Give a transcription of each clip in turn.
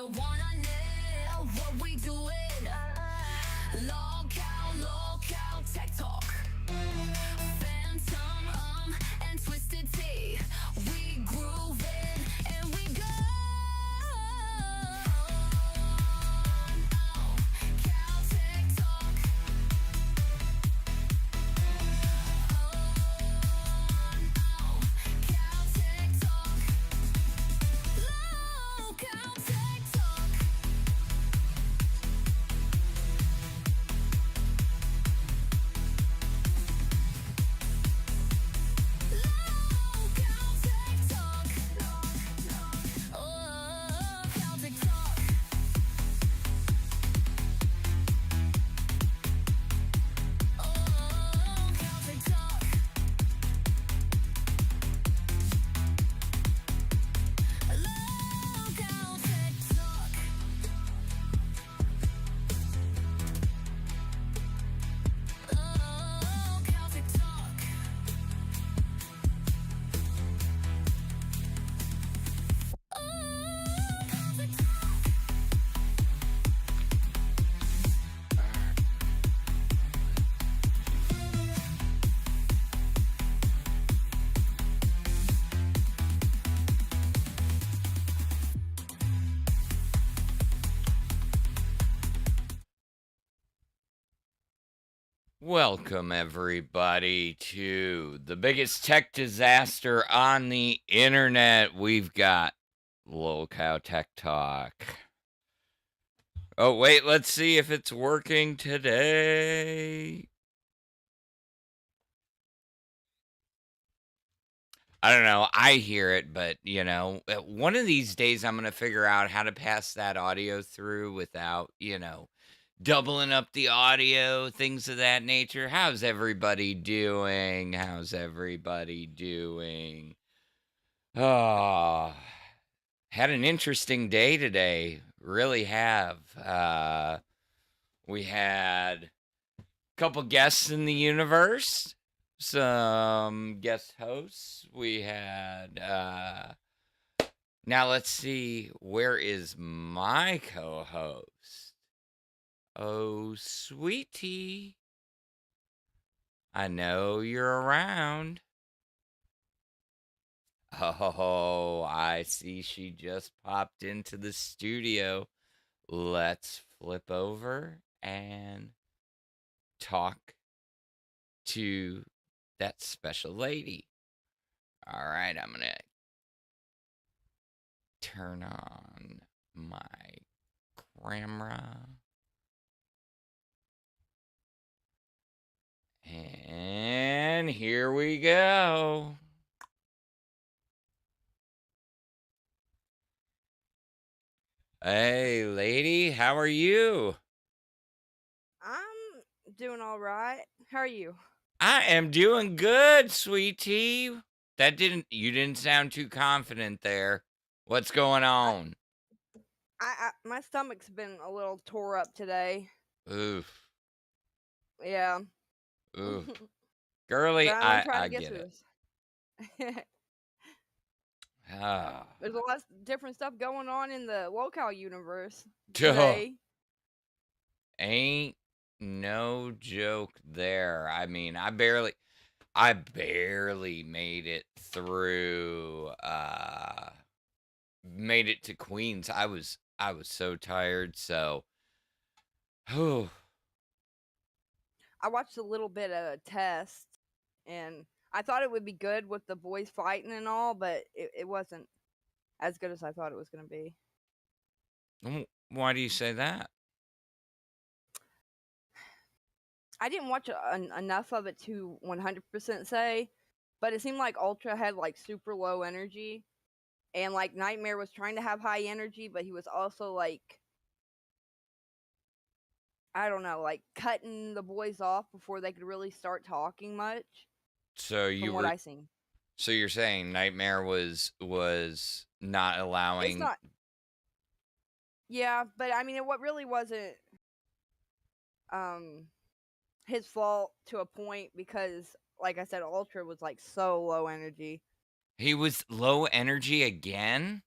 you wanna know what we doing? Local tech talk. Phantom and Twisted Tea. We grooving and we go. Cal Tech Talk. Cal Tech Talk. Local Tech Talk. Local Tech Talk. Oh, Cal Tech Talk. Oh, Cal Tech Talk. Local Tech Talk. Oh, Cal Tech Talk. Oh, Cal Tech Talk. Welcome, everybody, to the biggest tech disaster on the internet. We've got Local Tech Talk. Oh, wait, let's see if it's working today. I don't know. I hear it, but, one of these days I'm going to figure out how to pass that audio through without, doubling up the audio, things of that nature. How's everybody doing? Oh, had an interesting day today. Really have. We had a couple guests in the universe, some guest hosts. We had, now let's see, where is my co-host? Oh, sweetie. I know you're around. Oh, I see she just popped into the studio. Let's flip over and talk to that special lady. All right, I'm going to turn on my camera. And here we go. Hey, lady, how are you? I'm doing all right. How are you? I am doing good, sweetie. You didn't sound too confident there. What's going on? My stomach's been a little tore up today. Oof, Yeah. oof. But Girly, I'm gonna try I to get get through it. this. Ah, There's a lot of different stuff going on in the local universe duh. today. Ain't no joke there. I mean, I barely made it through, made it to Queens. I was so tired, so, whew. I watched a little bit of a test, and I thought it would be good with the boys fighting and all, but it wasn't as good as I thought it was gonna be. Why do you say that? I didn't watch enough of it to 100% say, but it seemed like Ultra had like super low energy, and like Nightmare was trying to have high energy, but he was also like, I don't know, like cutting the boys off before they could really start talking much. So From what I seen, so you're saying Nightmare was not it's allowing. not. Yeah, but I mean, it what really wasn't um his fault to a point because, like I said, Ultra was like so low energy. He was low energy again?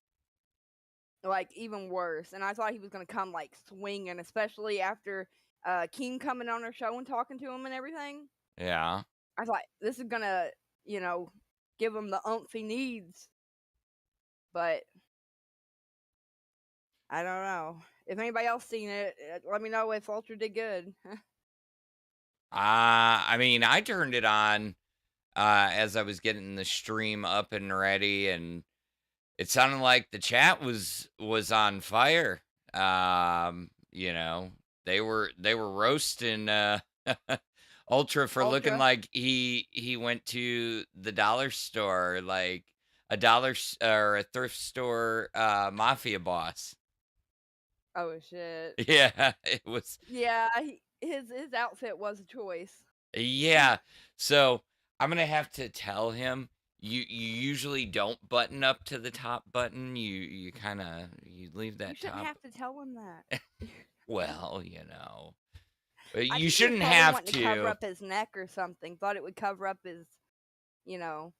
like even worse. And I thought he was gonna come like swinging, especially after Keem coming on our show and talking to him and everything. Yeah. I thought this is gonna, you know, give him the oomph he needs. But I don't know. If anybody else seen it, let me know if Ultra did good. I mean, I turned it on as I was getting the stream up and ready, and it sounded like the chat was on fire. You know, they were roasting Ultra for looking Ultra. like he went to the dollar store, like or a thrift store mafia boss. Oh shit. Yeah, it was. Yeah, his outfit was a choice. Yeah. So I'm gonna have to tell him you usually don't button up to the top button. You kind of you leave You that shouldn't top. have to tell him that. Well, but I you think he was shouldn't probably have wanting to cover to. up his neck or something. Thought it would cover up his, you know,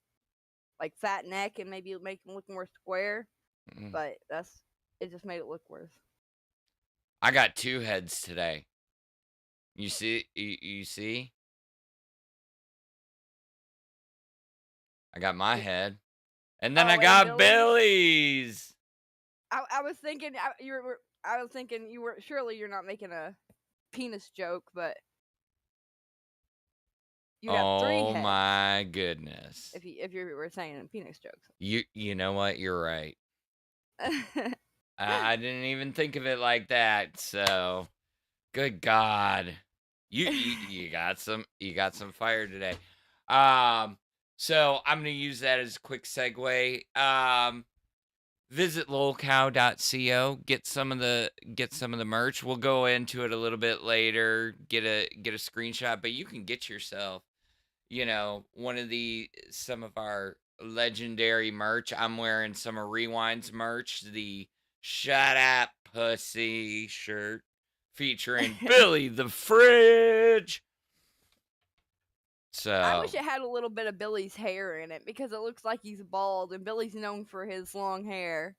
like fat neck and maybe make him look more square. Mm. But it just made it look worse. I got two heads today. You see? You see? I got my head, and then Oh, I and got Billy's? Billy's. I was thinking I was thinking you were surely you're not making a penis joke, but you have three Oh heads my goodness. if you were saying penis jokes. You know what? You're right. I didn't even think of it like that. So, good God, you got some fire today. So I'm gonna use that as a quick segue. Visit lolcow.co. Get some of the merch. We'll go into it a little bit later. Get a screenshot, but you can get yourself, one of some of our legendary merch. I'm wearing some of Rewind's merch, the Shut Up Pussy shirt featuring Billy the Fridge. I So, wish it had a little bit of Billy's hair in it because it looks like he's bald and Billy's known for his long hair.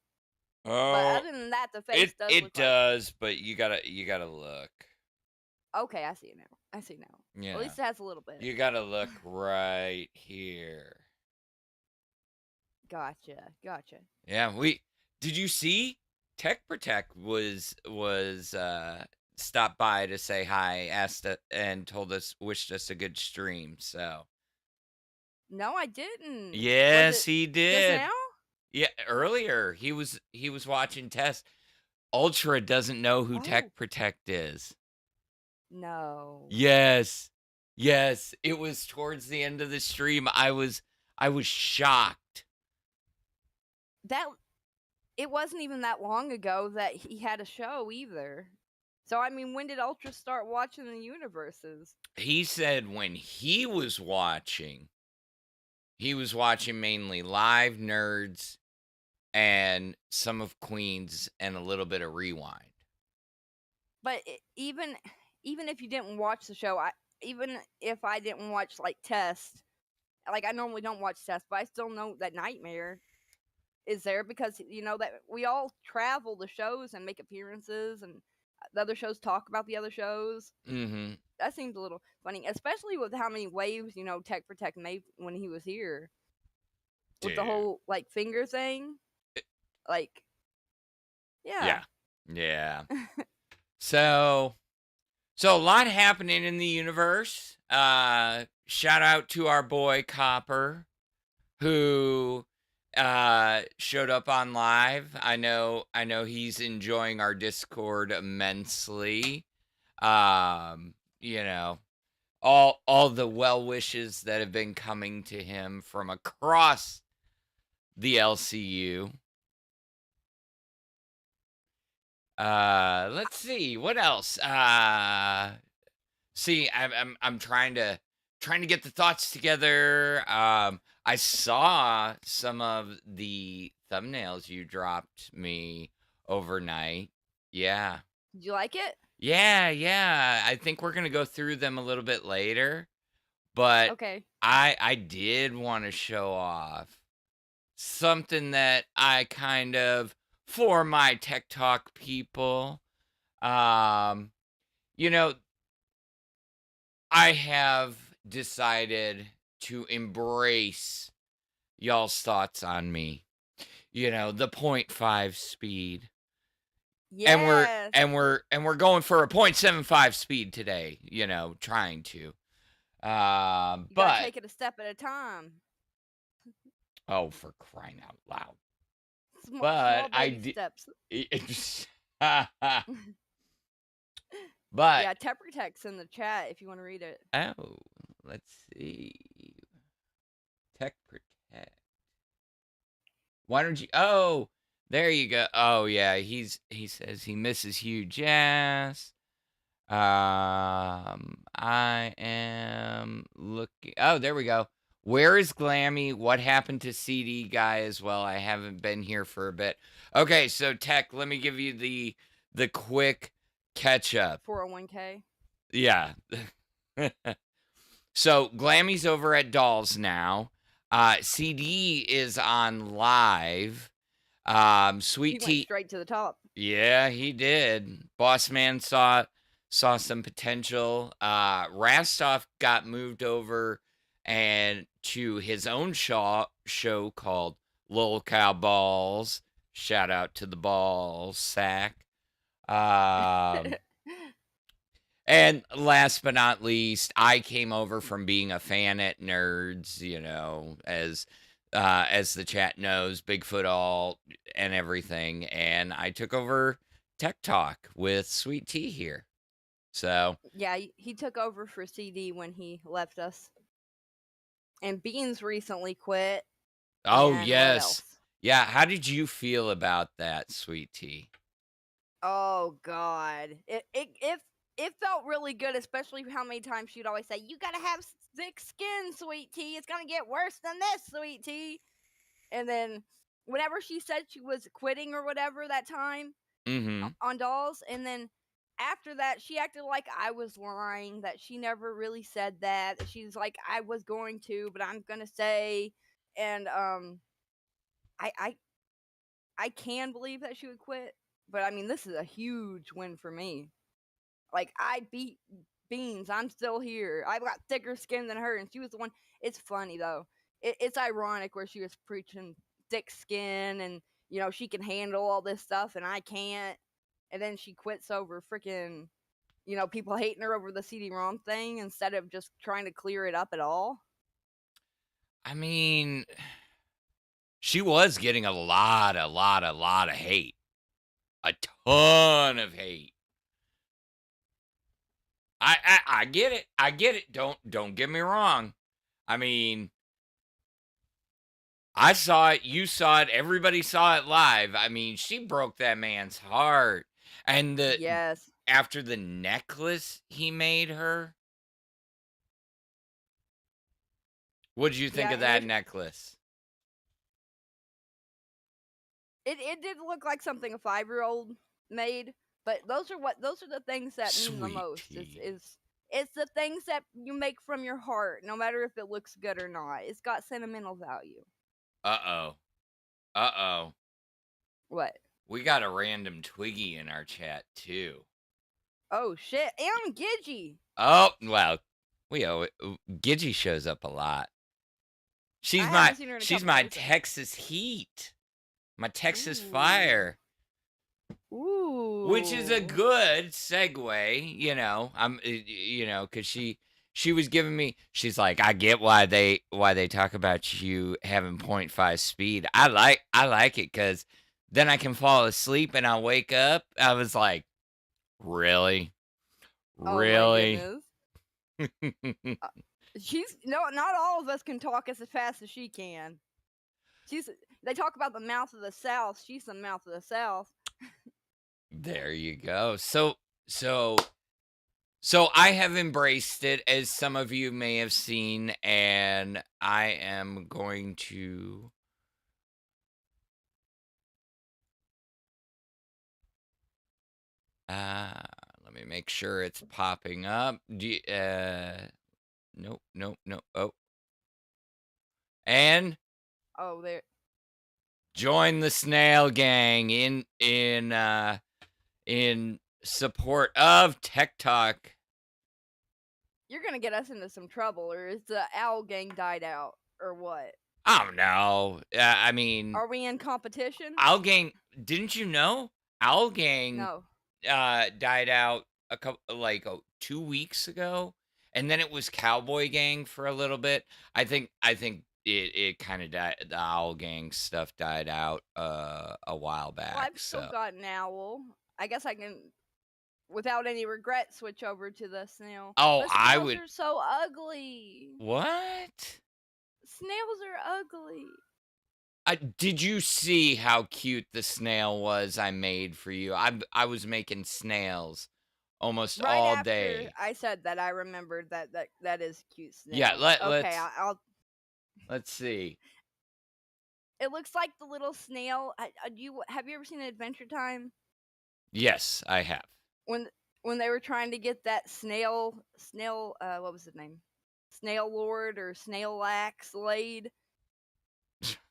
But oh, other than that, the face does it look does, but you gotta look. like. Okay, I see it now. I see now. Yeah, At least it has a little bit. you gotta look right here. Gotcha. Yeah, did you see Tech Protect was stopped by to say hi, and wished us a good stream. So No, I didn't. yes, Was it he just did. now? Yeah, earlier he was watching Test. Ultra doesn't know who Oh. Tech Protect is. No. Yes, it was towards the end of the stream. I was shocked. It wasn't even that long ago that he had a show either. So I mean, when did Ultra start watching the universes? He said when he was watching mainly Live, Nerds, and some of Queens, and a little bit of Rewind. But even if you didn't watch the show, even if I didn't watch like Test, like I normally don't watch Test, but I still know that Nightmare is there because that we all travel the shows and make appearances, and the other shows talk about the other shows. Mm-hmm. That seems a little funny, especially with how many waves Tech Protect made when he was here. With the Dude. whole like finger thing, like yeah. So a lot happening in the universe. Shout out to our boy Copper, who showed up on live. I know he's enjoying our Discord immensely. All the well wishes that have been coming to him from across the LCU. Let's see what else. See, I'm trying to get the thoughts together. I saw some of the thumbnails you dropped me overnight. Yeah. Did you like it? Yeah. I think we're gonna go through them a little bit later, but Okay. I did want to show off something that I kind of for my Tech Talk people. You know, I have decided to embrace y'all's thoughts on me. You know, the 0.5 speed. And Yes. we're going for a 0.75 speed today, you know, trying to. You gotta But take it a step at a time. oh, for crying out loud. Small But I baby did steps. but Yeah, Tepper Tech's in the chat if you want to read it. oh, let's see. Tech Protect. Why don't you oh, there you go. Oh yeah, he says he misses huge ass. I am looking. Oh, there we go. Where is Glammy? What happened to CD guy as well? I haven't been here for a bit. Okay, so Tech, let me give you the quick catch up. 401k. Yeah. So Glammy's over at Dolls now. CD is on live. Sweet He went Tea. straight to the top. Yeah, he did. Boss Man saw some potential. Rastov got moved over and to his own show called Lil Cow Balls. Shout out to the balls sack. And last but not least, I came over from being a fan at Nerds, you know, as the chat knows, Bigfoot all and everything, and I took over Tech Talk with Sweet Tea here. So Yeah, he took over for CD when he left us. And Beans recently quit. oh And what yes. else? Yeah, how did you feel about that, Sweet Tea? Oh God, it felt really good, especially how many times she'd always say, "You gotta have thick skin, Sweet Tea. It's gonna get worse than this, Sweet Tea." And then whenever she said she was quitting or whatever that time Mm-hmm. on Dolls, and then after that she acted like I was lying, that she never really said that. That she's like, I was going to, but I'm gonna say, and I I I can believe that she would quit, but I mean, this is a huge win for me. Like, I beat Beans. I'm still here. I've got thicker skin than her, and she was the one. It's funny though. It's ironic where she was preaching thick skin, and you know she can handle all this stuff, and I can't. And then she quits over freaking, you know, people hating her over the CD-ROM thing instead of just trying to clear it up at all. I mean, she was getting a lot of hate. A ton of hate. I get it. I get it. Don't get me wrong. I mean, I saw it, you saw it, everybody saw it live. I mean, she broke that man's heart. And Yes. after the necklace he made her, what did you think Yeah, of and that necklace? it did look like something a 5-year-old made, but those are the things that mean the Sweet most. tea. It's the things that you make from your heart, no matter if it looks good or not. It's got sentimental value. Uh-oh. Uh-oh. What? We got a random Twiggy in our chat too. Oh shit! And Gidgy. Oh, well, we owe it. Gidgy shows up a lot. I haven't seen her in a couple my days. Texas heat. My Texas Ooh. fire. Ooh. Which is a good segue, you know. You know, because she was giving me. She's like, I get why they talk about you having 0.5 speed. I like it because then I can fall asleep and I'll wake up. I was like, really, really. Oh my goodness. She's not all of us can talk as fast as she can. They talk about the mouth of the South. She's the mouth of the South. There you go. So I have embraced it, as some of you may have seen, and I am going to let me make sure it's popping up. Nope, nope, nope. Oh. And Oh, there. Join the Snail Gang in support of Tech Talk. You're gonna get us into some trouble, or is the Owl Gang died out, or what? Oh no. I mean, Are we in competition? Owl Gang. Didn't you know Owl Gang No. died out a couple 2 weeks ago, and then it was Cowboy Gang for a little bit. I think it kind of died. The Owl Gang stuff died out a while back. Well, I've still got an owl. I guess I can, without any regret, switch over to the snail. Oh, But I snails would. are so ugly. What? Snails are ugly. Did you see how cute the snail was I made for you? I was making snails almost Right all after day. I said that, I remembered that is cute snail. Yeah, Okay, let's see. It looks like the little snail. Have you ever seen Adventure Time? Yes, I have. When they were trying to get that snail, what was his name? Snail Lord or Snail Lax laid,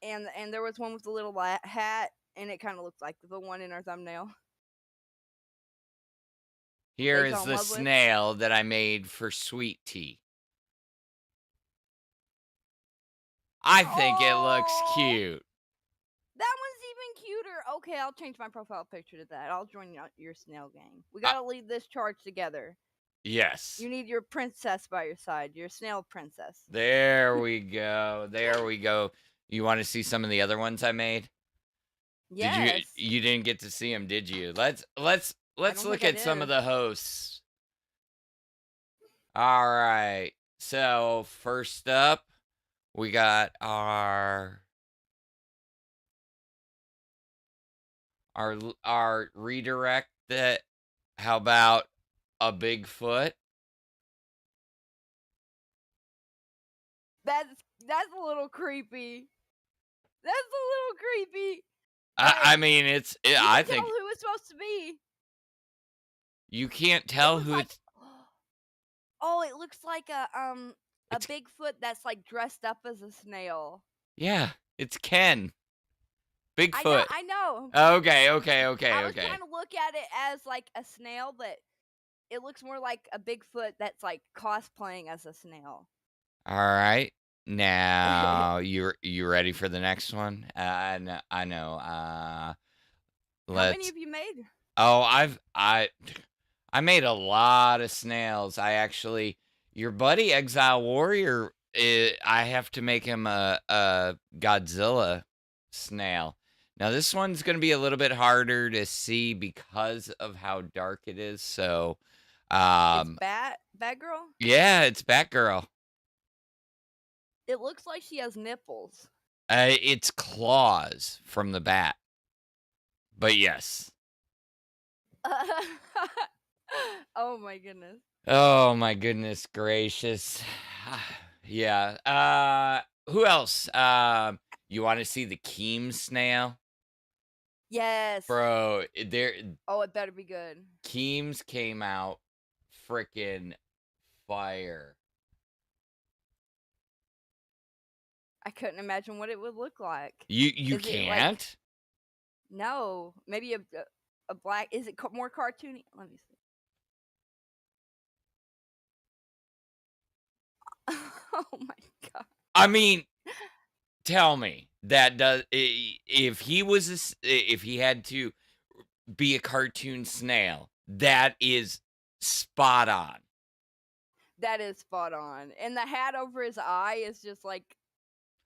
and there was one with the little hat, and it kind of looked like the one in our thumbnail. Here They is fell in the love with? snail that I made for Sweet Tea. I think it looks Aw. cute. That one's even cuter. Okay, I'll change my profile picture to that. I'll join your snail gang. We gotta lead this charge together. Yes. You need your princess by your side, your snail princess. There we go. There we go. You want to see some of the other ones I made? Yes. You didn't get to see them, did you? Let's don't look think I at some of did. the hosts. All right. So, first up, we got our redirect that. How about a Bigfoot? That's a little creepy. That's a little creepy. I mean, You I can think tell who it's supposed to be. you can't tell Looks who like, it's. oh, it looks like a It's- Bigfoot that's like dressed up as a snail. Yeah, it's Ken. Bigfoot. I know. Okay. I was trying to look at it as like a snail, but it looks more like a Bigfoot that's like cosplaying as a snail. All right. Now you ready for the next one? I know. How Let's. many have you made? Oh, I made a lot of snails. Your buddy Exile Warrior. I have to make him a Godzilla snail. Now this one's gonna be a little bit harder to see because of how dark it is. So, It's Batgirl? yeah, it's Batgirl. It looks like she has nipples. It's claws from the bat. But yes. Oh my goodness. Oh my goodness gracious. Yeah. Who else? You want to see the Keem snail? Yes. Bro, Oh, it better be good. Keems came out freaking fire. I couldn't imagine what it would look like. You Is it like- can't? No, maybe a black. Is it more cartoony? Let me see. Oh my god. I mean, tell me that if he had to be a cartoon snail, that is spot on. That is spot on. And the hat over his eye is just like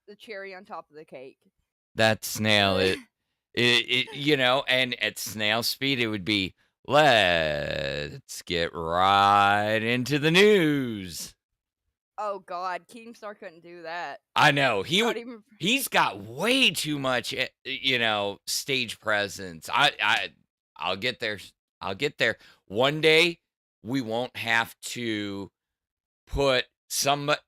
the cherry on top of the cake. That snail, and at snail speed, it would be, let's get right into the news. Oh god, KEEMSTAR couldn't do that. I know Not even. he's got way too much, stage presence. I'll get there. I'll get there. One day we won't have to put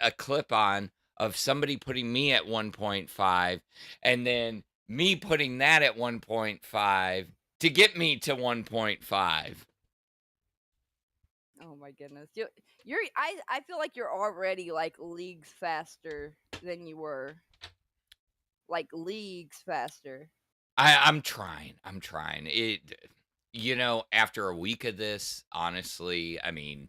a clip on of somebody putting me at 1.5 and then me putting that at 1.5 to get me to 1.5. Oh my goodness. I feel like you're already like leagues faster than you were. Like leagues faster. I'm trying. I'm trying. After a week of this, honestly, I mean,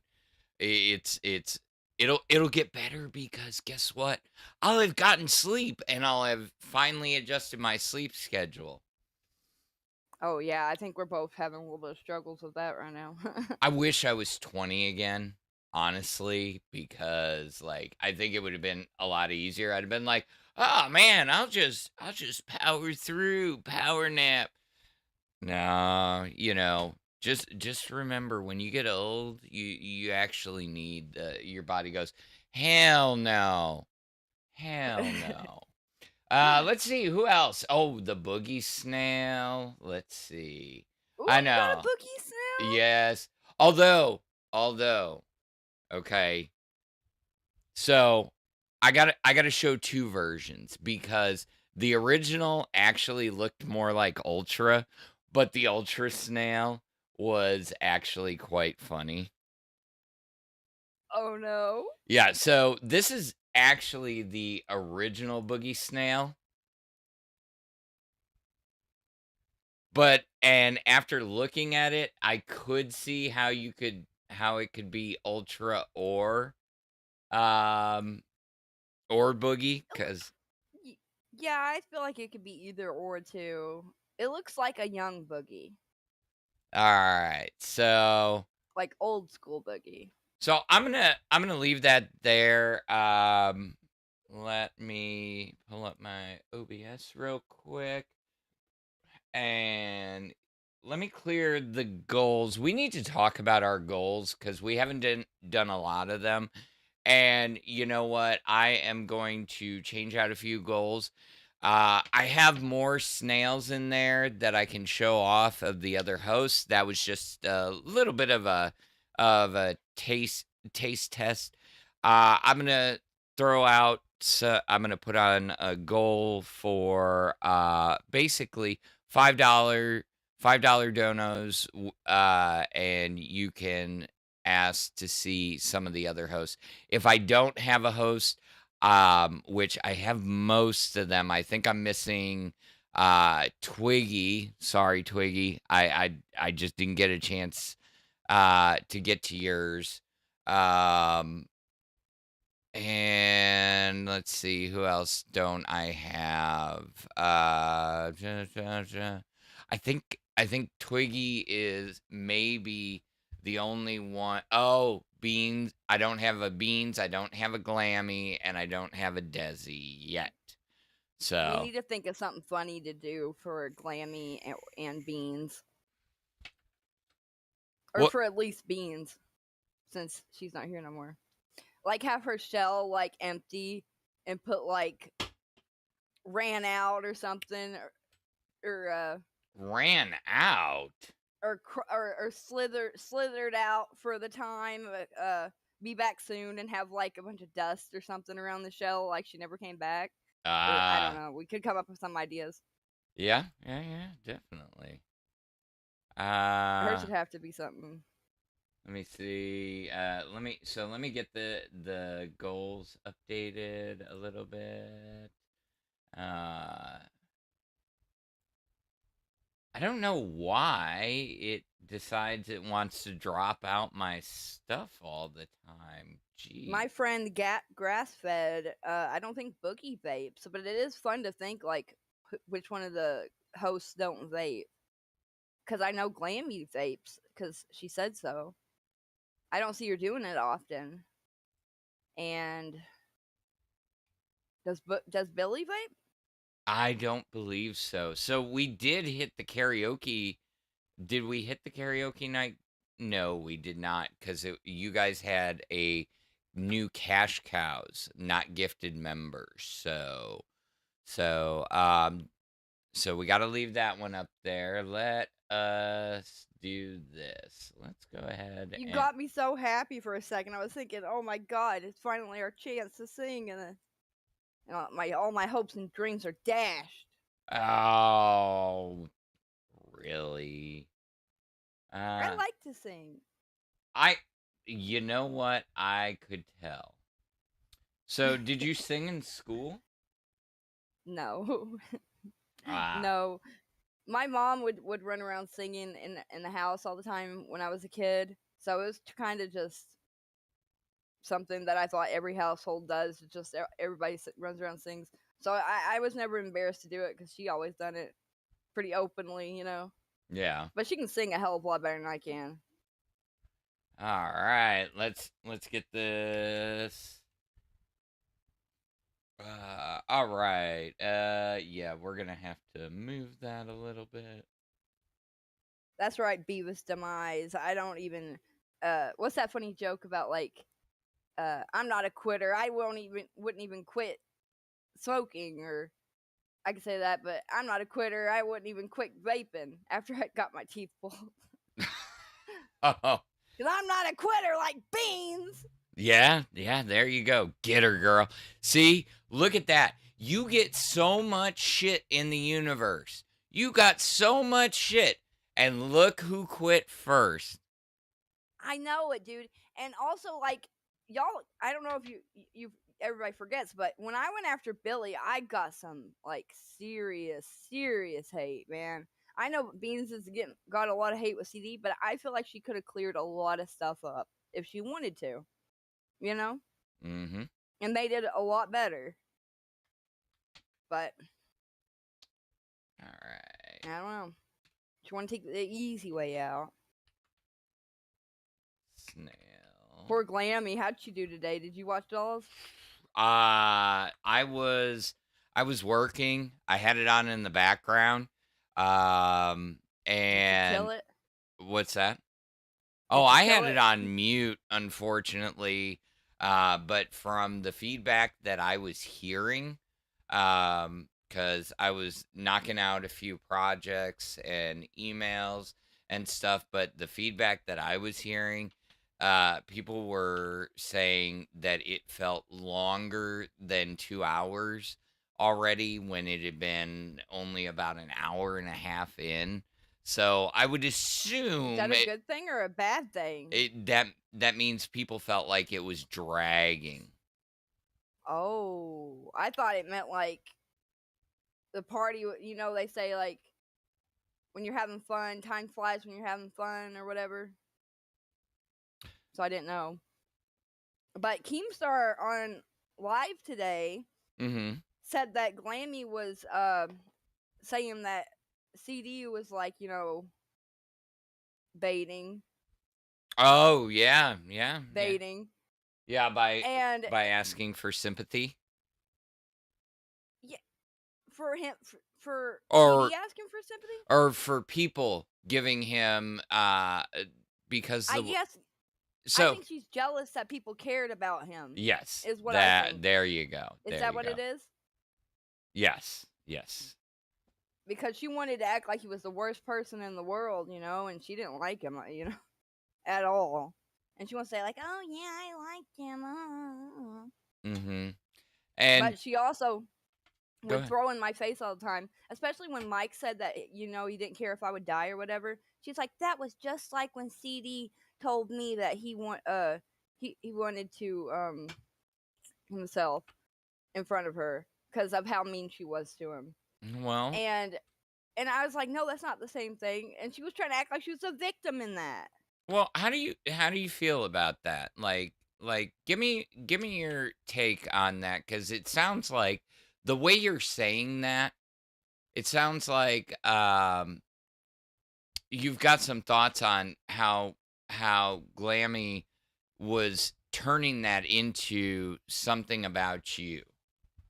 it'll get better because guess what? I'll have gotten sleep and I'll have finally adjusted my sleep schedule. Oh yeah, I think we're both having a little bit of struggles with that right now. I wish I was 20 again, honestly, because like I think it would have been a lot easier. I'd have been like, "Oh man, I'll just power through, power nap." No, just remember when you get old, you actually need your body goes, "Hell no. Hell no." Let's see who else. Oh, the boogie snail. Let's see. Ooh, I you got a know. boogie snail? Yes. Although, okay. So I gotta show two versions because the original actually looked more like Ultra, but the Ultra Snail was actually quite funny. Oh no. Yeah, so this is actually the original Boogie Snail. And after looking at it, I could see how it could be Ultra um or Boogie It loo- cuz y- Yeah, I feel like it could be either or too. It looks like a young boogie, all right. like old school boogie. So I'm gonna leave that there. Let me pull up my OBS real quick and let me clear the goals. We need to talk about our goals because we haven't done a lot of them. And you know what? I am going to change out a few goals. I have more snails in there that I can show off of the other hosts. That was just a little bit of a taste test. I'm gonna throw out. I'm gonna put on a goal for basically $5 donos, and you can ask to see some of the other hosts. If I don't have a host, which I have most of them, I think I'm missing Twiggy. Sorry, Twiggy. I just didn't get a chance to get to yours. Um and let's see, who else don't I have? I think Twiggy is maybe the only one. Oh, Beans. I don't have a Beans, I don't have a Glammy, and I don't have a Desi yet. We So, need to think of something funny to do for Glammy and Beans, or what for at least Beans, since she's not here no more. Like have her shell like empty and put like ran out or something, or ran out? or slithered out for the time. Be back soon and have like a bunch of dust or something around the shell, like she never came back. Or I don't Uh, know. We could come up with some ideas. yeah, definitely. Hers Uh, would have to be something. Let me see. Let me get the goals updated a little bit. Uh I don't know why it decides it wants to drop out my stuff all the time. My Gee. friend Grass Fed. I don't think Boogie vapes, but it is fun to think like which one of the hosts don't vape. Because I know Glammy vapes because she said so. I don't see her doing it often. And does Billy vape? I don't believe so. So we did hit the karaoke. Did we hit the karaoke night? No, we did not, because you guys had a new cash cows, not gifted members. So we got to leave that one up there. Let us do this. Let's go ahead You and got me so happy for a second. I was thinking, oh my god, it's finally our chance to sing, and all my hopes and dreams are dashed. oh, really? I Uh, like to sing. I, you know what? I could tell. So, did you sing in school? No, Ah, no. My mom would run around singing in the house all the time when I was a kid. So it was kind of just something that I thought every household does. It's just everybody runs around and sings. So I was never embarrassed to do it because she always done it pretty openly, you know. Yeah. But she can sing a hell of a lot better than I can. All right. Let's get this. All right. Yeah, we're gonna have to move that a little bit. That's right, Beavis demise. I don't even. What's that funny joke about like? I'm not a quitter. I wouldn't even quit smoking, or I could say that, but I'm not a quitter. I wouldn't even quit vaping after I got my teeth pulled. Oh. Because I'm not a quitter like Beans. Yeah, there you go. Get her, girl. See, look at that. You get so much shit in the universe. You got so much shit. And look who quit first. I know it, dude. And also, like, y'all, I don't know if you everybody forgets, but when I went after Billy, I got some, like, serious hate, man. I know Beans got a lot of hate with CD, but I feel like she could have cleared a lot of stuff up if she wanted to, you know? Mm-hmm. And they did a lot better. But All right. I don't know. She want to take the easy way out. Snail. Poor Glammy, how'd she do today? Did you watch Dolls? I was working. I had it on in the background. Did you And kill it? what's that? Did Oh, you I kill had it it? on mute, unfortunately. But from the feedback that I was hearing, because I was knocking out a few projects and emails and stuff, but the feedback that I was hearing, people were saying that it felt longer than 2 hours already when it had been only about an hour and a half in. So I would Is assume that a good thing or a bad thing? that means people felt like it was dragging. Oh, I thought it meant like the party. You know, they say like when you're having fun, time flies when you're having fun or whatever. So I didn't know. But Keemstar on live today Mm-hmm. said that Glammy was saying that CD was like, you know, baiting. Oh yeah. Yeah, And by asking for sympathy yeah, for him for or CD asking for sympathy. or for people giving him because I the guess I so think she's jealous that people cared about him. yes, Is what I that think. there you go. Is There that you what go. it is? Yes. Because she wanted to act like he was the worst person in the world, you know, and she didn't like him, you know, at all. And she wants to say like, "Oh yeah, I liked him." Mm-hmm. And But she also go would ahead. throw in my face all the time, especially when Mike said that you know he didn't care if I would die or whatever. She's like, "That was just like when CD told me that he wanted to himself in front of her because of how mean she was to him." Well, And I was like, "No, that's not the same thing." And she was trying to act like she was a victim in that. how do you feel about that? Like give me your take on that cuz it sounds like the way you're saying that, it sounds like you've got some thoughts on how Glammy was turning that into something about you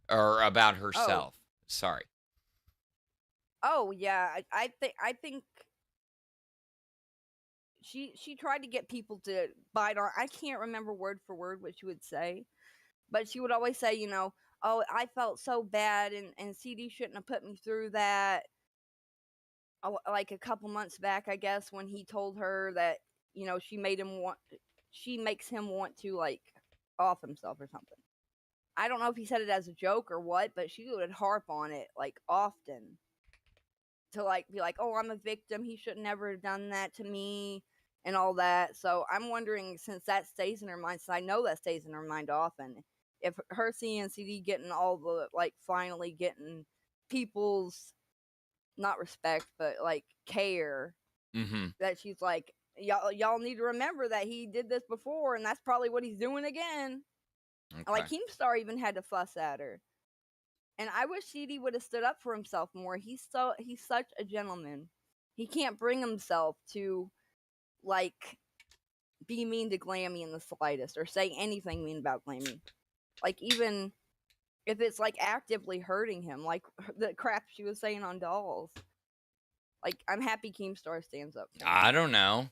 or about Oh, herself. Sorry. oh yeah, I think she tried to get people to bite on. I can't remember word for word what she would say, but she would always say, you know, "Oh, I felt so bad, and CD shouldn't have put me through that." Like a couple months back, I guess, when he told her that you know she makes him want to like off himself or something. I don't know if he said it as a joke or what, but she would harp on it like often to like be like, "Oh, I'm a victim. He should never have done that to me." And all that. So I'm wondering, since that stays in her mind, since I know that stays in her mind often, if her seeing CD getting all the like finally getting people's not respect, but like care Mm-hmm. that she's like, y'all need to remember that he did this before, and that's probably what he's doing again. And like Okay. Keemstar even had to fuss at her. And I wish CD would have stood up for himself more. He's such a gentleman. He can't bring himself to like be mean to Glammy in the slightest or say anything mean about Glammy. Like even if it's like actively hurting him, like the crap she was saying on Dolls. Like I'm happy Keemstar stands up for him. I don't know.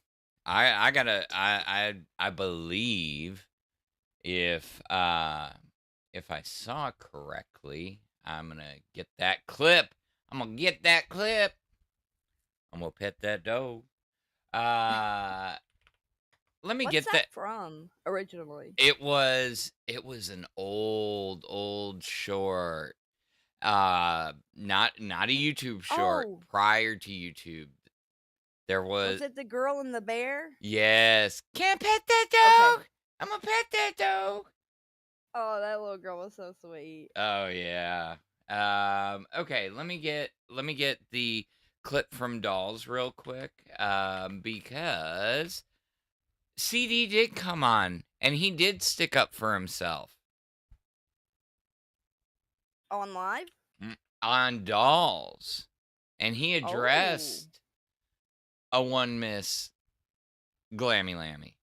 I gotta. I believe if I saw correctly, I'm gonna get that clip. I'm gonna get that clip. I'm gonna pet that dog. Let me What's get that that. from originally? It was an old short. Not a YouTube short. Oh. Prior to YouTube, there Was was. it the girl and the bear? Yes. Can't pet that dog. Okay. I'm gonna pet that dog. Oh, that little girl was so sweet. Oh yeah. Okay, let me get the clip from Dolls real quick. Because CD did come on and he did stick up for himself. On live? On Dolls. And he addressed a one miss Glammy Lammy.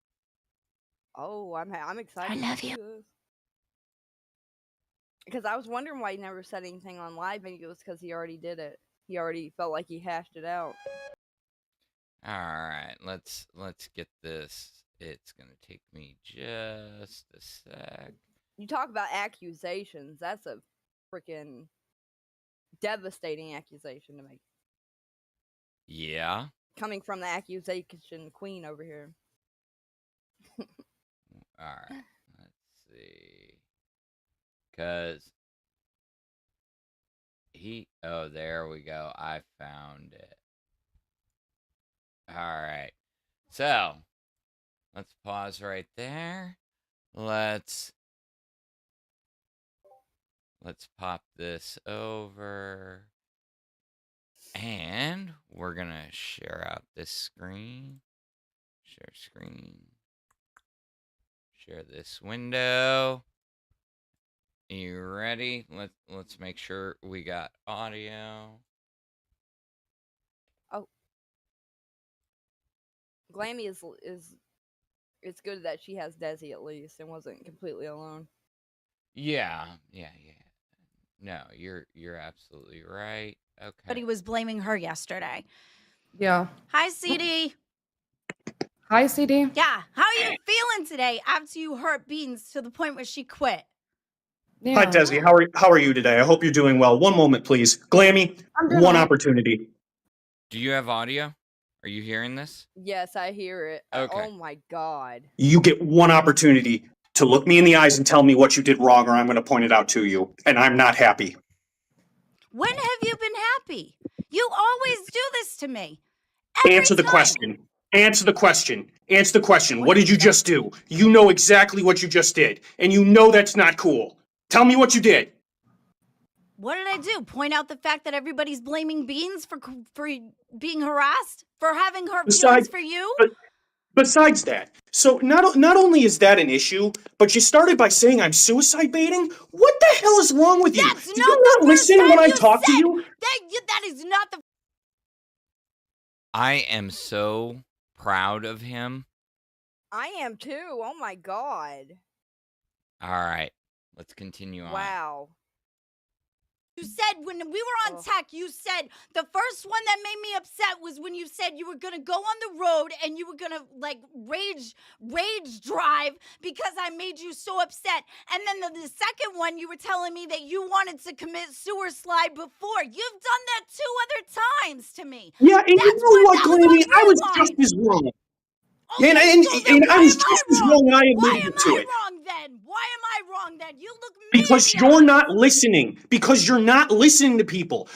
Oh, I'm excited. I love to you. see this. Because I was wondering why he never said anything on live. Maybe it was because he already did it. He already felt like he hashed it out. All right, let's get this. It's gonna take me just a sec. You talk about accusations. That's a freaking devastating accusation to make. Yeah. Coming from the accusation queen over here. All right. Let's see. Cause oh, there we go. I found it. All right. So, let's pause right there. Let's pop this over. And we're going to share out this screen. Share screen. Share this window. You ready? Let's make sure we got audio. Oh. Glammy is it's good that she has Desi at least and wasn't completely alone. Yeah. No, you're absolutely right. Okay. But he was blaming her yesterday. Yeah. Hi, CD. Hi, CD. Yeah. How are you feeling today after you hurt Beans to the point where she quit? Yeah. Hi, Desi. How are you today? I hope you're doing well. One moment, please. Glammy, I'm doing one well. opportunity. Do you have audio? Are you hearing this? Yes, I hear it. Okay. Oh my god. You get one opportunity to look me in the eyes and tell me what you did wrong, or I'm going to point it out to you. And I'm not happy. When have you been happy? You always do this to me. Every Answer the time. question. Answer the question. Answer the question. What did you just do? You know exactly what you just did. And you know that's not cool. Tell me what you did. What did I do? Point out the fact that everybody's blaming Beans for being harassed? For having her feelings for you? Besides that, so not only is that an issue, but you started by saying I'm suicide baiting? What the hell is wrong with you? That's Do not you the not first listen time when I you talk to said you? That is not the... I am so proud of him. I am too. Oh my god. All right. Let's continue on. Wow. You said when we were on tech, you said the first one that made me upset was when you said you were going to go on the road and you were going to like rage drive because I made you so upset. And then the second one, you were telling me that you wanted to commit slide before. You've done that 2 other times to me. Yeah, and you know what, that was Glammy? on I your was line. just as wrong. Okay, And I was just as wrong, and I admitted to it. Why am I wrong then? Why am I wrong then? You look me Because in the you're eyes. not listening. Because you're not listening to people.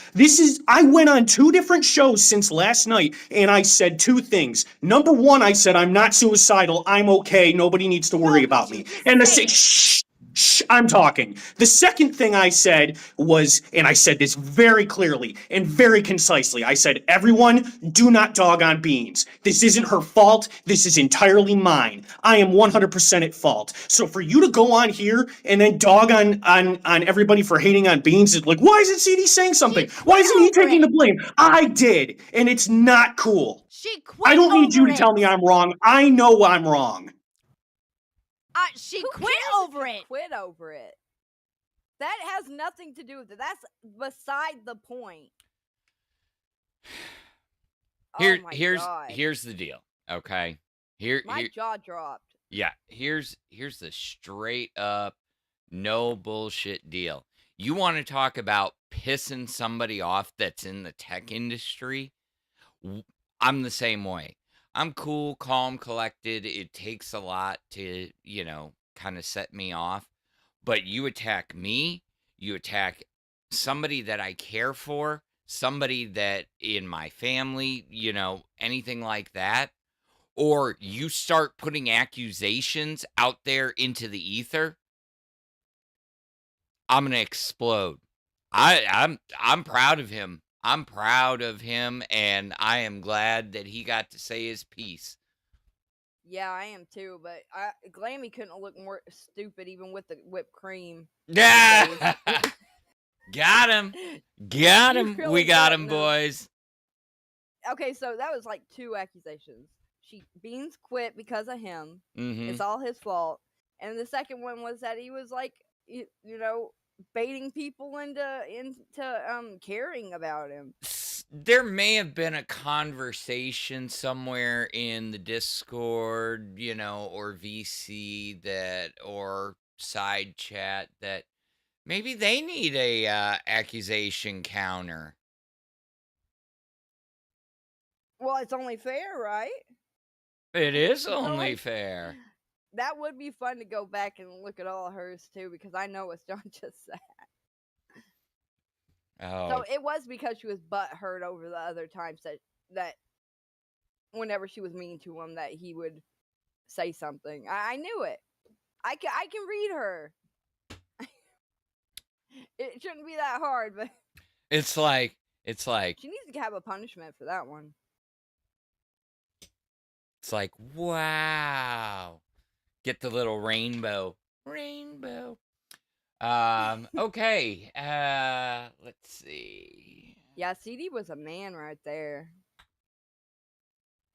I went on 2 different shows since last night, and I said 2 things. Number 1, I said I'm not suicidal. I'm okay. Nobody needs to worry about me. And say it. shh. Shh, I'm talking. The second thing I said was, and I said this very clearly and very concisely, I said, everyone, do not dog on Beans. This isn't her fault. This is entirely mine. I am 100% at fault. So for you to go on here and then dog on everybody for hating on Beans, is like, why isn't CD saying something? Why isn't he taking the blame? I did, and it's not cool. She quit I don't need you to over tell me it. I'm wrong. I know I'm wrong. She Who quit cares if over you it. Quit over it. That has nothing to do with it. That's beside the point. Oh my God. Here's the deal. Okay. My jaw dropped. Yeah, here's the straight up no bullshit deal. You want to talk about pissing somebody off that's in the tech industry? I'm the same way. I'm cool, calm, collected. It takes a lot to, kind of set me off. But you attack me, you attack somebody that I care for, somebody that in my family, anything like that, or you start putting accusations out there into the ether, I'm gonna explode. I'm proud of him. I'm proud of him, and I am glad that he got to say his piece. Yeah, I am too. But Glammy couldn't look more stupid even with the whipped cream. Yeah, got him. Got You him. really We got him, couldn't have. boys. Okay, so that was like 2 accusations. Beans quit because of him. Mm-hmm. It's all his fault. And the second one was that he was like, baiting people into caring about him. There may have been a conversation somewhere in the Discord, or VC or side chat that maybe they need a accusation counter. Well, it's only fair, right? It is It's only fair. That would be fun to go back and look at all hers too, because I know what John just said. Oh. So it was because she was butthurt over the other times that whenever she was mean to him, that he would say something. I knew it. I can read her. It shouldn't be that hard, but It's like she needs to have a punishment for that one. it's like, wow. Get the little rainbow. Rainbow. Okay. Let's see. Yeah, CD was a man right there.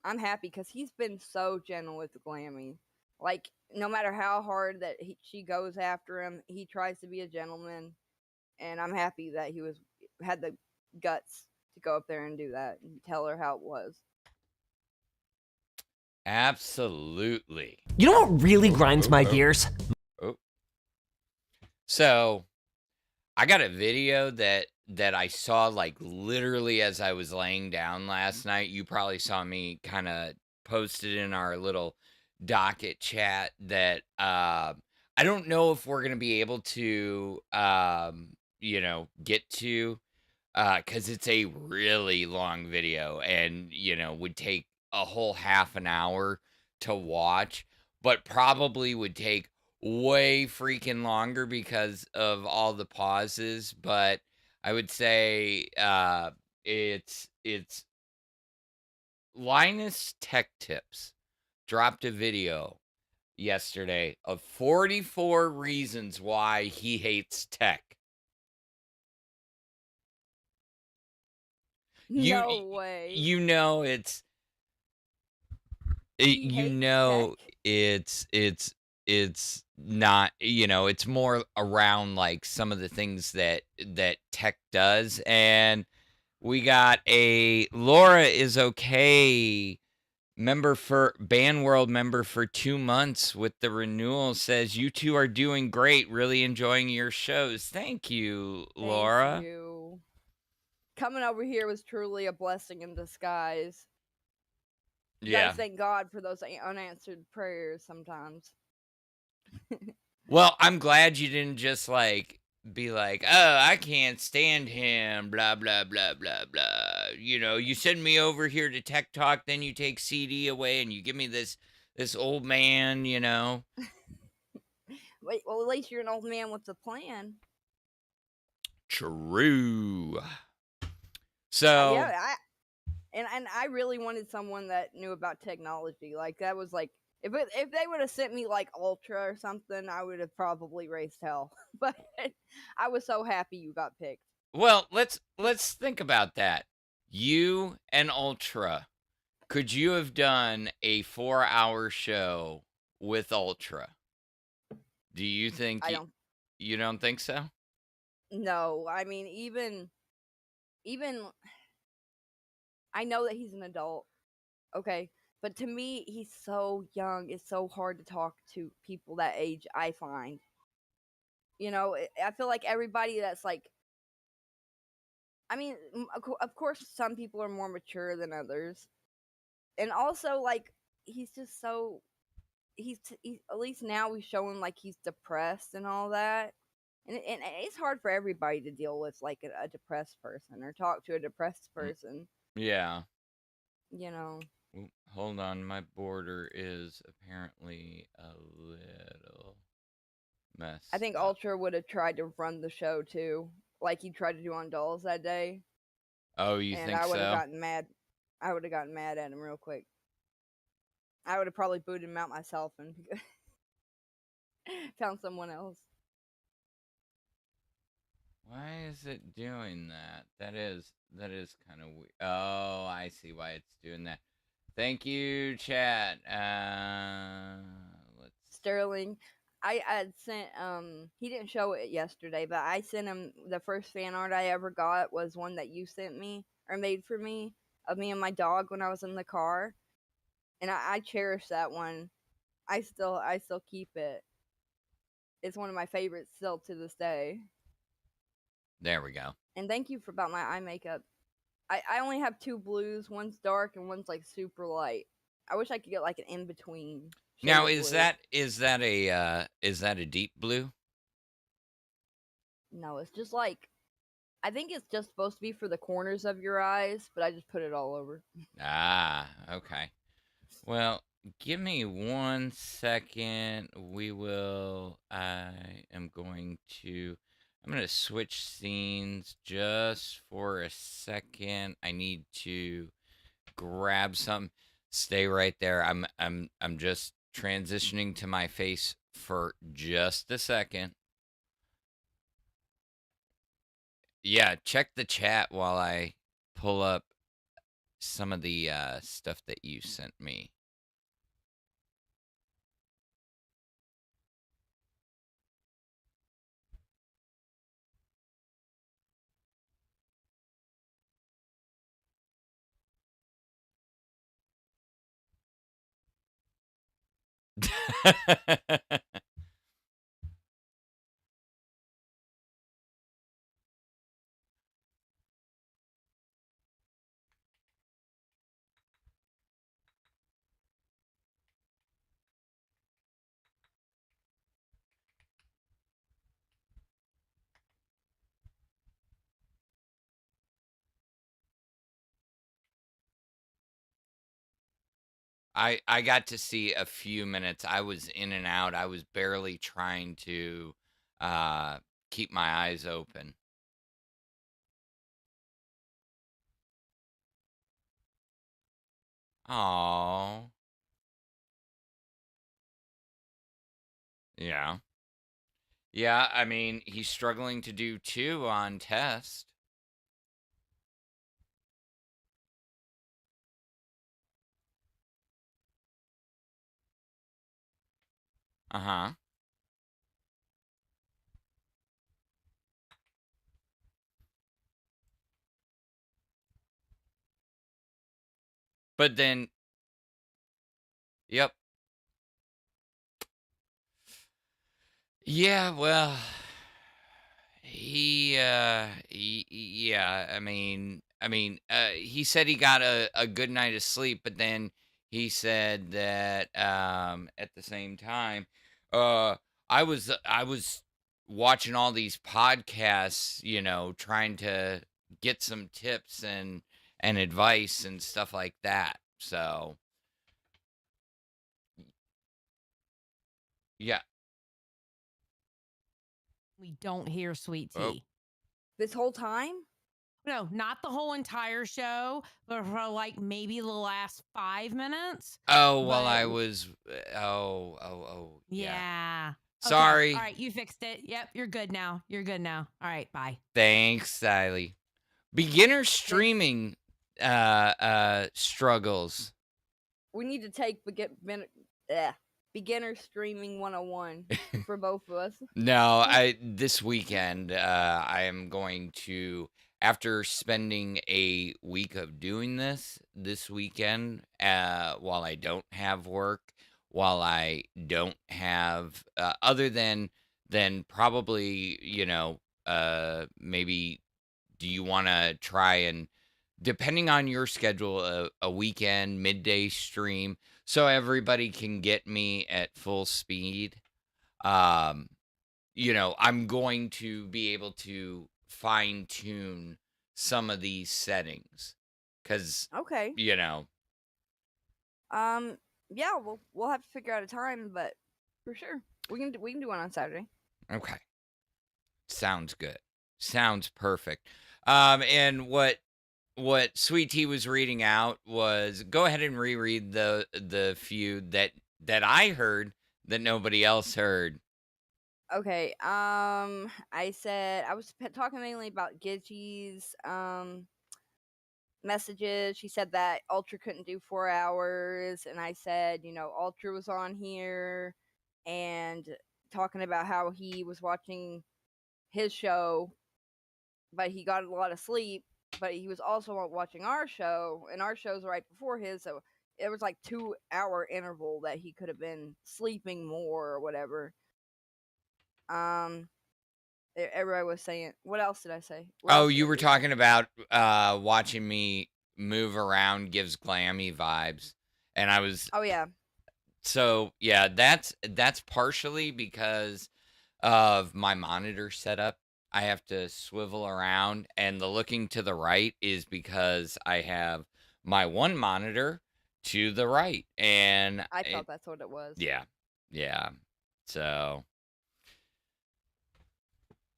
I'm happy because he's been so gentle with Glammy. Like, no matter how hard that she goes after him, he tries to be a gentleman. And I'm happy that he had the guts to go up there and do that and tell her how it was. Absolutely. You know what really grinds my gears? So, I got a video that I saw like literally as I was laying down last night. You probably saw me kind of posted in our little docket chat that I don't know if we're gonna be able to get to because it's a really long video and would take a whole half an hour to watch, but probably would take way freaking longer because of all the pauses. But I would say it's Linus Tech Tips dropped a video yesterday of 44 reasons why he hates tech. No way. It's not, it's more around like some of the things that tech does. And we got a Laura is okay Band World member for 2 months with the renewal, says you two are doing great, really enjoying your shows. Thank you, Laura. Thank you. Coming over here was truly a blessing in disguise. You Yeah. gotta thank God for those unanswered prayers sometimes. Well, I'm glad you didn't just like be like, oh, I can't stand him, blah, blah, blah, blah, blah. You send me over here to Tech Talk, then you take CD away and you give me this old man, Wait, well, at least you're an old man with a plan. True. So Yeah, and I really wanted someone that knew about technology. Like that was like if they would have sent me like Ultra or something, I would have probably raised hell. But I was so happy you got picked. well, let's think about that. You and Ultra, could you have done a 4-hour show with Ultra? Do you think you don't think so? No, I mean even I know that he's an adult, okay, but to me he's so young. It's so hard to talk to people that age. I find, I feel like everybody that's like, I mean, of course, some people are more mature than others, and also like he's just so he's at least now we show him like he's depressed and all that. And it's hard for everybody to deal with like a depressed person or talk to a depressed person. Yeah. You know. Oop, hold on, my border is apparently a little messed I think up. Ultra would have tried to run the show too, like he tried to do on Dolls that day. Oh, you And think I would have so? gotten mad. I would have gotten mad at him real quick. I would have probably booted him out myself and found someone else. Why is it doing that? That is kind of weird. Oh, I see why it's doing that. Thank you, chat. Let's. Sterling, I had sent he didn't show it yesterday, but I sent him the first fan art I ever got was one that you sent me or made for me of me and my dog when I was in the car, and I cherish that one. I still keep it. It's one of my favorites still to this day. There we go. And thank you for about my eye makeup. I only have 2 blues. One's dark and one's like super light. I wish I could get like an in between. Now is that a deep blue? No, it's just like I think it's just supposed to be for the corners of your eyes, but I just put it all over. Ah, okay. Well, give me 1 second. I'm going to switch scenes just for a second. I need to grab some. Stay right there. I'm just transitioning to my face for just a second. Yeah, check the chat while I pull up some of the stuff that you sent me. I got to see a few minutes. I was in and out. I was barely trying to keep my eyes open. Oh. Yeah. Yeah, I mean, he's struggling to do 2 on test. Uh-huh. But then, yep. Yeah, well, yeah, he said he got a good night of sleep, but then he said that at the same time, I was watching all these podcasts, trying to get some tips and advice and stuff like that. So, yeah. We don't hear Sweet Tea. Oh. This whole time? No, not the whole entire show, but for like maybe the last 5 minutes. Oh, while But- I was. Oh. Yeah. Yeah. Okay, Sorry. All right, you fixed it. Yep, you're good now. You're good now. All right, bye. Thanks, Sally. Beginner streaming struggles. We need to take beginner streaming 101 for both of us. No, this weekend I am going to, after spending a week of doing this weekend, while I don't have work, while I don't have other than probably, maybe, do you want to try and, depending on your schedule, a weekend midday stream so everybody can get me at full speed. I'm going to be able to fine tune some of these settings because, Okay. yeah, we'll have to figure out a time, but for sure we can do one on Saturday. okay. Sounds good. Sounds perfect. And what Sweet Tea was reading out was, go ahead and reread the few that I heard that nobody else heard. Okay. I said I was talking mainly about Gidgey's messages. She said that Ultra couldn't do 4 hours, and I said, Ultra was on here and talking about how he was watching his show, but he got a lot of sleep. But he was also watching our show, and our show's right before his, so it was like 2-hour interval that he could have been sleeping more or whatever. Everybody was saying, what else did I say? You were talking about watching me move around gives glammy vibes, and I was. Oh yeah. So yeah, that's partially because of my monitor setup. I have to swivel around, and the looking to the right is because I have my one monitor to the right, and I thought that's what it was. Yeah. So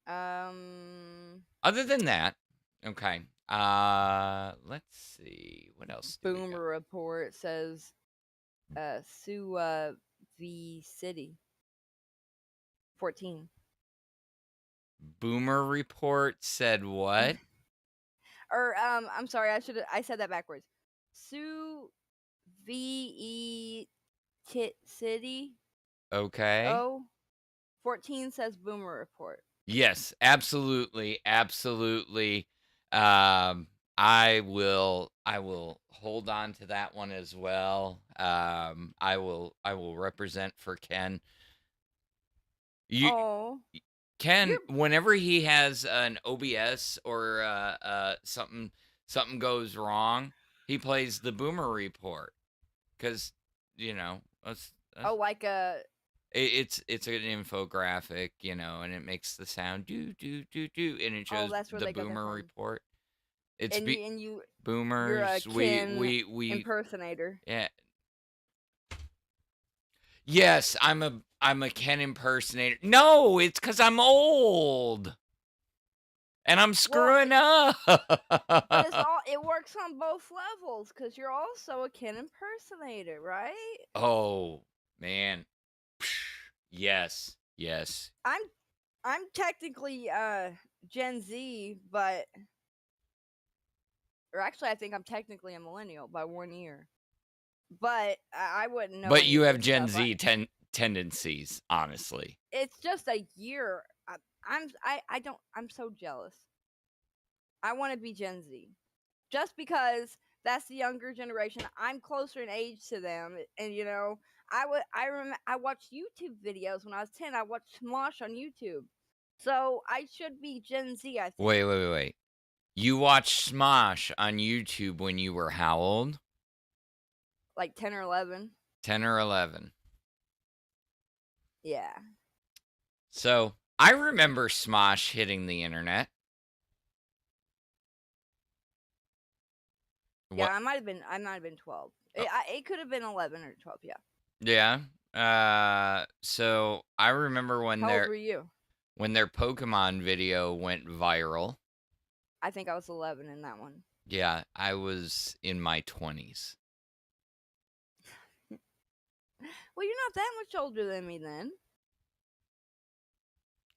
other than that, okay. Let's see what else. Boomer report says, Sue v City 14. Boomer report said what? Or I'm sorry, I said that backwards. Sue v City. Okay. Oh, 14 says Boomer report. Yes, absolutely. I will hold on to that one as well. I will represent for Ken. Ken, whenever he has an OBS or something goes wrong, he plays the Boomer report because like a. It's an infographic, and it makes the sound do, and it shows the Boomer report. It's you boomers. You're a Ken we impersonator. Yeah. Yes, I'm a Ken impersonator. No, it's because I'm old, and I'm screwing up. But it works on both levels because you're also a Ken impersonator, right? Oh man. Yes. I'm technically Gen Z, but actually I think I'm technically a millennial by 1 year. But I wouldn't know. But you have this Gen stuff. Z tendencies, honestly. It's just a year. I'm so jealous. I want to be Gen Z, just because that's the younger generation. I'm closer in age to them, and I watched YouTube videos when I was 10. I watched Smosh on YouTube, so I should be Gen Z. I think. Wait. You watched Smosh on YouTube when you were how old? Like 10 or 11. 10 or 11. Yeah. So I remember Smosh hitting the internet. Yeah, I might have been 12. It could have been 11 or 12. Yeah. Yeah. So I remember when How old were you? when their Pokemon video went viral. I think I was 11 in that one. Yeah, I was in my 20s. Well, you're not that much older than me then.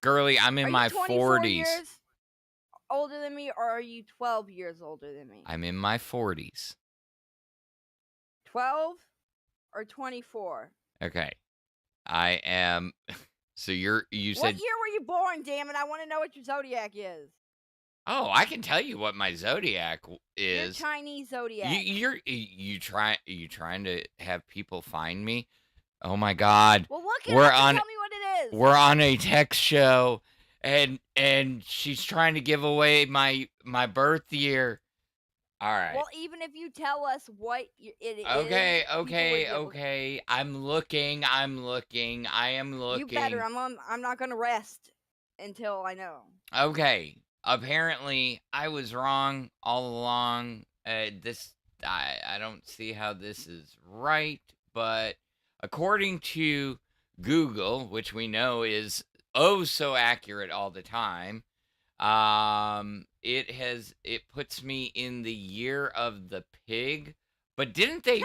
Girly, I'm in Are my you 24 40s. years older than me, or are you 12 years older than me? I'm in my 40s. 12 or 24? Okay. I am. So you What said. year were you born, damn it? I want to know what your zodiac is. Oh, I can tell you what my zodiac Your is. Chinese zodiac. You trying to have people find me? Oh my God. Well, look it We're up on- and tell me what it is. We're on a text show, and she's trying to give away my birth year. All right. Well, even if you tell us what it is. Okay. people would give I'm looking. I am looking. You better. I'm not gonna rest until I know. Okay. Apparently, I was wrong all along. I don't see how this is right, but according to Google, which we know is oh so accurate all the time, it puts me in the year of the pig. But didn't they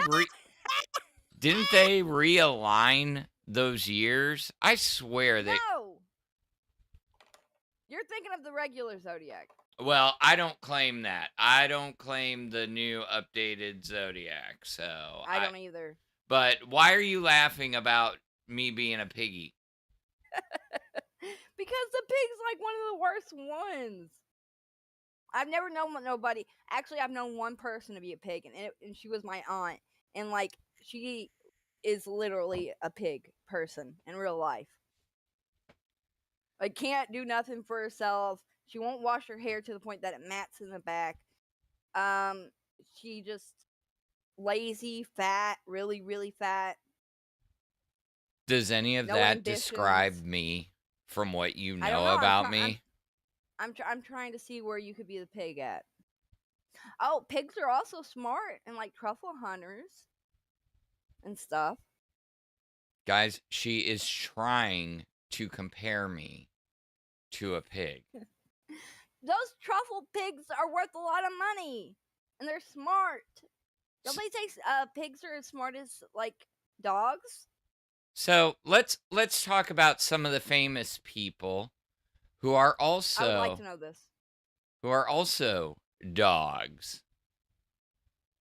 realign those years? I swear they. No. You're thinking of the regular zodiac. Well, I don't claim that. I don't claim the new updated zodiac. So I don't either. But why are you laughing about me being a piggy? Because the pig's like one of the worst ones. I've never known nobody. Actually, I've known one person to be a pig, and she was my aunt. And like, she is literally a pig person in real life. Like, can't do nothing for herself. She won't wash her hair to the point that it mats in the back. She just lazy, fat, really, really fat. Does any of No that ambitions. describe me from what you I don't know know, about me? I'm trying to see where you could be the pig at. Oh, pigs are also smart and like truffle hunters and stuff. Guys, she is trying to compare me to a pig. Those truffle pigs are worth a lot of money, and they're smart. Don't they say pigs are as smart as like dogs? So let's talk about some of the famous people who are also I would like to know this. who are also dogs.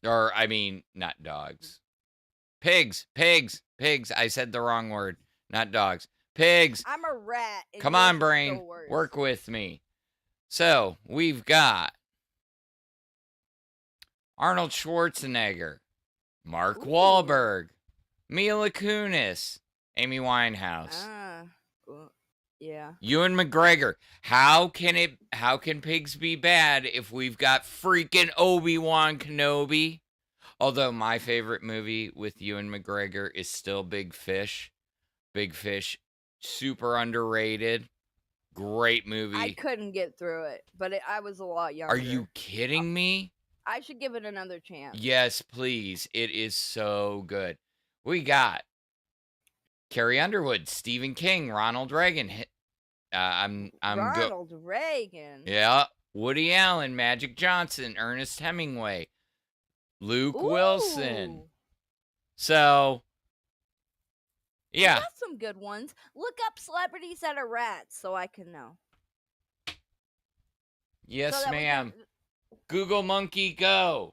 Or I mean, not dogs. Pigs. I said the wrong word. Not dogs. Pigs. I'm a rat. and Come yours on, is brain. still worse. Work with me. So, we've got Arnold Schwarzenegger, Mark Ooh. Wahlberg, Mila Kunis, Amy Winehouse, Well, yeah. Ewan McGregor. How can pigs be bad if we've got freaking Obi-Wan Kenobi? Although my favorite movie with Ewan McGregor is still Big Fish. Big Fish, super underrated. Great movie. I couldn't get through it, but I was a lot younger. Are you kidding me? I should give it another chance. Yes, please. It is so good. We got Carrie Underwood, Stephen King, Ronald Reagan. I'm Ronald Reagan. Yeah, Woody Allen, Magic Johnson, Ernest Hemingway, Luke Wilson. Ooh. So, yeah. That's some good ones. Look up celebrities that are rats so I can know. Yes, So that we ma'am. can- Google Monkey Go.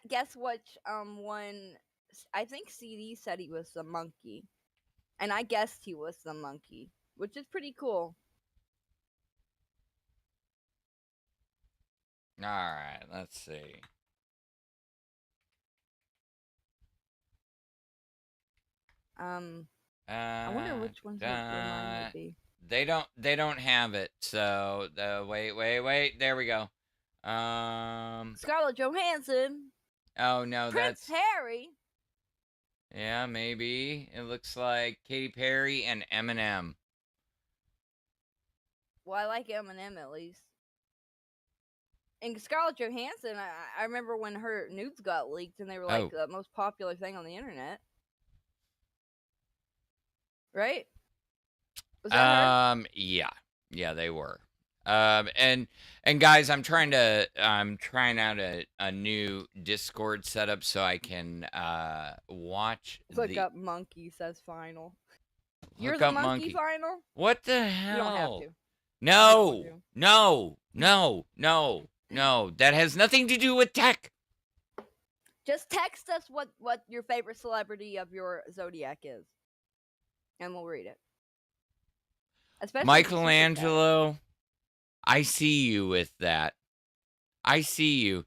Guess which one? I think CD said he was the monkey, and I guessed he was the monkey, which is pretty cool. All right, let's see. I wonder which one's where mine would be. They don't have it. So wait. There we go. Scarlett Johansson, Oh no, Prince that's Harry. yeah, maybe. It looks like Katy Perry and Eminem. Well, I like Eminem at least. And Scarlett Johansson, I remember when her nudes got leaked and they were like the most popular thing on the internet. Right? Was that her? Yeah, they were. And guys, I'm trying out a new Discord setup so I can watch Look up monkey, says final. You're look the up monkey final? What the You don't have hell? to. No, to. no. That has nothing to do with tech. Just text us what your favorite celebrity of your zodiac is, and we'll read it. Especially Michelangelo, I see you with that. I see you.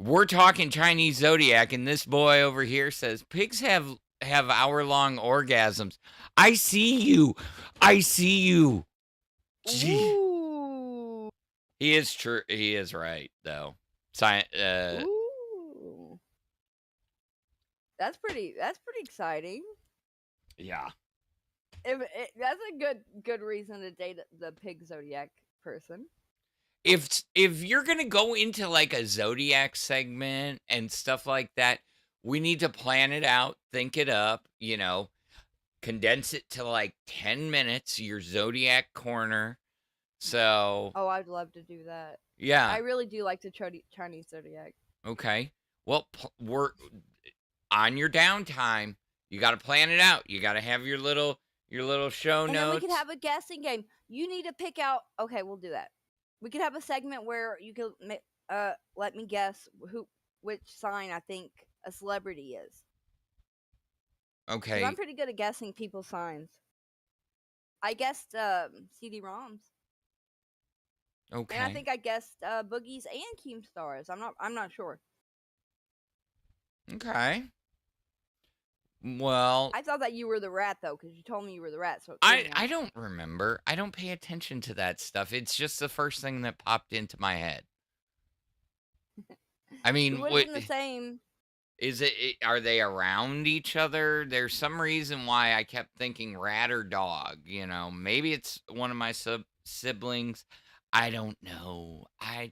We're talking Chinese zodiac, and this boy over here says pigs have hour-long orgasms. I see you. I see you. Gee. Ooh. He is true. He is right, though. Ooh. That's pretty exciting. Yeah. That's a good reason to date the pig zodiac person. If you're gonna go into like a zodiac segment and stuff like that, we need to plan it out, think it up, condense it to like 10 minutes, your zodiac corner. So Oh, I'd love to do that. yeah. I really do like the Chinese zodiac. Okay. Well, we're on your downtime. You got to plan it out. You got to have your little show And notes. then we could have a guessing game. You need to pick out. Okay, we'll do that. We could have a segment where you could let me guess which sign I think a celebrity is. 'Cause Okay. I'm pretty good at guessing people's signs. I guessed CD-Roms. Okay. And I think I guessed Boogie's and Keemstars. I'm not sure. Okay. Well, I thought that you were the rat though, because you told me you were the rat. So I don't remember. I don't pay attention to that stuff. It's just the first thing that popped into my head. I mean, would have been the same. Is it? Are they around each other? There's some reason why I kept thinking rat or dog. Maybe it's one of my siblings. I don't know. Hey,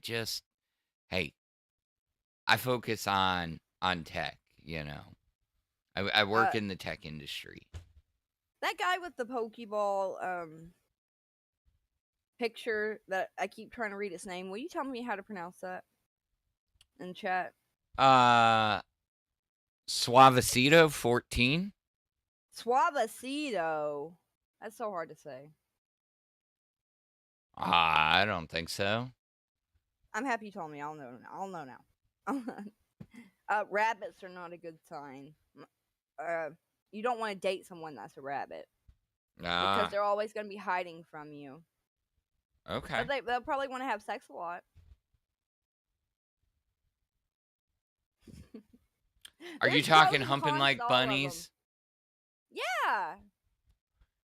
I focus on tech. I work in the tech industry. That guy with the Pokeball picture that I keep trying to read his name. Will you tell me how to pronounce that in chat? Suavecito 14. Suavecito. That's so hard to say. I don't think so. I'm happy you told me. I'll know now. Rabbits are not a good sign. You don't want to date someone that's a rabbit because they're always going to be hiding from you. Okay. But they'll probably want to have sex a lot. Are you There's talking pros and humping cons like to all of 'em. bunnies? Yeah.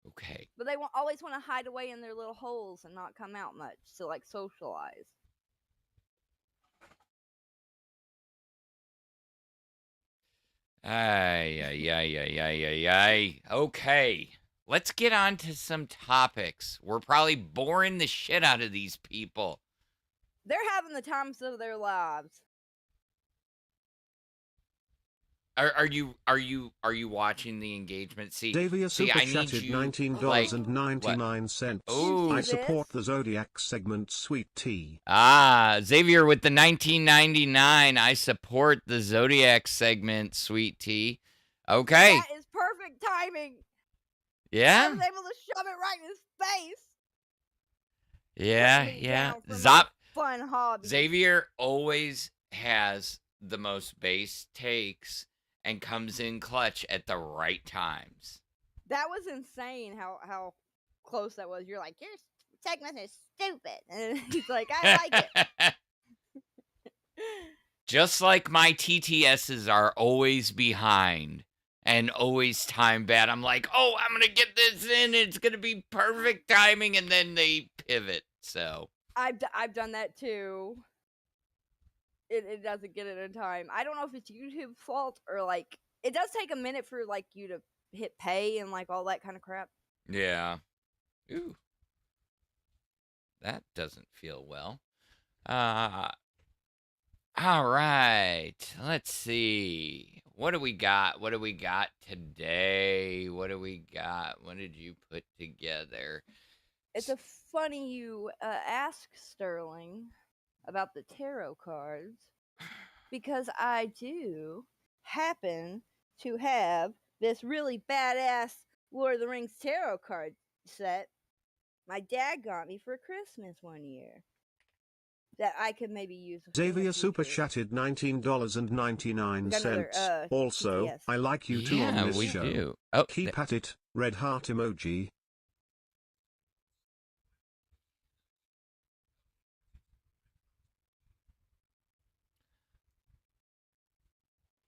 Okay. But they always want to hide away in their little holes and not come out much to like socialize. Ay. Okay. Let's get on to some topics. We're probably boring the shit out of these people. They're having the times of their lives. Are you watching the engagement? See, Davia super I need chatted you $19.99. Oh, I support the Zodiac segment, sweet tea. Xavier with the 19.99. I support the Zodiac segment, sweet tea. Okay. That is perfect timing. Yeah. I was able to shove it right in his face. Yeah. Fun hobby. Xavier always has the most base takes and comes in clutch at the right times. That was insane how close that was. You're like, your segment is stupid. And he's like, I like it. Just like my TTSs are always behind and always time bad. I'm like, oh, I'm going to get this in. It's going to be perfect timing. And then they pivot. So I've done that too. It doesn't get it in time. I don't know if it's YouTube's fault or like it does take a minute for like you to hit pay and like all that kind of crap. yeah. Ooh. That doesn't feel well. All right. Let's see. What do we got? What do we got today? What do we got? What did you put together? It's a funny you ask, Sterling, about the tarot cards, because I do happen to have this really badass Lord of the Rings tarot card set my dad got me for Christmas one year that I could maybe use in the Xavier Super future. chatted $19.99. We got another, Also, TTS. I like you too on Yeah, this we show. do. Oh, Keep at it, red heart emoji.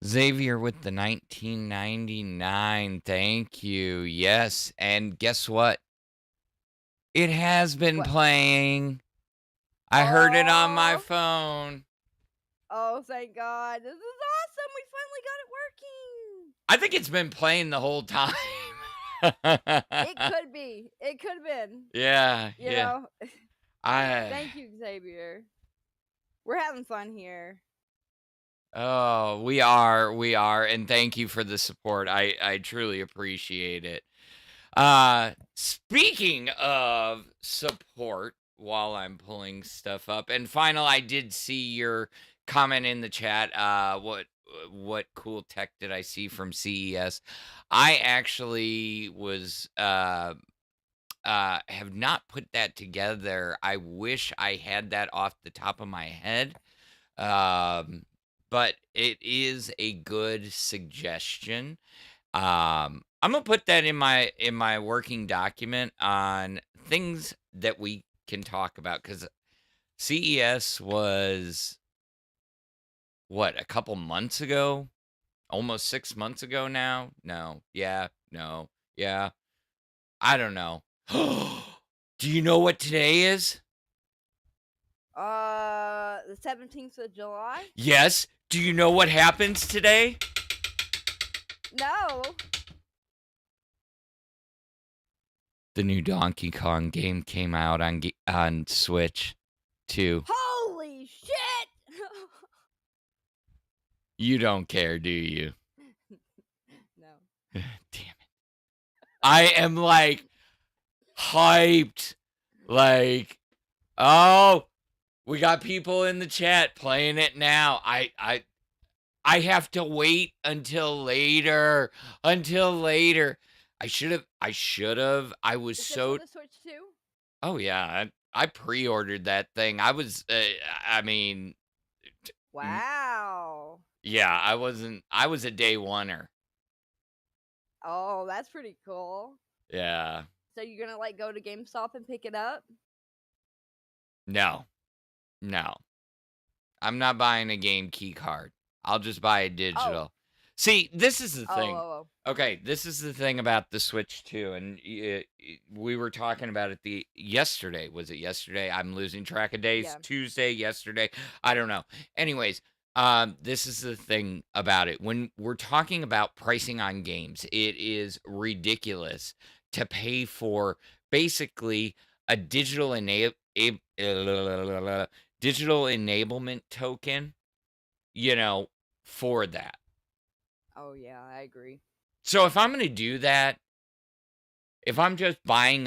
Xavier with the 1999. Thank you. Yes, and guess what? It has been What? playing. I heard it on my Oh. phone. Oh, thank God. This is awesome. We finally got it working. I think it's been playing the whole time. It could be. It could have been. Yeah, You yeah. know? I Thank you, Xavier. We're having fun here. Oh, we are, and thank you for the support. I truly appreciate it. Speaking of support, while I'm pulling stuff up, and final, I did see your comment in the chat. What cool tech did I see from CES? I actually was have not put that together. I wish I had that off the top of my head. But it is a good suggestion. I'm gonna put that in my working document on things that we can talk about, because CES was what, a couple months ago, almost 6 months ago now. No, yeah, no, yeah, I don't know. Do you know what today is? The 17th of July? Yes. Do you know what happens today? No. The new Donkey Kong game came out on Switch too. Holy shit! You don't care, do you? No. Damn it. I am like hyped. Like, oh, we got people in the chat playing it now. I have to wait until later. Until later. I should have. I was Is so. this on the Switch too? Oh yeah, I pre-ordered that thing. I was. I mean. Wow. Yeah, I wasn't. I was a day oneer. Oh, that's pretty cool. Yeah. So you're gonna like go to GameStop and pick it up? No. I'm not buying a game key card. I'll just buy a digital. See, this is the thing. Okay, this is the thing about the Switch 2, and we were talking about it yesterday. Was it yesterday? I'm losing track of days. Yeah. Tuesday, yesterday. I don't know. Anyways, this is the thing about it. When we're talking about pricing on games, it is ridiculous to pay for basically a digital enablement token, for that. Oh yeah, I agree. So if I'm going to do that, if I'm just buying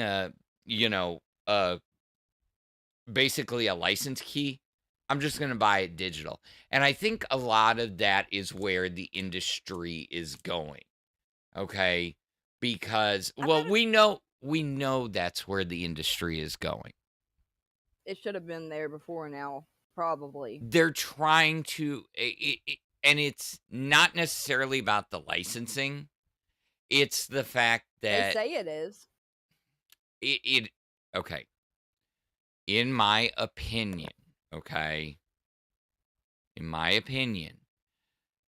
basically a license key, I'm just going to buy it digital. And I think a lot of that is where the industry is going. Okay? Because, well, we know that's where the industry is going. It should have been there before now, probably. They're trying to, and it's not necessarily about the licensing. It's the fact that They say it is. Okay. In my opinion,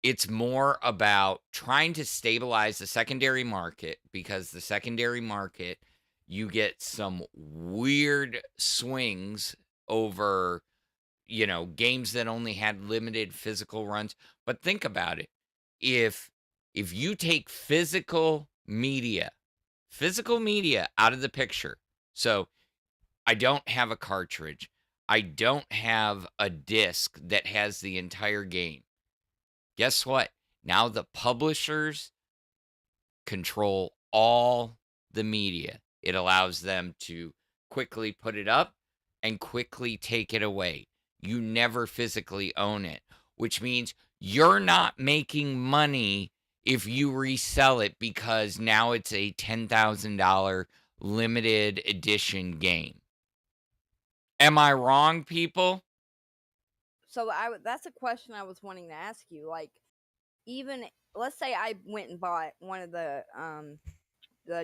it's more about trying to stabilize the secondary market, because the secondary market, you get some weird swings over, games that only had limited physical runs. But think about it. If you take physical media out of the picture, so I don't have a cartridge, I don't have a disc that has the entire game. Guess what? Now the publishers control all the media. It allows them to quickly put it up and quickly take it away. You never physically own it, which means you're not making money if you resell it because now it's a $10,000 limited edition game. Am I wrong, people? So that's a question I was wanting to ask you. Like, even let's say I went and bought one of the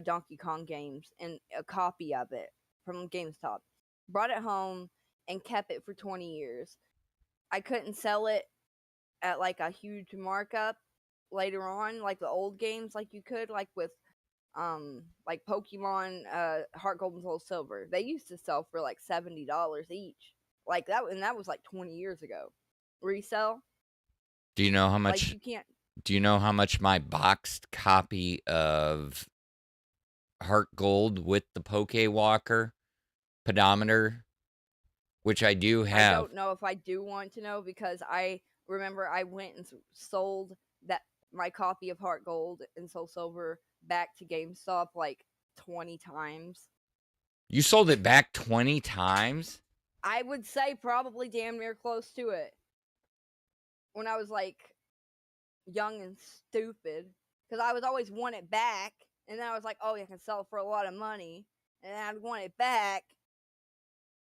Donkey Kong games and a copy of it from GameStop, brought it home and kept it for 20 years. I couldn't sell it at like a huge markup later on, like the old games, like you could, like with like Pokemon Heart Gold and Soul Silver. They used to sell for like $70 each. Like that, and that was like 20 years ago. Resell? Do you know how Like much you can't. do you know how much my boxed copy of Heart Gold with the Pokewalker pedometer, which I do I have? don't know if I do want to know because I remember I went and sold my copy of Heart Gold and Soul Silver back to GameStop like 20 times. You sold it back 20 times? I would say probably damn near close to it. When I was like young and stupid, because I was always want it back, and then I was like, oh, I can sell it for a lot of money, and then I'd want it back,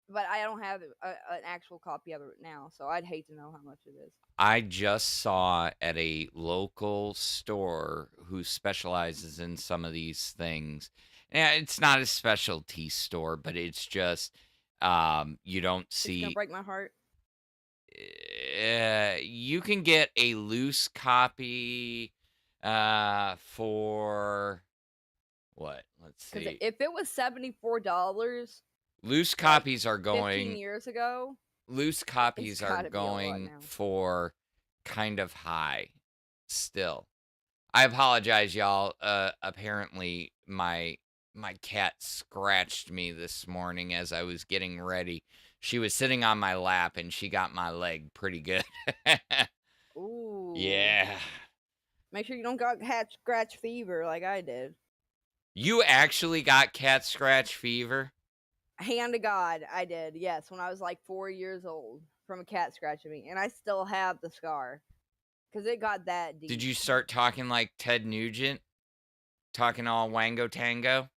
but I don't have an actual copy of it now, so I'd hate to know how much it is. I just saw at a local store who specializes in some of these things. Yeah, it's not a specialty store, but it's just you don't It's gonna see. break my heart. You can get a loose copy for what? Let's Because see. if it was $74 Loose like copies are 15 going. years ago, Loose copies are gotta be a lot going now. for kind of high still. I apologize, y'all. Apparently my cat scratched me this morning as I was getting ready. She was sitting on my lap and she got my leg pretty good. Ooh. Yeah. Make sure you don't got cat scratch fever like I did. You actually got cat scratch fever? Hand to God, I did. Yes, when I was like 4 years old from a cat scratching me, and I still have the scar because it got that deep. Did you start talking like Ted Nugent? Talking all wango tango?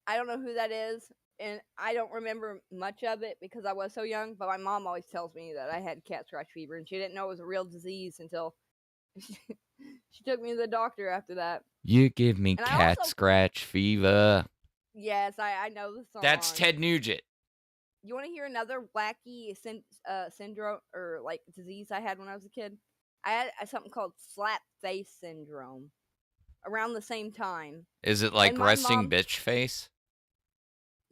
I don't know who that is, and I don't remember much of it because I was so young. But my mom always tells me that I had cat scratch fever, and she didn't know it was a real disease until she took me to the doctor after that. You give me And I cat also- scratch fever. Yes, I know the song. That's Ted Nugent. You want to hear another wacky syndrome or like disease I had when I was a kid? I had something called slap face syndrome around the same time. Is it like And my resting mom- bitch face?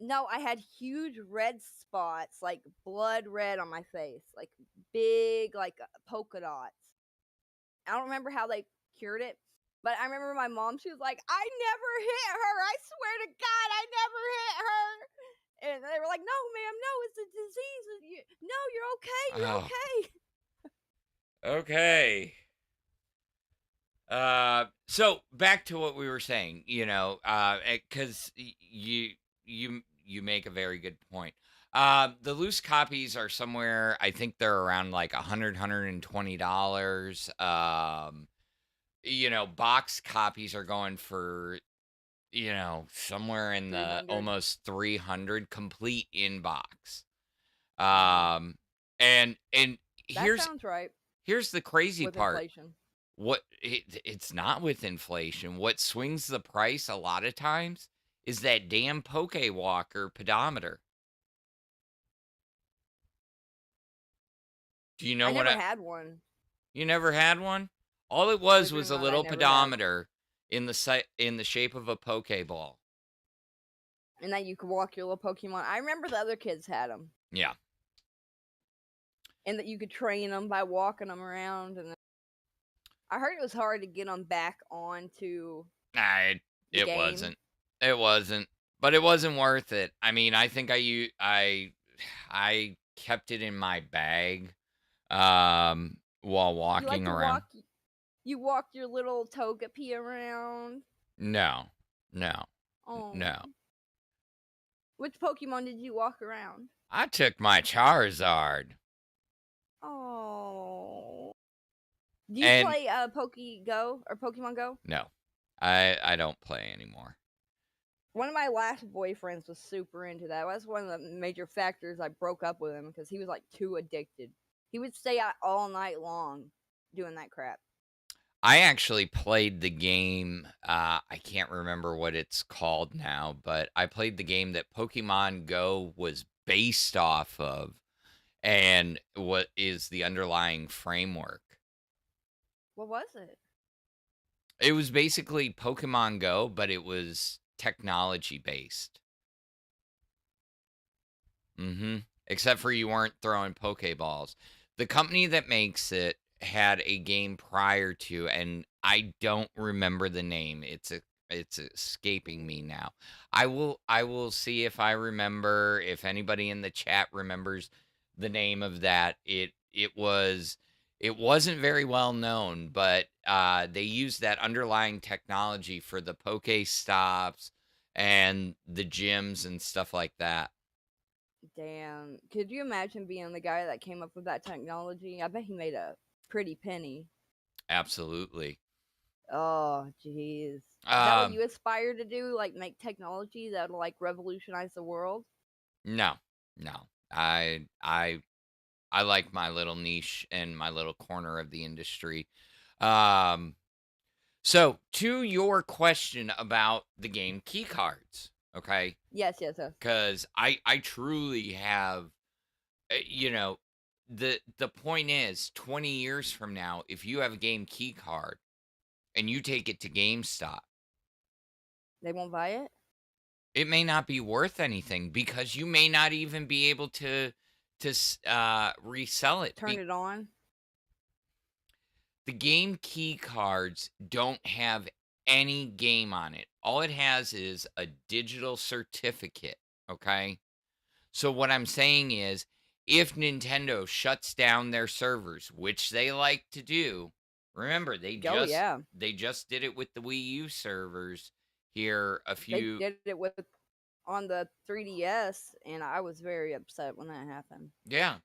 No, I had huge red spots, like blood red on my face, like big, like polka dots. I don't remember how they cured it, but I remember my mom, she was like, I never hit her. I swear to God, I never hit her. And they were like, no, ma'am, no, it's a disease. No, you're okay. You're Oh. okay. Okay. So back to what we were saying, because you make a very good point. The loose copies are somewhere, I think they're around like $120. Box copies are going for, somewhere in the 300. almost 300 complete in box. And That here's sounds right. here's the crazy With part. inflation. It's not with inflation. What swings the price a lot of times is that damn Pokewalker pedometer. Do you know I what never had one. You never had one? All it was Believe it or a not, I little never had. pedometer in the shape of a Pokeball. And then you could walk your little Pokemon. I remember the other kids had them. Yeah. And that you could train them by walking them around. And I heard it was hard to get them back onto. Nah, it game. wasn't. It wasn't. But it wasn't worth it. I mean, I think I kept it in my bag while You like walking to around. You walked your little Togepi around. No, no, Oh. no. Which Pokemon did you walk around? I took my Charizard. Oh. Do you And play Go or Pokemon Go? no, I don't play anymore. One of my last boyfriends was super into that. That's one of the major factors I broke up with him because he was like too addicted. He would stay out all night long doing that crap. I actually played the game. I can't remember what it's called now, but I played the game that Pokemon Go was based off of, and what is the underlying framework. What was it? It was basically Pokemon Go, but it was technology based. Except for you weren't throwing Pokeballs. The company that makes it had a game prior to, and I don't remember the name. It's escaping me now. I will see if I remember, if anybody in the chat remembers the name of that. It wasn't very well known, but they used that underlying technology for the Pokestops and the gyms and stuff like that. Damn. Could you imagine being the guy that came up with that technology? I bet he made a pretty penny. Absolutely. Oh, jeez. Is that what Um, you aspire to do? Like, make technology that'll, like, revolutionize the world? no, no. I like my little niche and my little corner of the industry. So to your question about the game key cards, okay? Yes. Because I truly have, the point is 20 years from now, if you have a game key card and you take it to GameStop, They won't buy it? it may not be worth anything because you may not even be able to resell it. Turn it on? The game key cards don't have any game on it. All it has is a digital certificate, okay? So what I'm saying is, if Nintendo shuts down their servers, which they like to do, remember they just did it with the Wii U servers here They did it on the 3DS, and I was very upset when that happened. Yeah.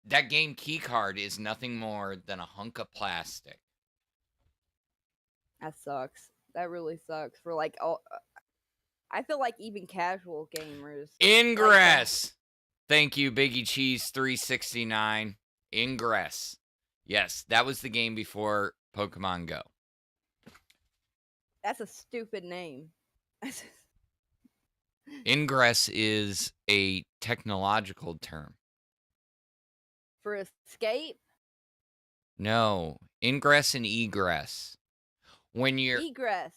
That game key card is nothing more than a hunk of plastic. That sucks. That really sucks for like all. I feel like even casual gamers. Ingress. Thank you, Biggie Cheese 369. Ingress. Yes, that was the game before Pokemon Go. That's a stupid name. Ingress is a technological term. For escape? No, ingress and egress. When you're Egress.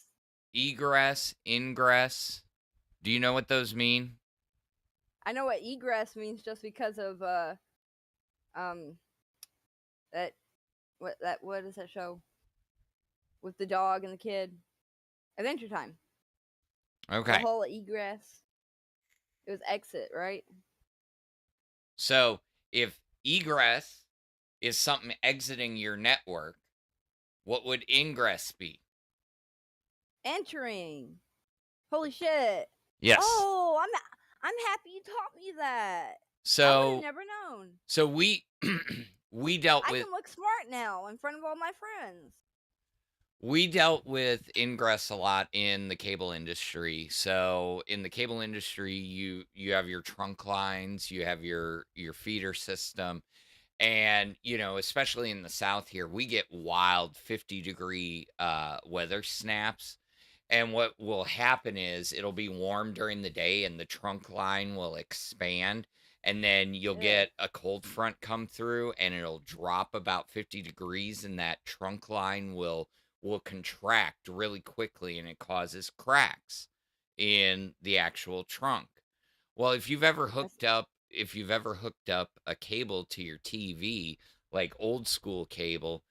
ingress. Do you know what those mean? I know what egress means just because of what is that show with the dog and the kid? Adventure Time. Okay. The whole egress. It was exit, right? So, if egress is something exiting your network, what would ingress be? Entering. Holy shit. Yes. Oh, I'm happy you taught me that. I would So have never known. so we dealt I with can look smart now in front of all my friends. we dealt with ingress a lot in the cable industry. So in the cable industry, you have your trunk lines, you have your feeder system, and especially in the South here, we get wild 50-degree weather snaps. And what will happen is it'll be warm during the day and the trunk line will expand. And then you'll Ew. get a cold front come through and it'll drop about 50 degrees and that trunk line will contract really quickly and it causes cracks in the actual trunk. Well, if you've ever hooked up a cable to your TV, like old school cable,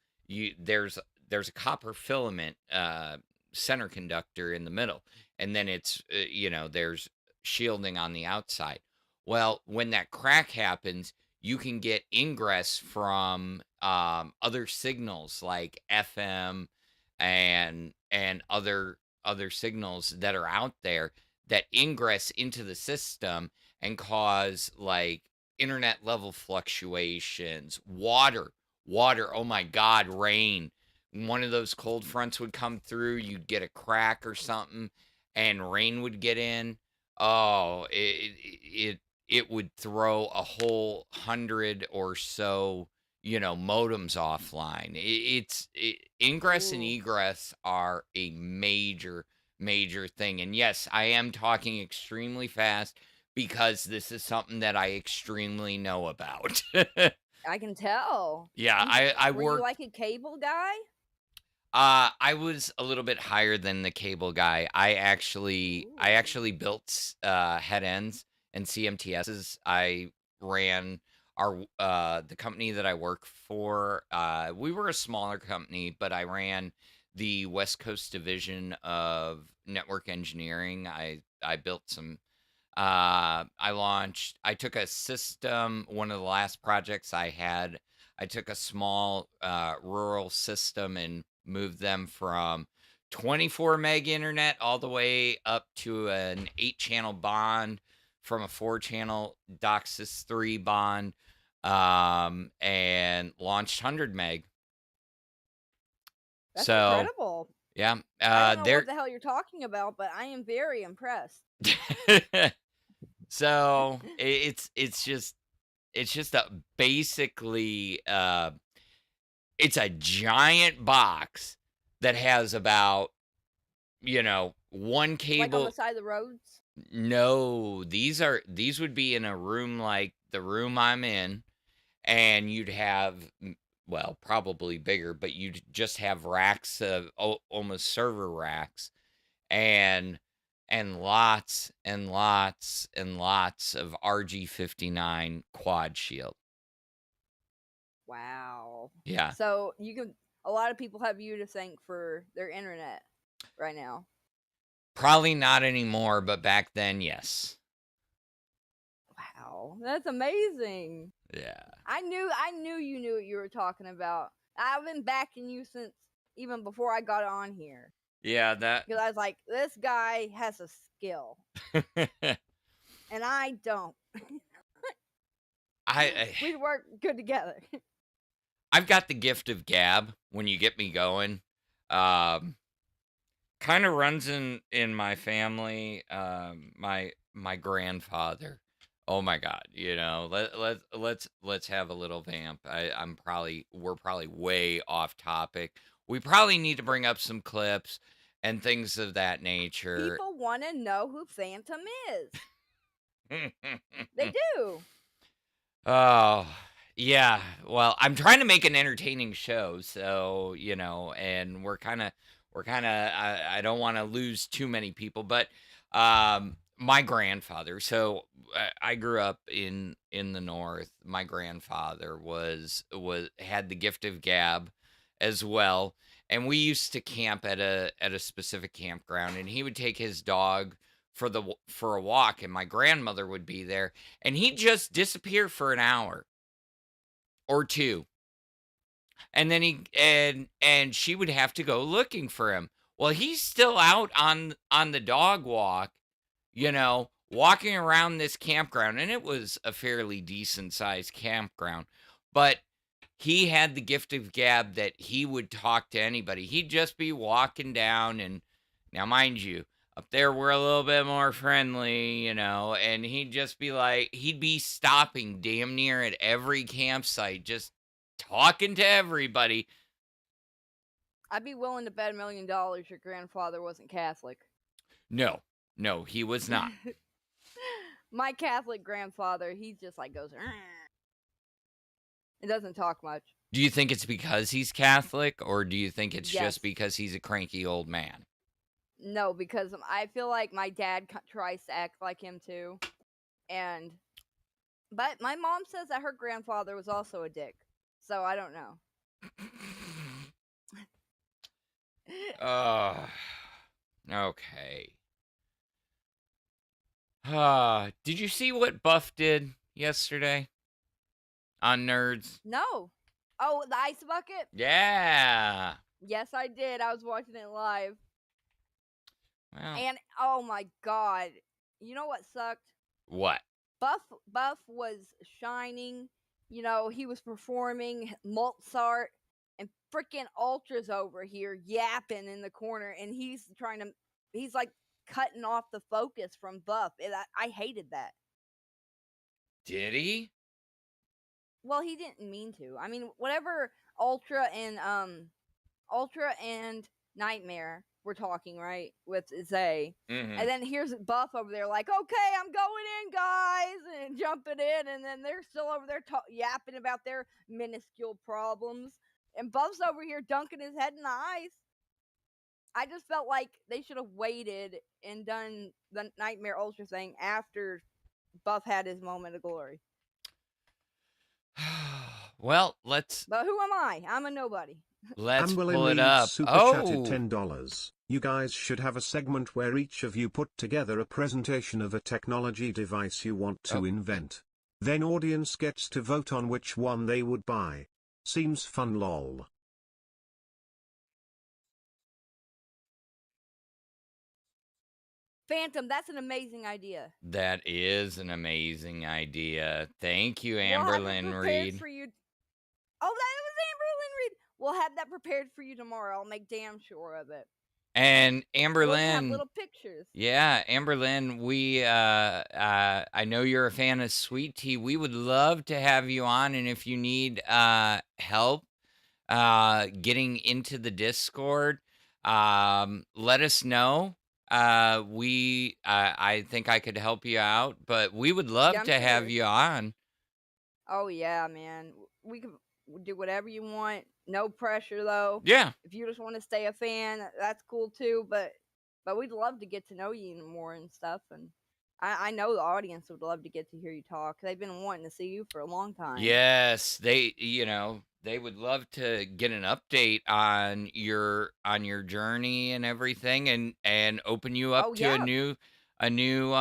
there's a copper filament center conductor in the middle, and then it's there's shielding on the outside. Well, when that crack happens, you can get ingress from other signals like FM and other signals that are out there that ingress into the system and cause like internet level fluctuations, water, oh my god, rain. One of those cold fronts would come through, you'd get a crack or something, and rain would get in. Oh, it would throw a whole 100 or so, modems offline. Ingress and Ooh. egress are a major thing. And yes, I am talking extremely fast because this is something that I extremely know about. I can tell. Yeah, I Were you worked. like a cable guy? I was a little bit higher than the cable guy. I actually built head ends and CMTSs. I ran the company that I work for. We were a smaller company, but I ran the West Coast division of network engineering. I built some. I took a system. One of the last projects I had, I took a small rural system and moved them from 24 meg internet all the way up to an 8-channel bond from a 4-channel DOCSIS 3 bond, and launched 100 meg. That's So incredible. yeah, I don't know there. what the hell you're talking about, but I am very impressed. So it's just a basically it's a giant box that has about one Like on cable. the side of the roads. No, these would be in a room like the room I'm in, and you'd have, well, probably bigger, but you'd just have racks of almost server racks, and lots and lots and lots of RG59 quad shield. Wow. Yeah. So a lot of people have you to thank for their internet right now. Probably not anymore, but back then, yes. Wow, that's amazing. Yeah. I knew you knew what you were talking about. I've been backing you since even before I got on here. Yeah, that. Because I was like, this guy has a skill. And I don't. We'd work good together. I've got the gift of gab when you get me going. Kind of runs in my family. My grandfather. Oh my God, let's have a little vamp. We're probably way off topic. We probably need to bring up some clips and things of that nature. People want to know who Phantom is. They do. Oh, yeah. Well, I'm trying to make an entertaining show, so, and I don't want to lose too many people, but my grandfather, so I grew up in the north. My grandfather had the gift of gab as well, and we used to camp at a specific campground, and he would take his dog for a walk, and my grandmother would be there, and he'd just disappear for an hour or two, and then and she would have to go looking for him. Well, he's still out on the dog walk, walking around this campground, and it was a fairly decent sized campground, but he had the gift of gab that he would talk to anybody. He'd just be walking down, and now mind you, up there we're a little bit more friendly, and he'd just be like, he'd be stopping damn near at every campsite, just talking to everybody. I'd be willing to bet $1 million your grandfather wasn't Catholic. No, he was not. My Catholic grandfather, he just like goes, it doesn't talk much. Do you think it's because he's Catholic, or do you think it's Yes. just because he's a cranky old man? No, because I feel like my dad tries to act like him too. But my mom says that her grandfather was also a dick. So I don't know. Okay. Did you see what Buff did yesterday? on Nerds? No. Oh, the ice bucket? Yeah. Yes, I did. I was watching it live. Well, And oh my god. You know what sucked? what? Buff was shining. You know, he was performing Mozart, and freaking Ultra's over here yapping in the corner, and he's like cutting off the focus from Buff. I hated that. Did he? Well, he didn't mean to. I mean, whatever Ultra and Nightmare were talking, right, with Zay. Mm-hmm. And then here's Buff over there like, okay, I'm going in, guys, and jumping in. And then they're still over there yapping about their minuscule problems. And Buff's over here dunking his head in the ice. I just felt like they should have waited and done the Nightmare Ultra thing after Buff had his moment of glory. Well, let's But who am I? I'm a nobody. pull it up. Super chatted $10. You guys should have a segment where each of you put together a presentation of a technology device you want to invent. Then audience gets to vote on which one they would buy. Seems fun lol. Phantom, that's an amazing idea. That is an amazing idea. Thank you, We'll have it Amberlyn prepared Reed. for you. Oh, that was Amberlyn Reed. We'll have that prepared for you tomorrow. I'll make damn sure of it. And We'll have Amberlyn, little pictures. yeah, Amberlyn, I know you're a fan of Sweet Tea. We would love to have you on, and if you need help getting into the Discord, let us know. I think I could help you out, but we would love Yeah, I'm to have sure. you on. Oh yeah, man. We can do whatever you want. No pressure though. Yeah. If you just want to stay a fan, that's cool too. But we'd love to get to know you more and stuff. And I know the audience would love to get to hear you talk. They've been wanting to see you for a long time. Yes, they would love to get an update on your journey and everything, and open you up Oh, to yeah. a new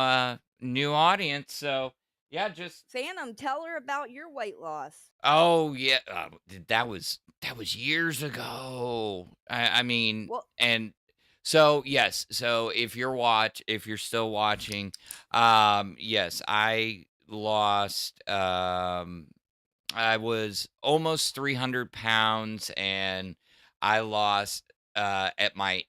audience. So yeah, just Phantom, tell her about your weight loss. oh yeah, that was years ago. I mean, Well- and so yes, so if you're still watching, yes, I lost I was almost 300 pounds, and I lost at my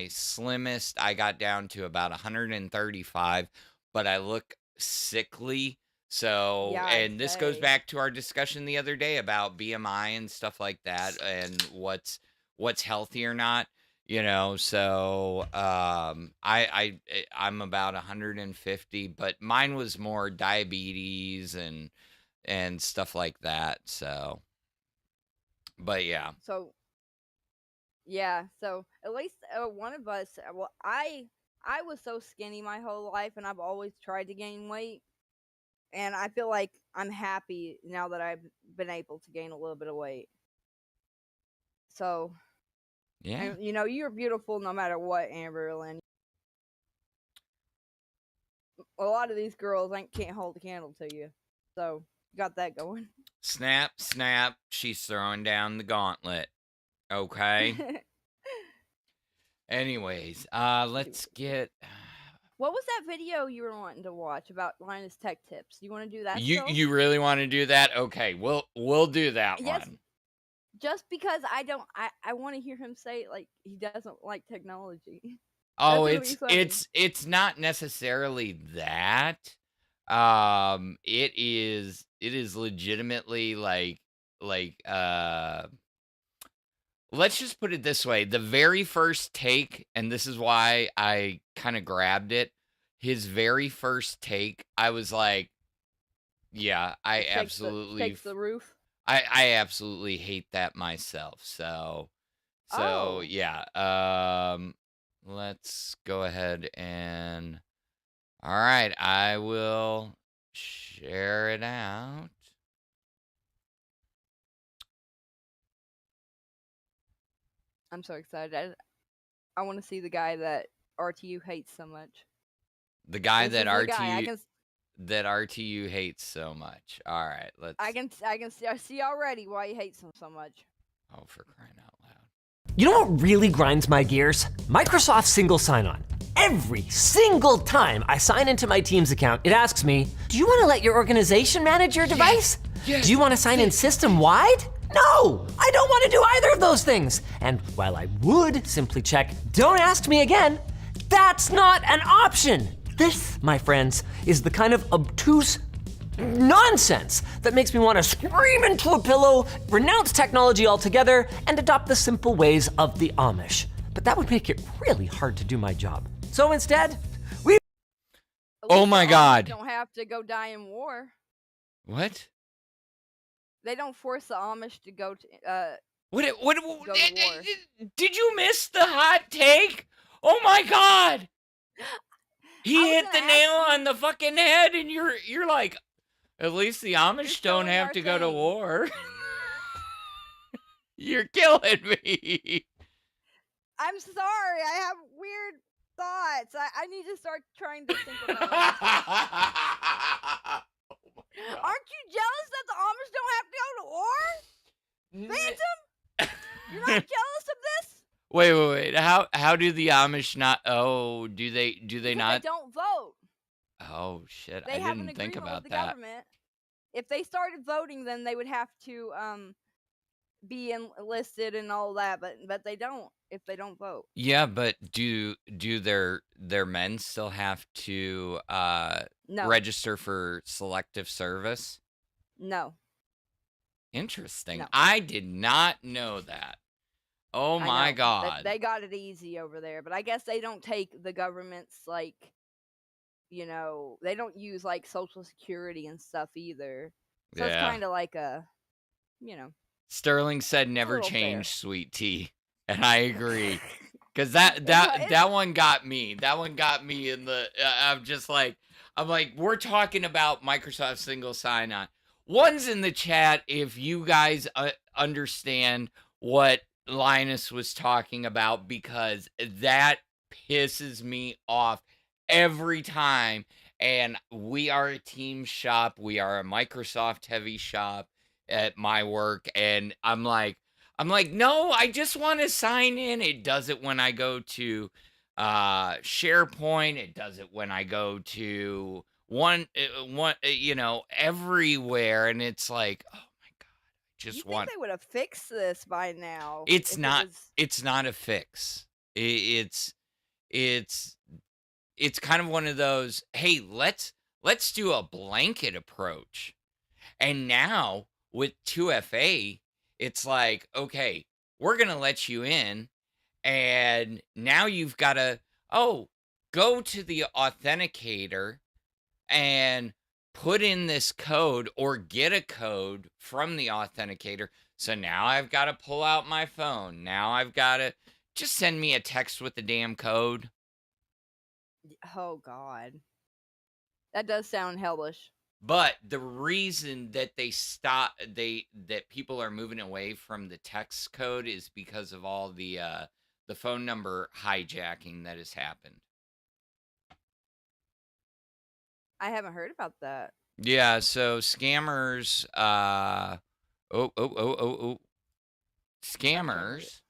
slimmest, I got down to about 135, but I look sickly. So, Yeah, and this goes say. back to our discussion the other day about BMI and stuff like that, and what's healthy or not. So I'm about 150, but mine was more diabetes and stuff like that. So, but yeah. So yeah, so at least one of us. Well, I was so skinny my whole life, and I've always tried to gain weight. And I feel like I'm happy now that I've been able to gain a little bit of weight. So, Yeah. and, you're beautiful no matter what, Amberlyn. A lot of these girls can't hold a candle to you. So, got that going. Snap, snap. She's throwing down the gauntlet. Okay. Anyways, let's get. What was that video you were wanting to watch about Linus Tech Tips? You want to do that? You still? you really want to do that? Okay, we'll do that Yes. one. Just because I want to hear him say like he doesn't like technology. Oh, That's gonna be it's not necessarily that. It is legitimately like let's just put it this way. The very first take, and this is why I kind of grabbed it, his very first take, I was like, yeah, I absolutely shakes the roof. I absolutely hate that myself. So Oh. yeah. Let's go ahead and all right, I will share it out. I'm so excited. I want to see the guy that RTU hates so much. The guy This that is the RTU guy. that RTU hates so much. All right, let's. I see already why he hates them so much. Oh, for crying out loud! You know what really grinds my gears? Microsoft single sign-on. Every single time I sign into my Teams account, it asks me, do you want to let your organization manage your device? Yes. Do you want to sign in system-wide? No, I don't want to do either of those things. And while I would simply check, don't ask me again, that's not an option. This, my friends, is the kind of obtuse nonsense that makes me want to scream into a pillow, renounce technology altogether, and adopt the simple ways of the Amish. But that would make it really hard to do my job. So instead, we... At Oh least my the Amish God. Don't have to go die in war. What? They don't force the Amish to go to. What? Go to war. Did you miss the hot take? Oh my God! He I was hit the gonna nail ask you- on the fucking head, and you're like, at least the Amish You're don't stealing have our to go to thing. war. You're killing me. I'm sorry. I have weird thoughts. I need to start trying to think about it. Aren't you jealous that the Amish don't have to go to war? Phantom? You're not jealous of this? Wait. How do the Amish not? Oh, do they Because not? They don't vote. Oh shit! They I have an didn't think agreement about with the that. government. If they started voting, then they would have to be enlisted and all that, but they don't if they don't vote. Yeah, but do their men still have to No, register for selective service? no. Interesting. No. I did not know that. Oh I my know. God. They got it easy over there, but I guess they don't take the government's they don't use like Social Security and stuff either. So it's Yeah. kind of like a, you know. Sterling said never little fair. change sweet tea. And I agree. Cause that one got me. That one got me in the I'm like, we're talking about Microsoft single sign-on. One's in the chat if you guys understand what Linus was talking about, because that pisses me off every time. And we are a team shop. We are a Microsoft heavy shop at my work. And I'm like, no, I just want to sign in. It does it when I go to SharePoint. It does it when I go to one, everywhere. And it's like, oh my God, You think they would have fixed this by now? It's if it not. was- It's not a fix. It's kind of one of those. Hey, let's do a blanket approach. And now with 2FA, it's like, okay, we're gonna let you in, and now you've got to go to the authenticator and put in this code or get a code from the authenticator. So now I've got to pull out my phone. Now I've got to just send me a text with the damn code. Oh God, that does sound hellish. But the reason that that people are moving away from the text code is because of all the phone number hijacking that has happened. I haven't heard about that. Yeah, so scammers scammers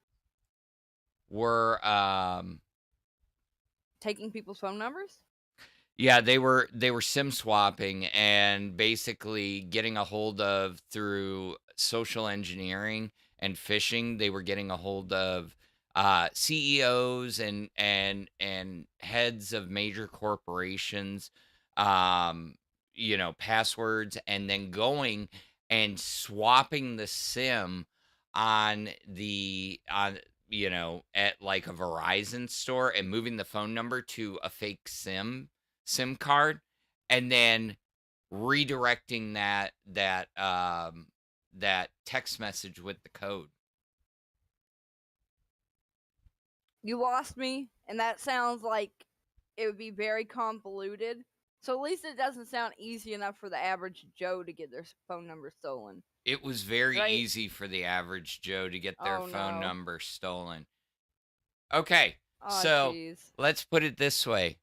were Taking people's phone numbers? yeah, they were SIM swapping and basically getting a hold of, through social engineering and phishing, they were getting a hold of CEOs and heads of major corporations, passwords, and then going and swapping the SIM at like a Verizon store and moving the phone number to a fake SIM card, and then redirecting that text message with the code. You lost me, and that sounds like it would be very convoluted. So at least it doesn't sound easy enough for the average Joe to get their phone number stolen. It was very Right. easy for the average Joe to get their Oh, phone no. number stolen. Okay, Oh, so jeez. let's put it this way.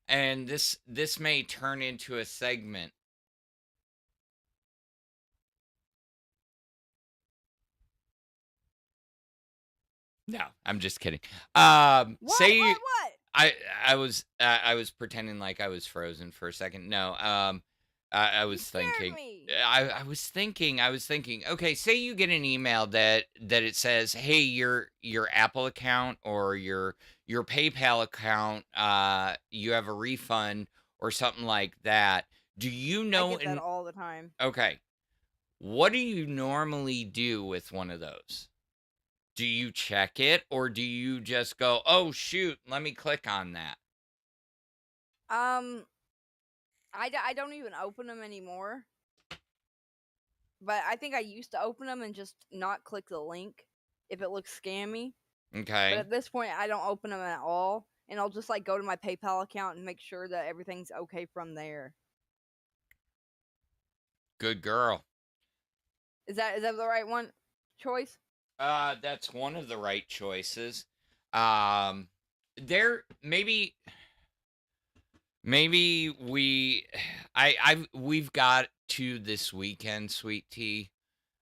And this may turn into a segment. No, I'm just kidding. What? Say What? I was pretending like I was frozen for a second. No, I You was scared thinking. me. I was thinking. Okay, say you get an email that it says, "Hey, your Apple account or your PayPal account, you have a refund or something like that." Do you I know? get that all the time. Okay, what do you normally do with one of those? Do you check it or do you just go, "Oh shoot, let me click on that"? I don't even open them anymore. But I think I used to open them and just not click the link if it looks scammy. But Okay. at this point, I don't open them at all, and I'll just like go to my PayPal account and make sure that everything's okay from there. Good girl. Is that the right one choice? That's one of the right choices. There maybe we've got to this weekend, Sweet Tea.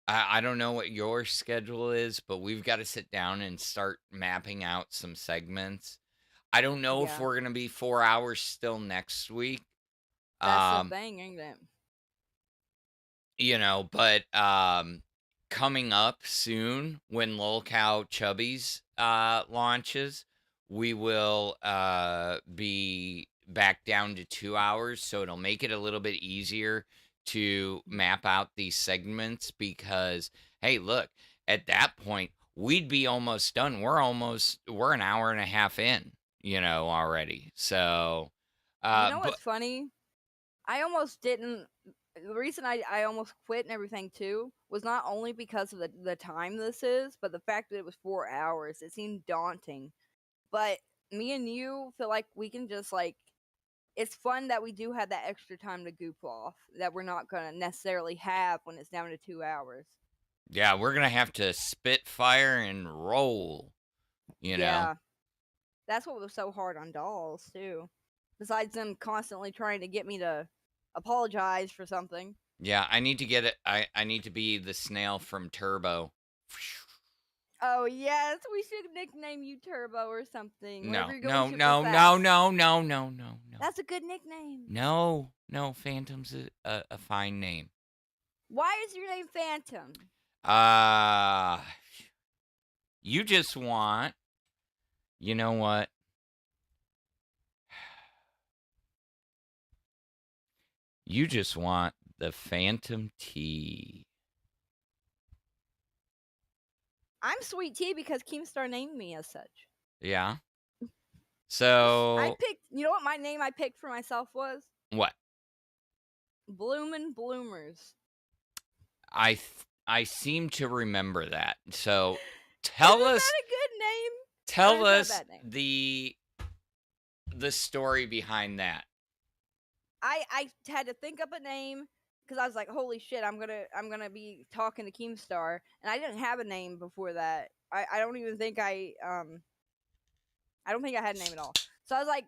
I don't know what your schedule is, but we've got to sit down and start mapping out some segments. I don't know if Yeah. we're gonna be 4 hours still next week. That's the thing, ain't it? You know, but coming up soon when Lolcow Chubbies launches, we will be back down to 2 hours, so it'll make it a little bit easier to map out these segments because hey, look, at that point we'd be almost done. We're an hour and a half in, already. So You know but what's funny? I almost didn't. The reason I almost quit and everything too was not only because of the time this is, but the fact that it was 4 hours. It seemed daunting. But me and you feel like we can just like. It's fun that we do have that extra time to goof off that we're not gonna necessarily have when it's down to 2 hours. yeah, we're gonna have to spit fire and roll, Yeah, that's what was so hard on dolls too. Besides them constantly trying to get me to apologize for something. Yeah, I need to get it. I need to be the snail from Turbo. Oh yes, we should nickname you Turbo or something. No, Whenever you're going no, super no, no, fast. no, no, no, no, no. That's a good nickname. No, Phantom's a fine name. Why is your name Phantom? You just want. You know what? You just want the Phantom tea. I'm Sweet Tea because Keemstar named me as such. Yeah. So I picked. You know what my name I picked for myself was? what? Bloomin' Bloomers. I seem to remember that. So tell Isn't us. that a good name? Tell Or is that a us bad name? the story behind that. I had to think up a name because I was like, holy shit, I'm gonna be talking to Keemstar, and I didn't have a name before that. I don't even think I don't think I had a name at all. So I was like,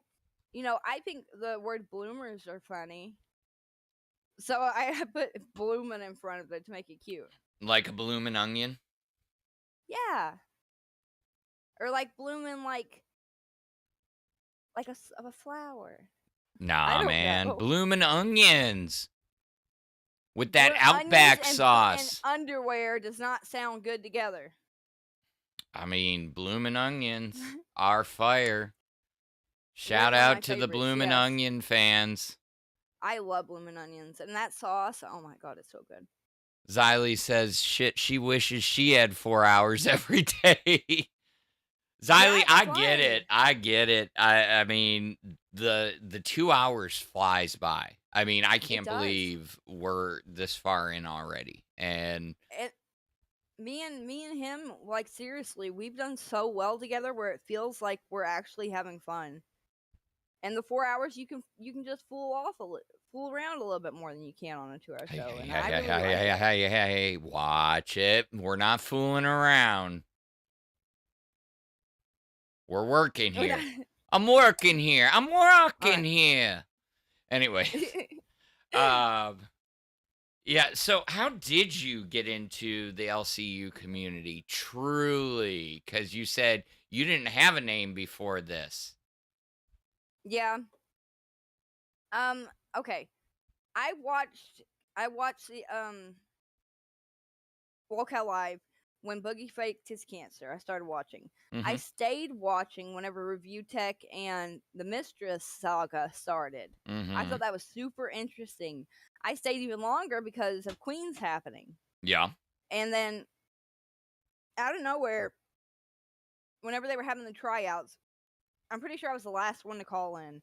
I think the word bloomers are funny. So I put bloomin' in front of it to make it cute. Like a bloomin' onion? Yeah. Or like bloomin' like a flower. I Nah, don't man. know. Bloomin' onions. With that Onions Outback and sauce. underwear does not sound good together. I mean, bloomin' onions are fire. Shout They're one of my out to the favorites, bloomin' yes. onion fans. I love bloomin' onions, and that sauce. Oh my god, it's so good. Xylee says, shit, she wishes she had 4 hours every day. Xylee, That's I funny. get it. I get it. I mean, the 2 hours flies by. I mean, I can't does. believe we're this far in already. And Me and him, like seriously, we've done so well together where it feels like we're actually having fun. And the 4 hours, you can just fool around a little bit more than you can on a 2-hour show. And I really like it. hey, watch it. We're not fooling around. We're working We're here. not- I'm working here. I'm working Alright. here. Anyway, um, yeah. So, how did you get into the LCU community? Truly, because you said you didn't have a name before this. Yeah. Okay. I watched the Walkout Live when Boogie faked his cancer. I started watching. I Mm-hmm. stayed watching whenever Review Tech and the Mistress saga started. I Mm-hmm. thought that was super interesting. I stayed even longer because of Queen's happening. Yeah. And then out of nowhere, whenever they were having the tryouts, I'm pretty sure I was the last one to call in.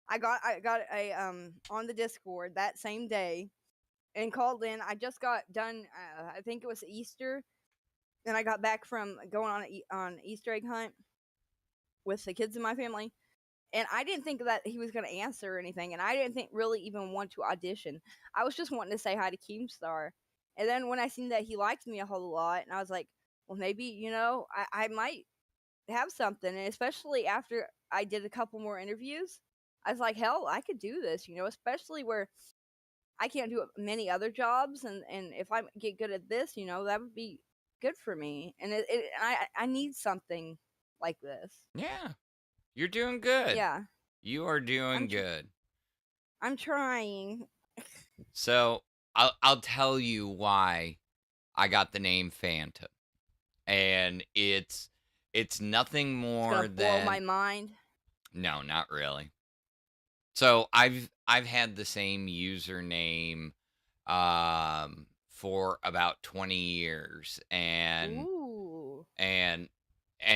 I got a on the Discord that same day and called in. I just got done. I think it was Easter, and I got back from going on Easter egg hunt with the kids in my family. And I didn't think that he was going to answer or anything, and I didn't think really even want to audition. I was just wanting to say hi to Keemstar. And then when I seen that he liked me a whole lot, and I was like, well, maybe I might have something. And especially after I did a couple more interviews, I was like, hell, I could do this. Especially where I can't do many other jobs, and if I get good at this, that would be good for me. And I need something like this. Yeah. You're doing good. Yeah, You are doing good. I'm trying. So I'll tell you why I got the name Phantom, and it's nothing It's more gonna blow than my mind. no, not really. So I've had the same username for about 20 years, and Ooh, and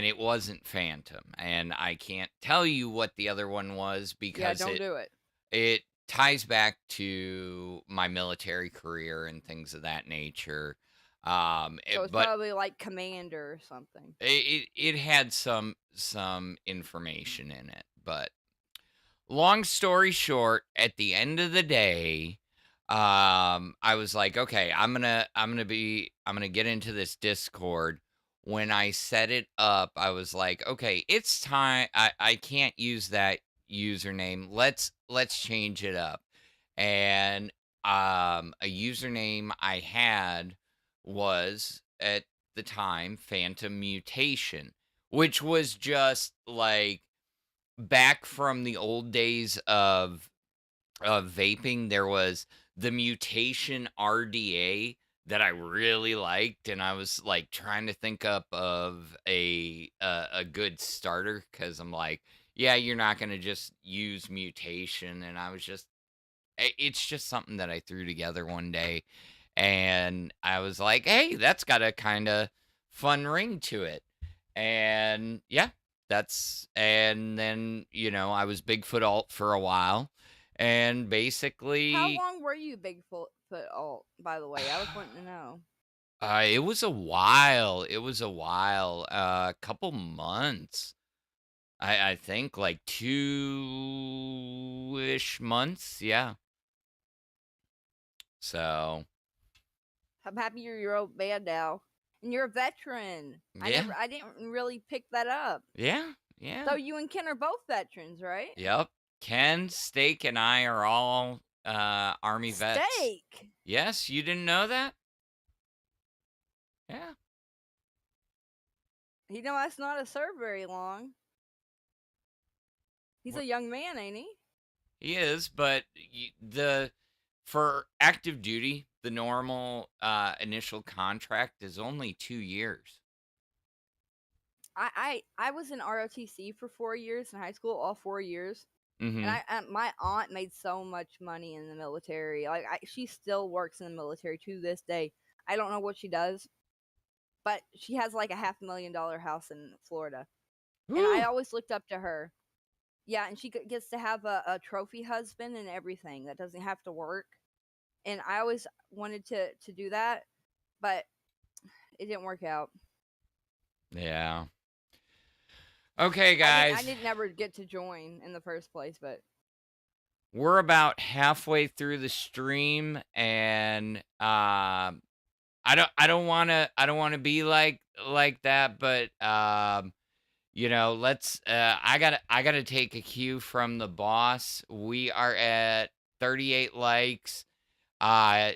it wasn't Phantom, and I can't tell you what the other one was yeah, because don't do it. it ties back to my military career and things of that nature. So it's But probably like Commander or something. it had some information in it. But long story short, at the end of the day, I was like, okay, I'm gonna get into this Discord. When I set it up, I was like, okay, it's time. I can't use that username. Let's change it up. And a username I had was at the time Phantom Mutation, which was just like back from the old days of vaping. There was the Mutation RDA that I really liked, and I was like trying to think up of a good starter because I'm like, yeah, you're not gonna just use Mutation, and I was just it's just something that I threw together one day, and I was like, hey, that's got a kind of fun ring to it, and yeah, and then I was Bigfoot alt for a while, and How basically long were you Bigfoot alt? By the way, I was wanting to know. it was a while. It was a while, a couple months. I think like 2-ish months. Yeah. So I'm happy you're your old man now, and you're a veteran. yeah, I didn't really pick that up. yeah, So yeah. you and Ken are both veterans, right? Yep. Ken, Steak, and I are all Army vets. Steak. Yes, you didn't know that? Yeah. That's not a serve very long. He's a young man, ain't he? He is, but for active duty, the normal initial contract is only 2 years. I was in ROTC for 4 years in high school, all 4 years. Mm-hmm. And my aunt made so much money in the military. Like she still works in the military to this day. I don't know what she does, but she has like a $500,000 house in Florida. And I always looked up to her. Yeah, and she gets to have a trophy husband and everything that doesn't have to work. And I always wanted to do that, but it didn't work out. Yeah. Okay, guys. I didn't never get to join in the first place, but we're about halfway through the stream, and I don't want to be like that, but you know, let's I gotta take a cue from the boss. We are at 38 likes. We're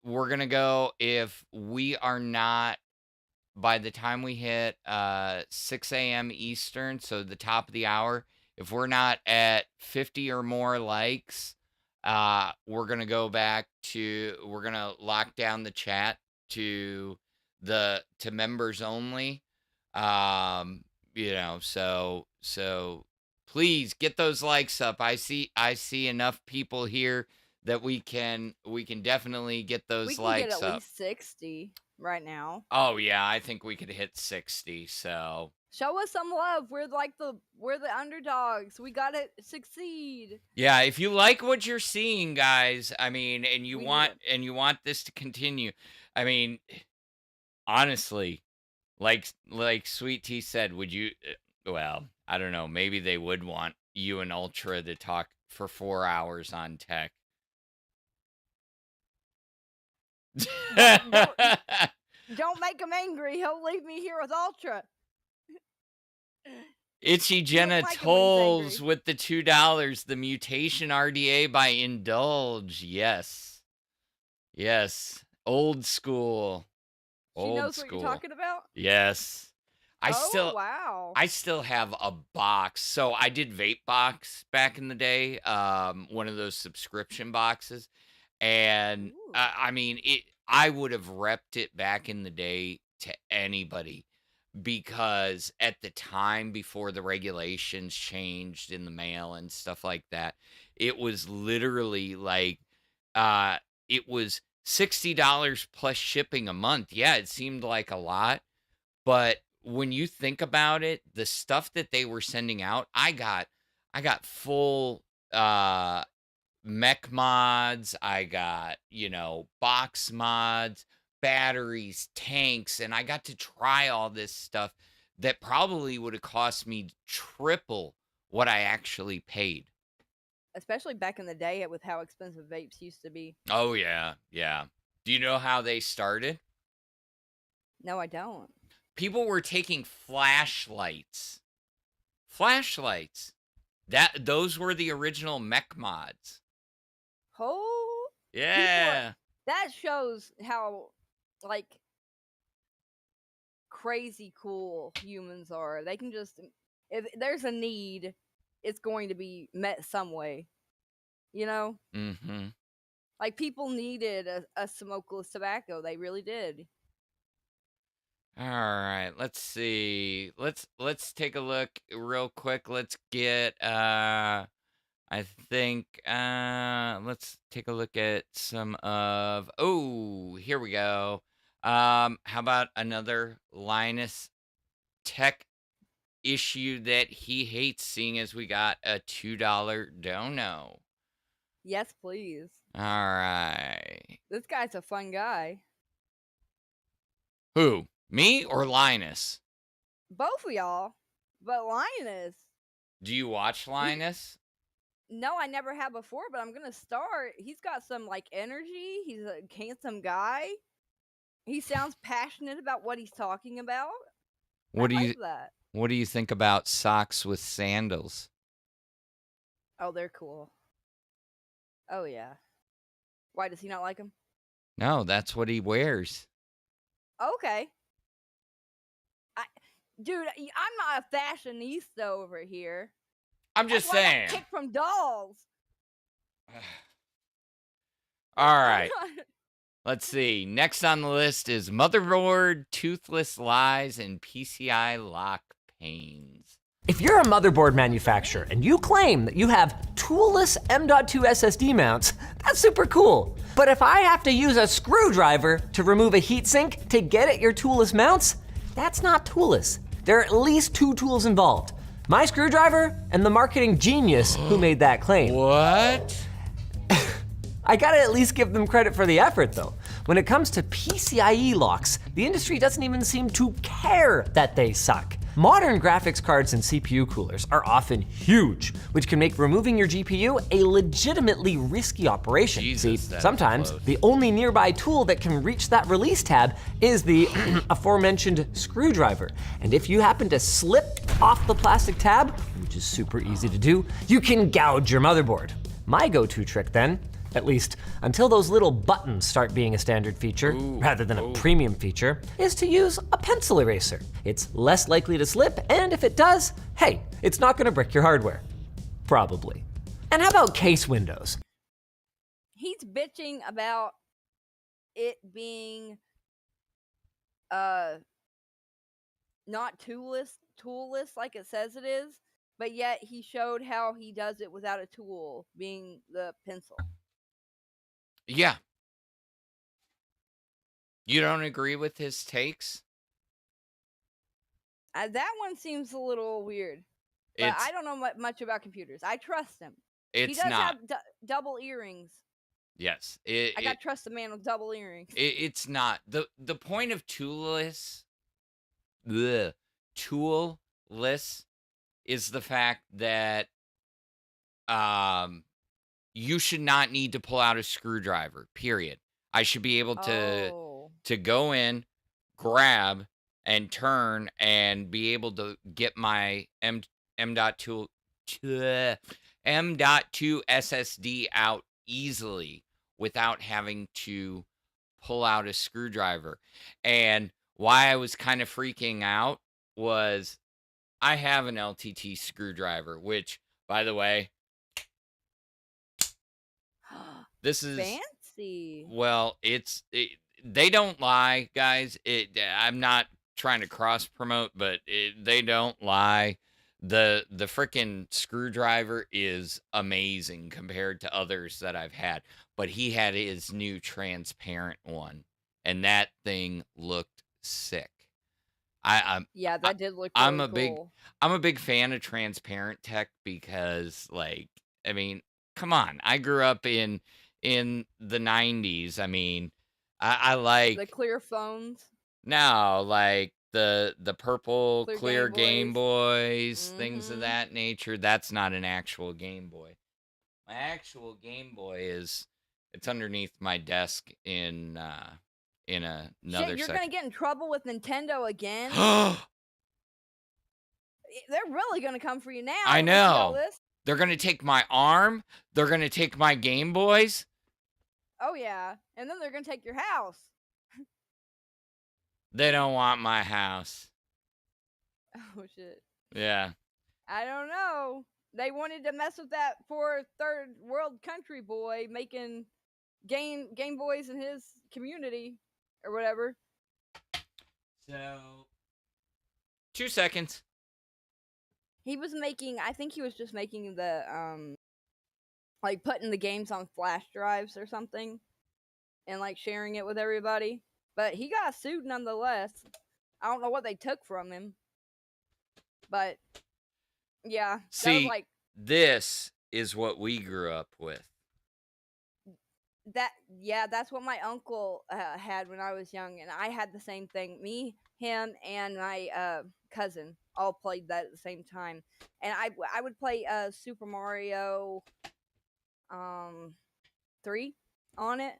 gonna go, if we are not, by the time we hit 6 a.m. Eastern, so the top of the hour, if we're not at 50 or more likes, we're gonna go back to, we're gonna lock down the chat to members only. You know, so please get those likes up. I see enough people here that we can definitely get We those can likes get at up. least 60 right now. Oh yeah, I think we could hit 60. So Show us some love. We're the underdogs. We gotta succeed. yeah, if you like what you're seeing, guys, I mean, and you We want do. this to continue, I mean, honestly, like Sweet Tea said, would you? Well, I don't know. Maybe they would want you and Ultra to talk for 4 hours on tech. Don't make him angry. He'll leave me here with Ultra. Itchy Jenna like it when he's Tolls angry. with the $2. The mutation RDA by Indulge. Yes. Old school. She knows what you're talking about? Yes. Wow. I still have a box. So I did Vape Box back in the day, one of those subscription boxes, and I mean, I would have repped it back in the day to anybody, because at the time, before the regulations changed in the mail and stuff like that, it was literally like it was $60 plus shipping a month. Yeah, it seemed like a lot, but when you think about it, the stuff that they were sending out, I got full mech mods, I got, you know, box mods, batteries, tanks, and I got to try all this stuff that probably would have cost me triple what I actually paid. Especially back in the day with how expensive vapes used to be. Oh yeah. Do you know how they started? No, I don't. People were taking flashlights. Those were the original mech mods. Oh, Yeah. that shows how like crazy cool humans are. They can just, if there's a need, it's going to be met some way. You know? Mm-hmm. Like people needed a smokeless tobacco. They really did. All right, let's see. Let's take a look real quick. Let's get I think let's take a look at some of, oh, here we go. How about another Linus tech issue that he hates, seeing as we got a $2 dono. Yes, please. All right. This guy's a fun guy. Who? Me or Linus? Both of y'all. But Linus. Do you watch Linus? No, I never have before, but I'm gonna start. He's got some like energy. He's a handsome guy. He sounds passionate about what he's talking about. What do I you like that? What do you think about socks with sandals? Oh, they're cool. Oh yeah. Why does he not like them? No, that's what he wears. Okay. Dude, I'm not a fashionista over here. I'm just That's why I got saying. kicked from dolls. All right. Let's see. Next on the list is motherboard, toothless lies, and PCI lock pains. If you're a motherboard manufacturer and you claim that you have toolless M.2 SSD mounts, that's super cool. But if I have to use a screwdriver to remove a heatsink to get at your toolless mounts, that's not toolless. There are at least two tools involved: my screwdriver and the marketing genius who made that claim. What? I gotta at least give them credit for the effort though. When it comes to PCIe locks, the industry doesn't even seem to care that they suck. Modern graphics cards and CPU coolers are often huge, which can make removing your GPU a legitimately risky operation. Jesus, See, that is sometimes close. the only nearby tool that can reach that release tab is the aforementioned screwdriver. And if you happen to slip off the plastic tab, which is super easy to do, you can gouge your motherboard. My go-to trick then, at least until those little buttons start being a standard feature rather than a premium feature, is to use a pencil eraser. It's less likely to slip, and if it does, hey, it's not gonna brick your hardware. Probably. And how about case windows? He's bitching about it being not toolless like it says it is, but yet he showed how he does it without a tool, being the pencil. Yeah. You don't agree with his takes? That one seems a little weird. But It's I don't know much about computers. I trust him. He it's does not. have double earrings. Yes. I got to trust a man with double earrings. It's not. The point of toolless is the fact that you should not need to pull out a screwdriver, period. I should be able to go in, grab, and turn, and be able to get my M.2 SSD out easily without having to pull out a screwdriver. And why I was kind of freaking out was I have an LTT screwdriver, which, by the way, this is fancy. Well, they don't lie, guys. I'm not trying to cross promote, but they don't lie. The freaking screwdriver is amazing compared to others that I've had. But he had his new transparent one, and that thing looked sick. Yeah, that did look really cool. I'm a big fan of transparent tech because, like, I mean, come on. I grew up in the 90s. I mean, I like the clear phones. No, like the purple Clear clear Game Game Boys, things of Mhm. that nature. That's not an actual Game Boy. My actual Game Boy it's underneath my desk in another Shit, you're section. gonna get in trouble with Nintendo again. They're really gonna come for you now. I when they see all know. this. They're gonna take my arm. They're gonna take my Game Boys. Oh yeah, and then they're gonna take your house. They don't want my house. Oh shit. Yeah. I don't know. They wanted to mess with that poor third world country boy making Game Boys in his community or whatever. So 2 seconds. He was making, I think he was just making the like putting the games on flash drives or something and like sharing it with everybody. But he got sued nonetheless. I don't know what they took from him. But yeah, that was See, like this is what we grew up with. that. Yeah, that's what my uncle had when I was young, and I had the same thing. Me, him, and my cousin all played that at the same time, and I would play Super Mario 3 on it.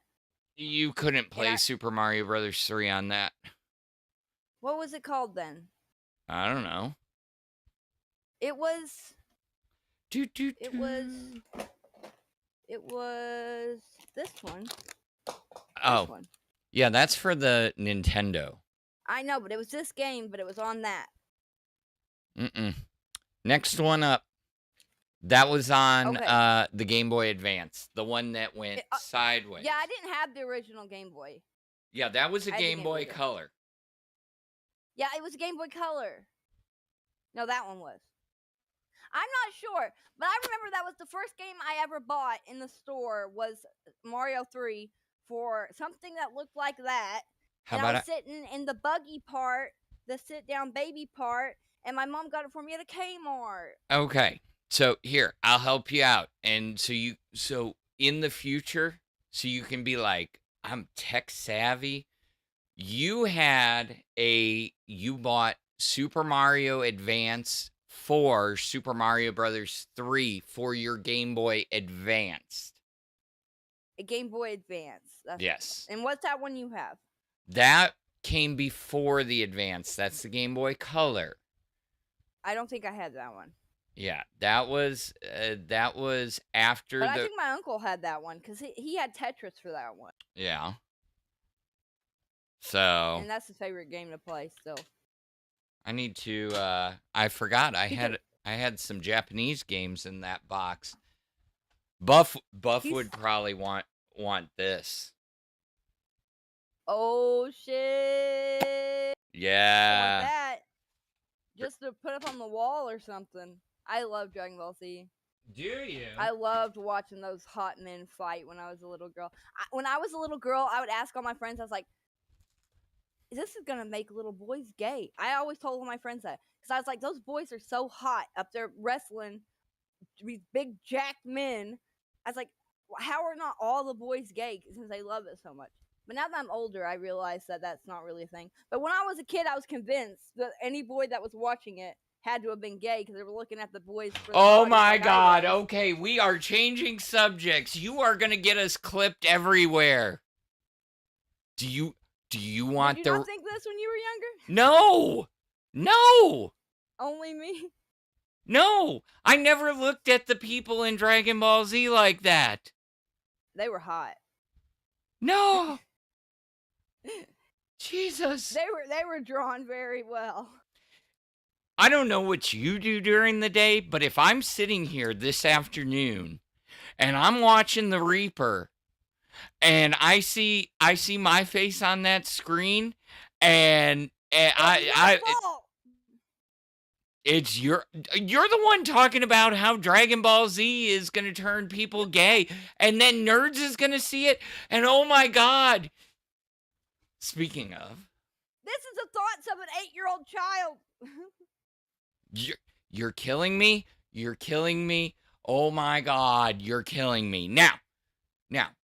You couldn't play I- Super Mario Brothers 3 on that. What was it called then? I don't know. It was It this one. Oh, This one. yeah, that's for the Nintendo. I know, but it was this game, but it was on that. Next one up. That was on Okay. the Game Boy Advance, the one that went sideways. Yeah, I didn't have the original Game Boy. Yeah, that was a I had the Game Game Boy Boy Advance. Color. Yeah, it was Game Boy Color. No, that one was. I'm not sure, but I remember that was the first game I ever bought in the store was Mario 3 for something that looked like that. How and I about was sitting in the buggy part, the sit-down baby part, and my mom got it for me at a Kmart. Okay. So here, I'll help you out. And so in the future, so you can be like, I'm tech savvy. You bought Super Mario Advance for Super Mario Brothers 3 for your Game Boy Advanced. A Game Boy Advance. Yes. And what's that one you have? That came before the Advance. That's the Game Boy Color. I don't think I had that one. Yeah, that was after But I think my uncle had that one because he had Tetris for that one. Yeah. So And that's his favorite game to play still. I need to I forgot I had some Japanese games in that box. Buff would probably want this. Oh shit. Yeah. I want that. Just to put up on the wall or something. I love Dragon Ball Z. Do you? I loved watching those hot men fight when I was a little girl. When I was a little girl, I would ask all my friends, I was like, this is going to make little boys gay. I always told all my friends that. Because I was like, those boys are so hot up there wrestling these big jacked men. I was like, how are not all the boys gay since they love it so much? But now that I'm older, I realize that that's not really a thing. But when I was a kid, I was convinced that any boy that was watching it had to have been gay because they were looking at the boys. For Oh my God. Okay, we are changing subjects. You are going to get us clipped everywhere. Do you want Did you not think this when you were younger? No. No. Only me? No. I never looked at the people in Dragon Ball Z like that. They were hot. No. Jesus. They were drawn very well. I don't know what you do during the day, but if I'm sitting here this afternoon and I'm watching the Reaper and I see my face on that screen and it's you're the one talking about how Dragon Ball Z is going to turn people gay and then Nerds is going to see it and oh my God. Speaking of, this is the thoughts of an 8-year-old child. You're killing me. You're killing me. Oh my God, you're killing me. Now,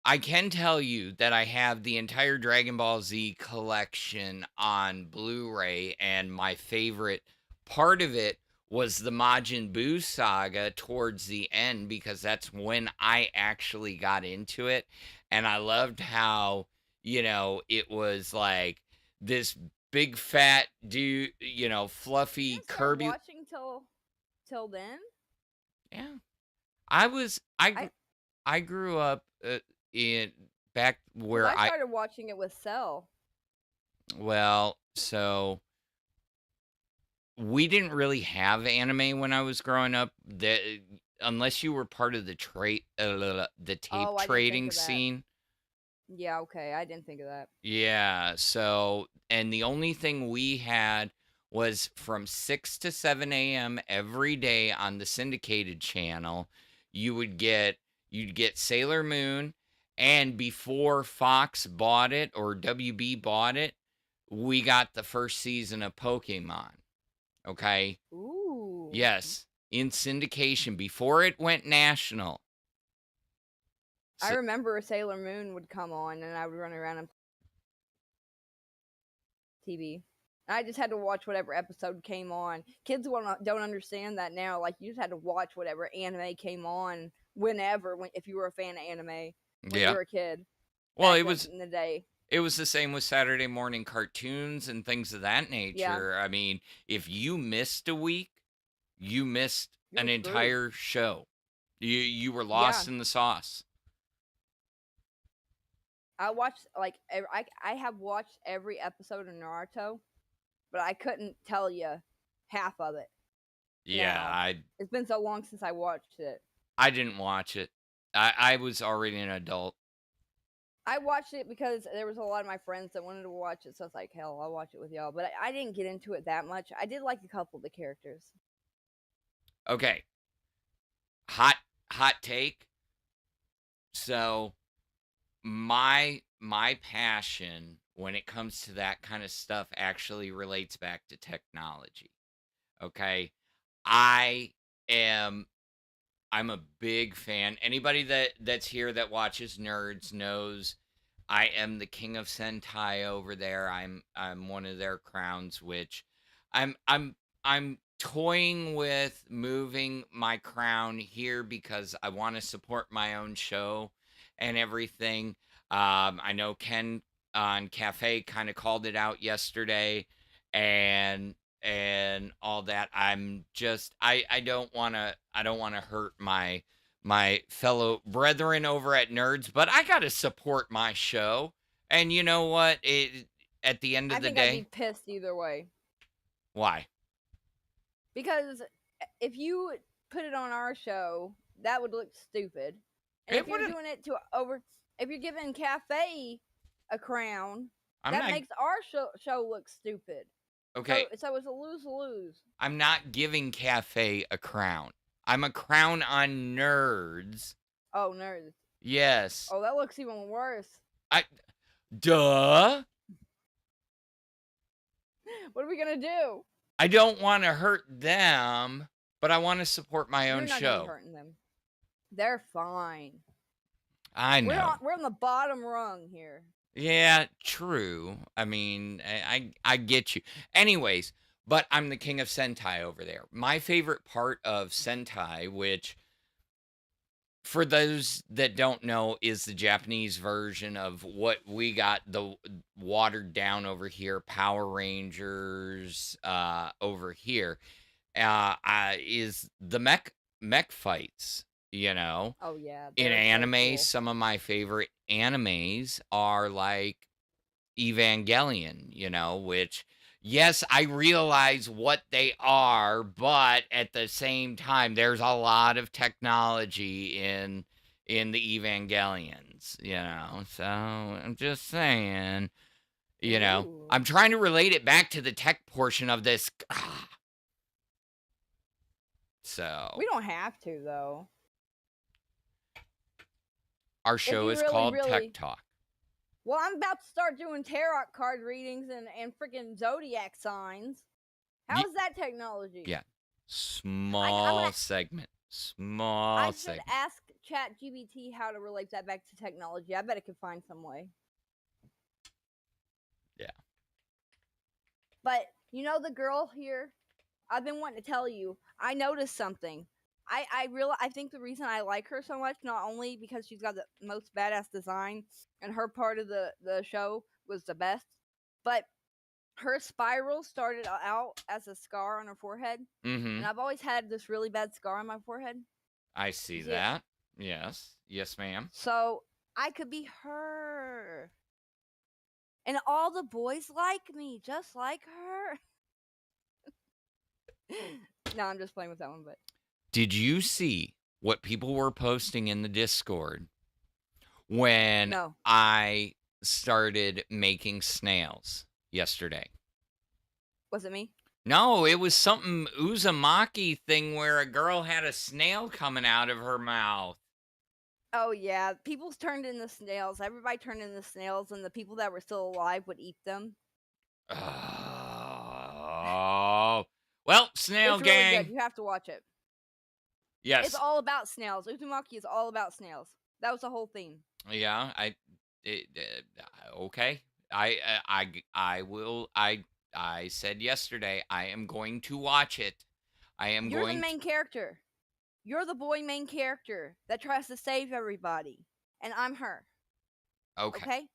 I can tell you that I have the entire Dragon Ball Z collection on Blu-ray, and my favorite part of it was the Majin Buu saga towards the end, because that's when I actually got into it, and I loved how, it was like this big fat dude, fluffy Kirby. Watching till then? Yeah. I grew up in back where I started watching it with Cell. Well, so we didn't really have anime when I was growing up. Unless you were part of the tape trading scene. Yeah, okay. I didn't think of that. Yeah, so, and the only thing we had was from 6 to 7 a.m. every day on the syndicated channel. You'd get Sailor Moon, and before Fox bought it or WB bought it, we got the first season of Pokemon. Okay? Ooh. Yes, in syndication before it went national. I remember Sailor Moon would come on and I would run around on TV. I just had to watch whatever episode came on. Kids don't understand that now. Like, you just had to watch whatever anime came on whenever, if you were a fan of anime when you were a kid. Well, it was in the day. It was the same with Saturday morning cartoons and things of that nature. Yeah. I mean, if you missed a week, you missed an entire show. You were lost in the sauce. I watched I have watched every episode of Naruto, but I couldn't tell you half of it. Yeah, it's been so long since I watched it. I didn't watch it. I was already an adult. I watched it because there was a lot of my friends that wanted to watch it, so I was like, hell, I'll watch it with y'all. But I didn't get into it that much. I did like a couple of the characters. Okay. Hot take. So my passion when it comes to that kind of stuff actually relates back to technology. Okay? I'm a big fan. Anybody that's here that watches Nerds knows I am the king of Sentai over there. I'm one of their crowns, which I'm toying with moving my crown here because I want to support my own show and everything. I know Ken on Cafe kind of called it out yesterday, and all that. I don't want to hurt my fellow brethren over at Nerds, but I got to support my show. And you know what? At the end I of the think I'd be day, pissed either way. why? Because if you put it on our show, that would look stupid. And It if you're wouldn't. doing it if you're giving Cafe a crown, I'm that not makes our show look stupid. okay. So it's a lose-lose. I'm not giving Cafe a crown. I'm a crown on Nerds. Oh, nerds. Yes. Oh, that looks even worse. Duh. What are we gonna do? I don't want to hurt them, but I want to support my own You're not show. gonna be hurting them. They're fine. I know. We're on the bottom rung here. Yeah, true. I mean, I get you. Anyways, but I'm the king of Sentai over there. My favorite part of Sentai, which for those that don't know, is the Japanese version of what we got, the watered down over here, Power Rangers over here, is the mech fights, you know. Oh yeah. In they're so anime, cool. some of my favorite animes are like Evangelion, you know, which, yes, I realize what they are, but at the same time, there's a lot of technology in the Evangelions, you know. So I'm just saying, you know, Ooh. I'm trying to relate it back to the tech portion of this. So We don't have to though. our show you is really, called really- Tech Talk. Well, I'm about to start doing tarot card readings and freaking zodiac signs. How is that technology? Yeah. Small segment. Small I should segment. ask ChatGPT how to relate that back to technology. I bet it could find some way. Yeah. But you know the girl here? I've been wanting to tell you. I noticed something. I think the reason I like her so much, not only because she's got the most badass design and her part of the show was the best, but her spiral started out as a scar on her forehead. Mm-hmm. And I've always had this really bad scar on my forehead. I see You see it? that. Yes. Yes, ma'am. So I could be her. And all the boys like me, just like her. No, I'm just playing with that one, but Did you see what people were posting in the Discord when no. I started making snails yesterday? Was it me? No, it was something Uzumaki thing where a girl had a snail coming out of her mouth. Oh yeah, people turned into snails. Everybody turned into snails, and the people that were still alive would eat them. Oh. Well, Snail It's really Gang. good. You have to watch it. Yes. It's all about snails. Uzumaki is all about snails. That was the whole theme. Yeah, okay. I will. I said yesterday I am going to watch it. I am You're going. the main character. You're the boy main character that tries to save everybody, and I'm her. Okay. Okay?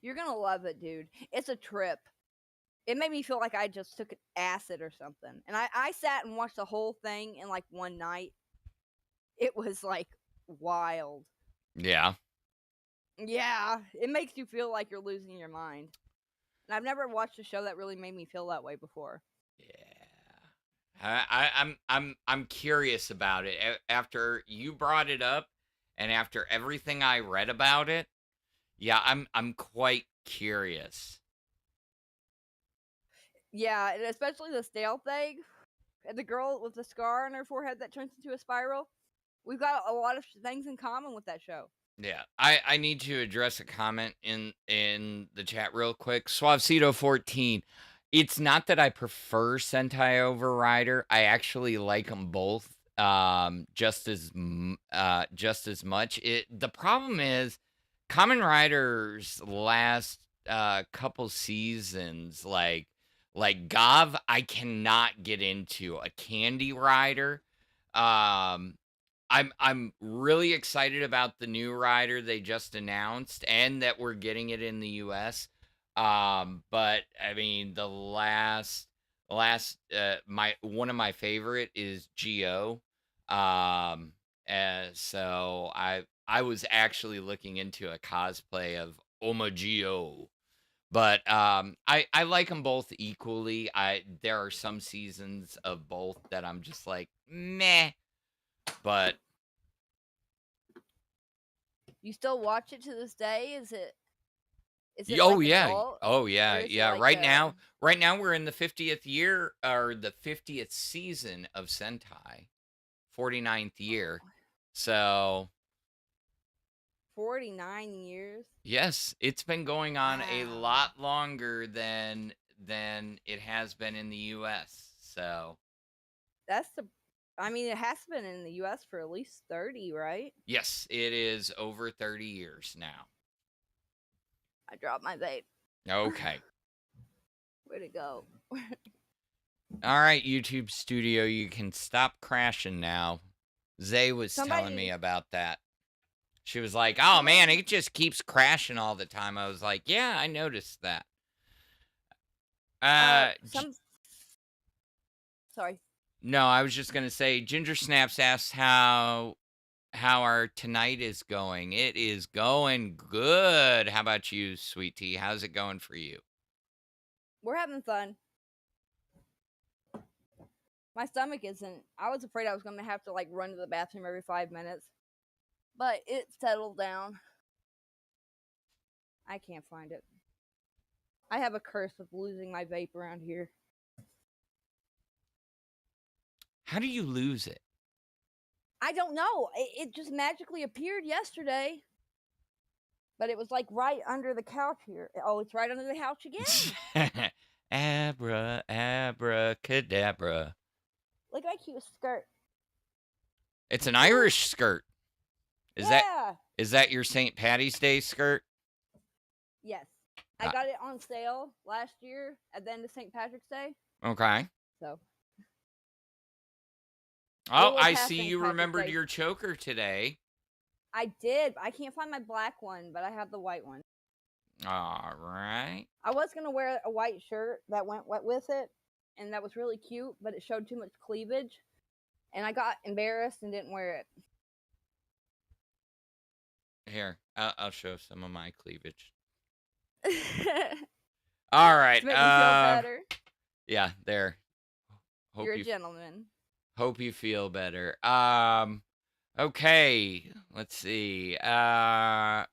You're gonna love it, dude. It's a trip. It made me feel like I just took acid or something. And I sat and watched the whole thing in like one night. It was like wild. Yeah. Yeah, it makes you feel like you're losing your mind. And I've never watched a show that really made me feel that way before. Yeah. I'm curious about it. After you brought it up, and after everything I read about it, yeah, I'm quite curious. Yeah, and especially the Snail thing. And the girl with the scar on her forehead that turns into a spiral. We've got a lot of things in common with that show. Yeah, I need to address a comment in the chat real quick. Suavecito14. It's not that I prefer Sentai over Rider. I actually like them both just as much. The problem is Kamen Rider's last couple seasons, like Gav, I cannot get into a Candy Rider. I'm really excited about the new rider they just announced, and that we're getting it in the U.S. But I mean, the last my one of my favorite is Geo. So I was actually looking into a cosplay of Oma Geo. But I like them both equally. There are some seasons of both that I'm just like meh, but You still watch it to this day? Is it oh like yeah, adult, oh or yeah, is it yeah. like Right now we're in the 50th year or the 50th season of Sentai, 49th year. So 49 years? yes, it's been going on a Wow. lot longer than it has been in the U.S. So I mean, it has been in the U.S. for at least 30, right? yes, it is over 30 years now. I dropped my vape. Okay. Way to go. All right, YouTube Studio, you can stop crashing now. Zay was telling me about that. She was like, "Oh man, it just keeps crashing all the time." I was like, "Yeah, I noticed that." Sorry. No, I was just gonna say, Ginger Snaps asks how our tonight is going. It is going good. How about you, Sweet Tea? How's it going for you? We're having fun. My stomach isn't. I was afraid I was going to have to like run to the bathroom every 5 minutes, but it settled down. I can't find it. I have a curse of losing my vape around here. How do you lose it? I don't know. It just magically appeared yesterday, but it was like right under the couch here. Oh, it's right under the couch again. Abracadabra. Look at my cute skirt. It's an Irish skirt. Is Yeah. that your St. Patty's Day skirt? Yes. I got it on sale last year at the end of St. Patrick's Day. Okay. So. Oh, I see you remembered your choker today. I did. I can't find my black one, but I have the white one. All right. I was going to wear a white shirt that went with it, and that was really cute, but it showed too much cleavage, and I got embarrassed and didn't wear it. Here, I'll show some of my cleavage. All right. To make me feel better. Yeah, there. You're a gentleman. Hope you feel better. Okay, let's see. All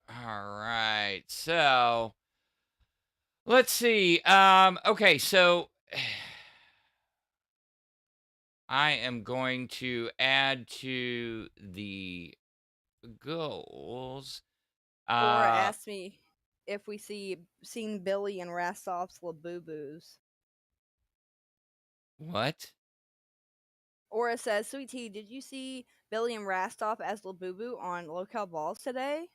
right. So, let's see. Okay, so I am going to add to the goals. Or ask me if we seen Billy and Rastoff's Labuboos. What? Or it says, Sweet Tea, did you see Billy and Rastoff as Labuboo on Locale Balls today?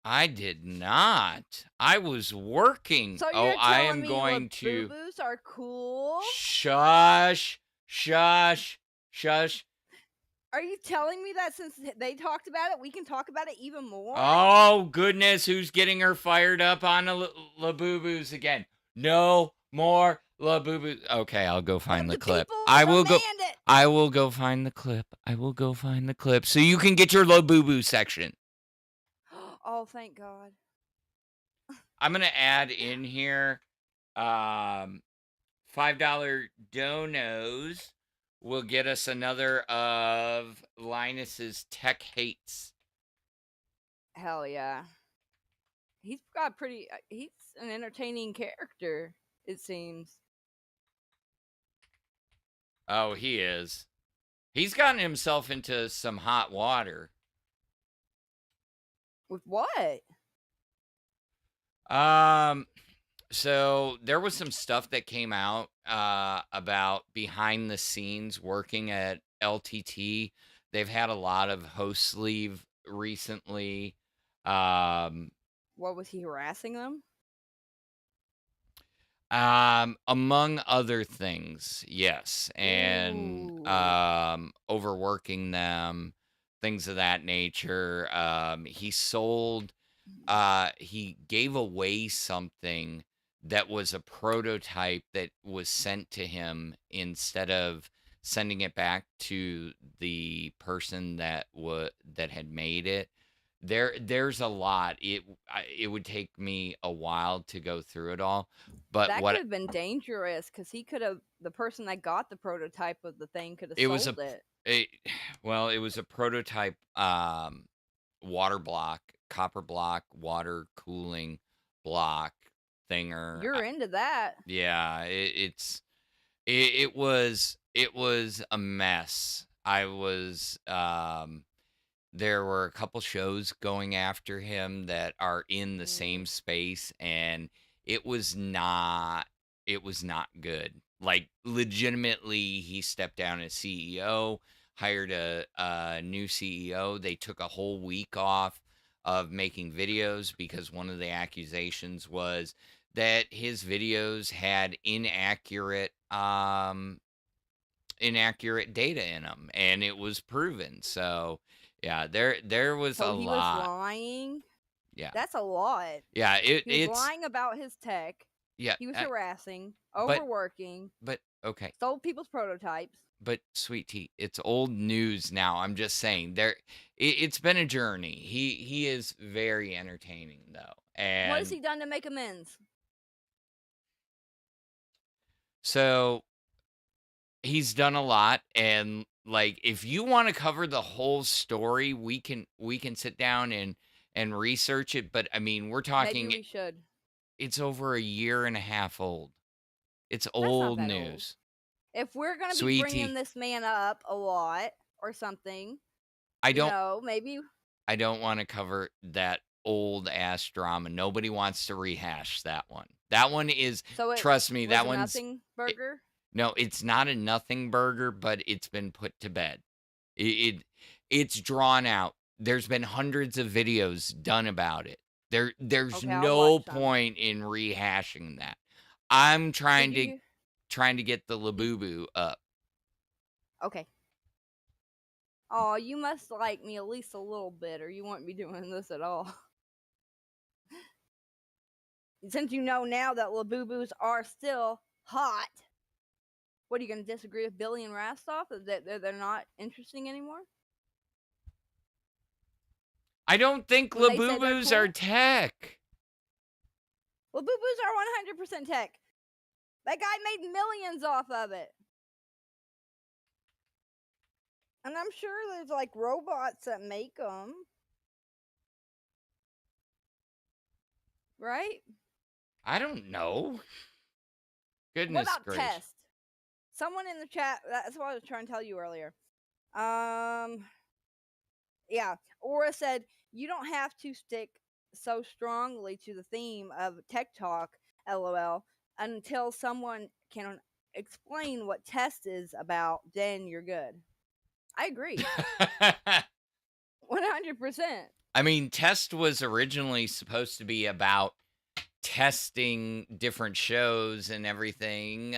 I did not. I was working. So you're I telling am me going to. Labuboos are cool? Shush, shush, shush. Are you telling me that since they talked about it, we can talk about it even more? Oh, goodness. Who's getting her fired up on the Labuboos again? No more Labuboos. Okay, I'll go find the clip. I will go find the clip. I will go find the clip so you can get your Labuboo section. Oh, thank God. I'm going to add in here $5 donos will get us another of Linus's tech hates. Hell yeah. He's an entertaining character, it seems. Oh, he is. He's gotten himself into some hot water. With what? So there was some stuff that came out about behind the scenes working at LTT. They've had a lot of host leave recently. Um, What was he harassing them? among other things, yes, and Ooh. overworking them, things of that nature. He gave away something that was a prototype that was sent to him instead of sending it back to the person that had made it. There's a lot. It would take me a while to go through it all, but That what could have been dangerous because the person that got the prototype of the thing could have it was sold it. it well, it was a prototype water block, copper block, water cooling block thinger. You're into that. Yeah, it was a mess. There were a couple shows going after him that are in the same space, and it was not good. Like, legitimately, he stepped down as CEO, hired a new CEO. They took a whole week off of making videos because one of the accusations was that his videos had inaccurate data in them, and it was proven. So yeah, there was So a he lot. was lying. Yeah, That's a lot. yeah, He was it's lying about his tech. yeah, He was harassing, but overworking, but okay, stole people's prototypes. but sweet tea, it's old news now. I'm just saying it's been a journey. He is very entertaining though, and What has he done to make amends? so he's done a lot. And like, if you want to cover the whole story, we can sit down and research it. But I mean, we're Maybe talking, we should. it's over a year and a half old. It's That's not old that old. news. If we're gonna be Sweet bringing tea. this man up a lot or something, I don't maybe. I don't want to cover that old ass drama. Nobody wants to rehash that one. That one is, So it trust me, was that a one's nothing burger. no, it's not a nothing burger, but it's been put to bed. It's drawn out. There's been hundreds of videos done about it. There's Okay, I'll no watch some. point in rehashing that. I'm trying Did to you- trying to get the Labuboo up. Okay. Oh, you must like me at least a little bit, or you wouldn't be doing this at all. Since you know now that Labuboos are still hot, what are you going to disagree with Billy and Rastoff? That they're not interesting anymore? I don't think When they say they're Labuboos are cool? tech. Labuboos are 100% tech. That guy made millions off of it. And I'm sure there's like robots that make them. Right? I don't know. What Goodness about gracious. test? Someone in the chat, that's what I was trying to tell you earlier. Yeah, Aura said, you don't have to stick so strongly to the theme of Tech Talk, LOL, until someone can explain what test is about, then you're good. I agree. 100%. I mean, test was originally supposed to be about testing different shows and everything.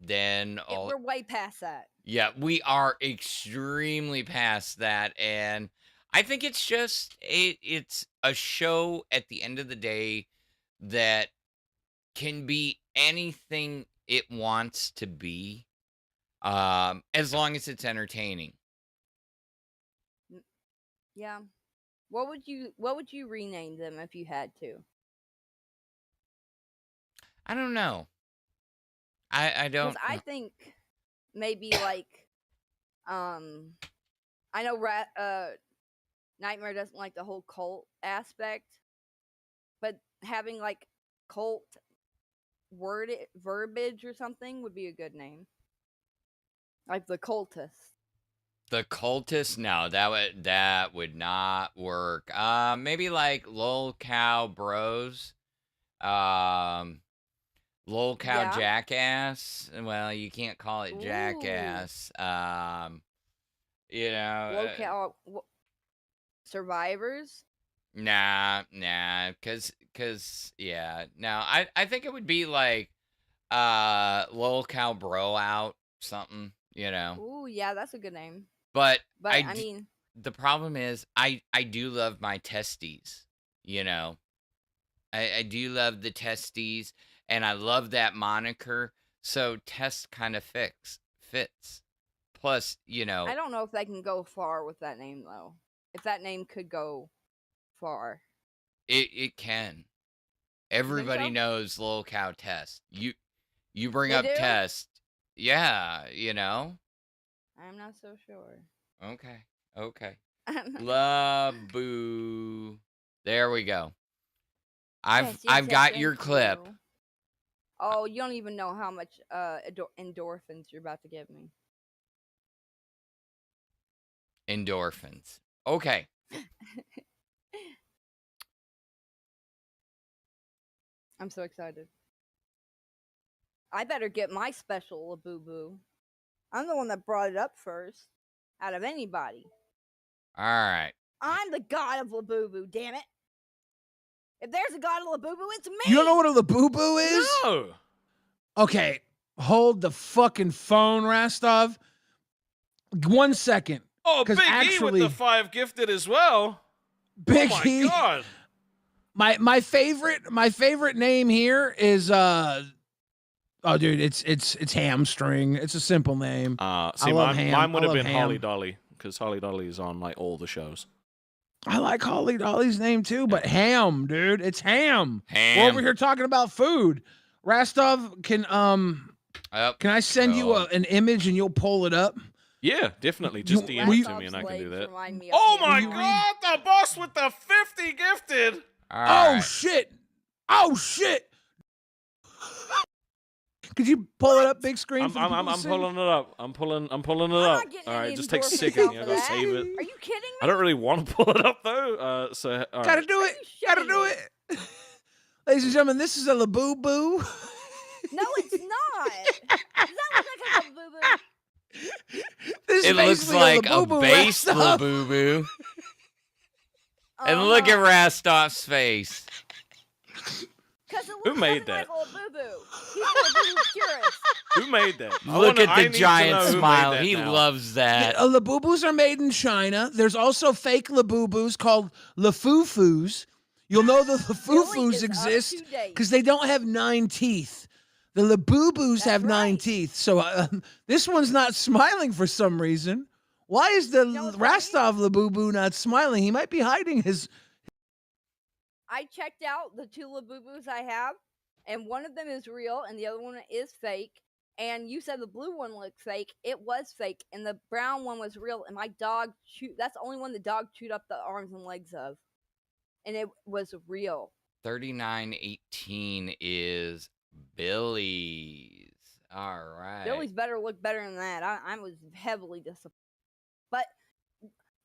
Then all We're way past that. yeah, we are extremely past that, and I think it's just it's a show at the end of the day that can be anything it wants to be, as long as it's entertaining. Yeah. What would you rename them if you had to? I don't know. I don't. I think maybe like, I know Nightmare doesn't like the whole cult aspect, but having like cult verbiage or something would be a good name. Like the cultists. The cultists? No, that would not work. Maybe like Lol Cow Bros. Lol Cow Yeah. Jackass. Well, you can't call it Jackass. Locale survivors. Nah, yeah. No, I think it would be like Lol Cow Bro Out something, you know. Ooh, yeah, that's a good name. But But I mean, the problem is I do love my testes, you know. I do love the testes and I love that moniker. So test kind of fits. Plus, you know, I don't know if they can go far with that name though. If that name could go far. it can. Everybody so? knows Lil Cow Test. You bring They up do? Test. Yeah, you know. I'm not so sure. Okay. Laboo. There we go. I've got your thank clip. you. Oh, you don't even know how much endorphins you're about to give me. Endorphins. Okay. I'm so excited. I better get my special Labuboo. I'm the one that brought it up first, out of anybody. All right. I'm the god of Labuboo, damn it. If there's a god of Labuboo, it's me! You don't know what a Labuboo is? No. Okay, hold the fucking phone, Rastov. 1 second. Oh, 'Cause Big E actually- with the 5 gifted as well. Big oh my E. god. My favorite name here is oh dude, it's hamstring. It's a simple name. See, I love ham. mine would I have love been ham. Holly Dolly, because Holly Dolly is on like all the shows. I like Holly Dolly's name too, but ham, dude. It's ham. We're Ham. over here talking about food. Rastov, can I send you an image and you'll pull it up? Yeah, definitely. Just You- DM will it you- to me and I can do that. Remind me of Oh him. my you read- god, the boss with the 50 gifted. All Oh right. shit! Oh shit! Could you pull it up big screen? I'm for people to I'm see? pulling it up. I'm pulling it I'm up. not getting All right, any just takes a endorphins second. off I of gotta that. save it. Are you kidding me? I don't really want to pull it up though. So all Gotta right. do it. you Gotta shitting do me? it. Ladies and gentlemen, this is a Labuboo. No, it's not. Does that look like a Labuboo? This is It looks basically like a Labuboo base Rastov. Labuboo. And look at Rastov's face. Because it Who looks made nothing that? like a Labuboo. He's a Labuboo purist. Who made that? Look at I the need to giant know who made smile. that He now. loves that. Labuboos are made in China. There's also fake Labuboos called Lafufus. You'll know the Billy Lafufus is up exist to date. because they don't have 9 teeth. The Labuboos That's have 9 right. teeth. So this one's not smiling for some reason. Why is the know what's funny? Rastov Labuboo not smiling? He might be hiding his. I checked out the 2 Labuboos I have, and one of them is real, and the other one is fake. And you said the blue one looked fake. It was fake, and the brown one was real. And my dog that's the only one the dog chewed up the arms and legs of, and it was real. 3918 is Billy's. All right. Billy's better look better than that. I was heavily disappointed. But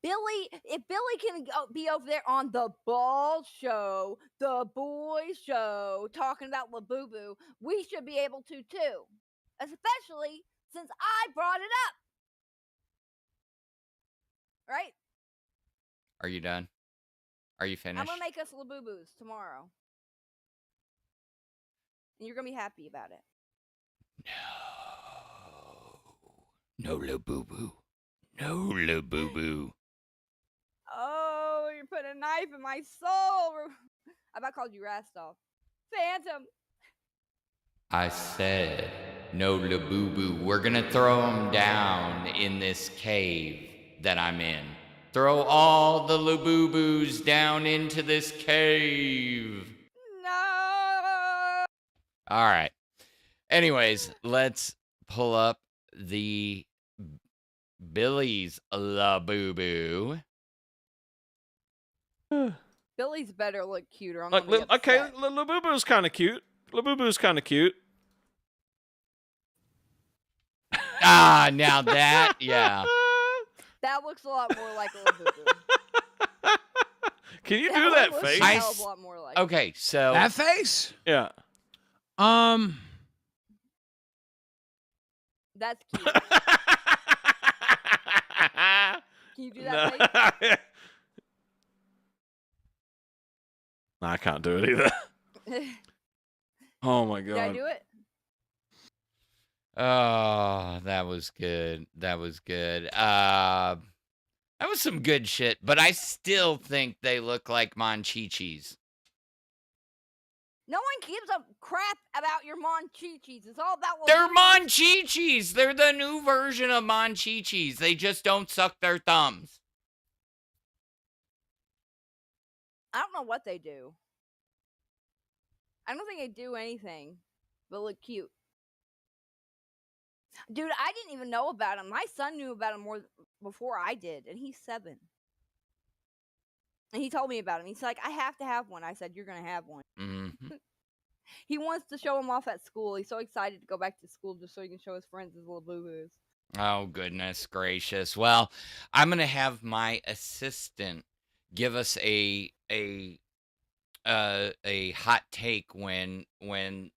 Billy, if Billy can be over there on the ball show, the boys show, talking about Labuboo, we should be able to too. Especially since I brought it up. Right? Are you done? Are you finished? I'm going to make us Labuboos tomorrow. And you're going to be happy about it. No Labuboo. No Labuboo. Oh, you're putting a knife in my soul. I about called you Rastov. Phantom. I said no Labuboo. We're gonna throw him down in this cave that I'm in. Throw all the Labuboos down into this cave. No. All right. Anyways, let's pull up the Billy's Labuboo. Billy's better look cuter. I'm Like, gonna be okay, upset. Labuboo's kind of cute. Labuboo's kind of cute. Ah, now that, yeah. That looks a lot more like a Labuboo. Can you That do one that looks face? a hell of a lot more like. Okay, so That face? Yeah. That's cute. Can you do that face? Nah, I can't do it either. Oh my Did I god. do it? Oh, that was good. That was good. That was some good shit, but I still think they look like Monchichis. No one gives a crap about your Monchichis. It's all about They're Labubu's. Monchichis. They're the new version of Monchichis. They just don't suck their thumbs. I don't know what they do. I don't think they do anything but look cute. Dude, I didn't even know about him. My son knew about him more before I did, and he's 7. And he told me about him. He's like, I have to have one. I said, you're going to have one. Mm-hmm. He wants to show him off at school. He's so excited to go back to school just so he can show his friends his little boo-boos. Oh, goodness gracious. Well, I'm going to have my assistant give us a hot take when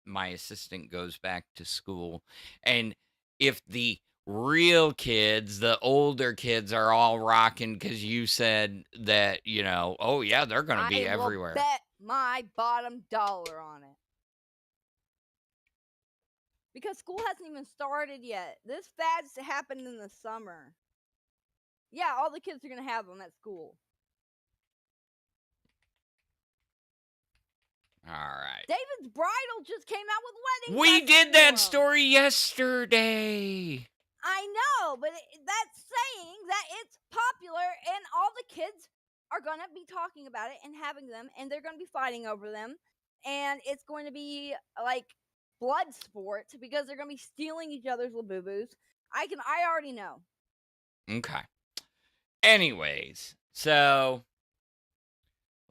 my assistant goes back to school. And if the real kids, the older kids are all rocking because you said that, you know, oh yeah, they're going to be I will everywhere. bet my bottom dollar on it. Because school hasn't even started yet. This fad's happened in the summer. Yeah, all the kids are going to have them at school. All right. David's Bridal just came out with wedding We did costumes. that story yesterday. I know, but that's saying that it's popular and all the kids are going to be talking about it and having them, and they're going to be fighting over them. And it's going to be like blood sport because they're going to be stealing each other's Labuboos. I already know. Okay. Anyways, so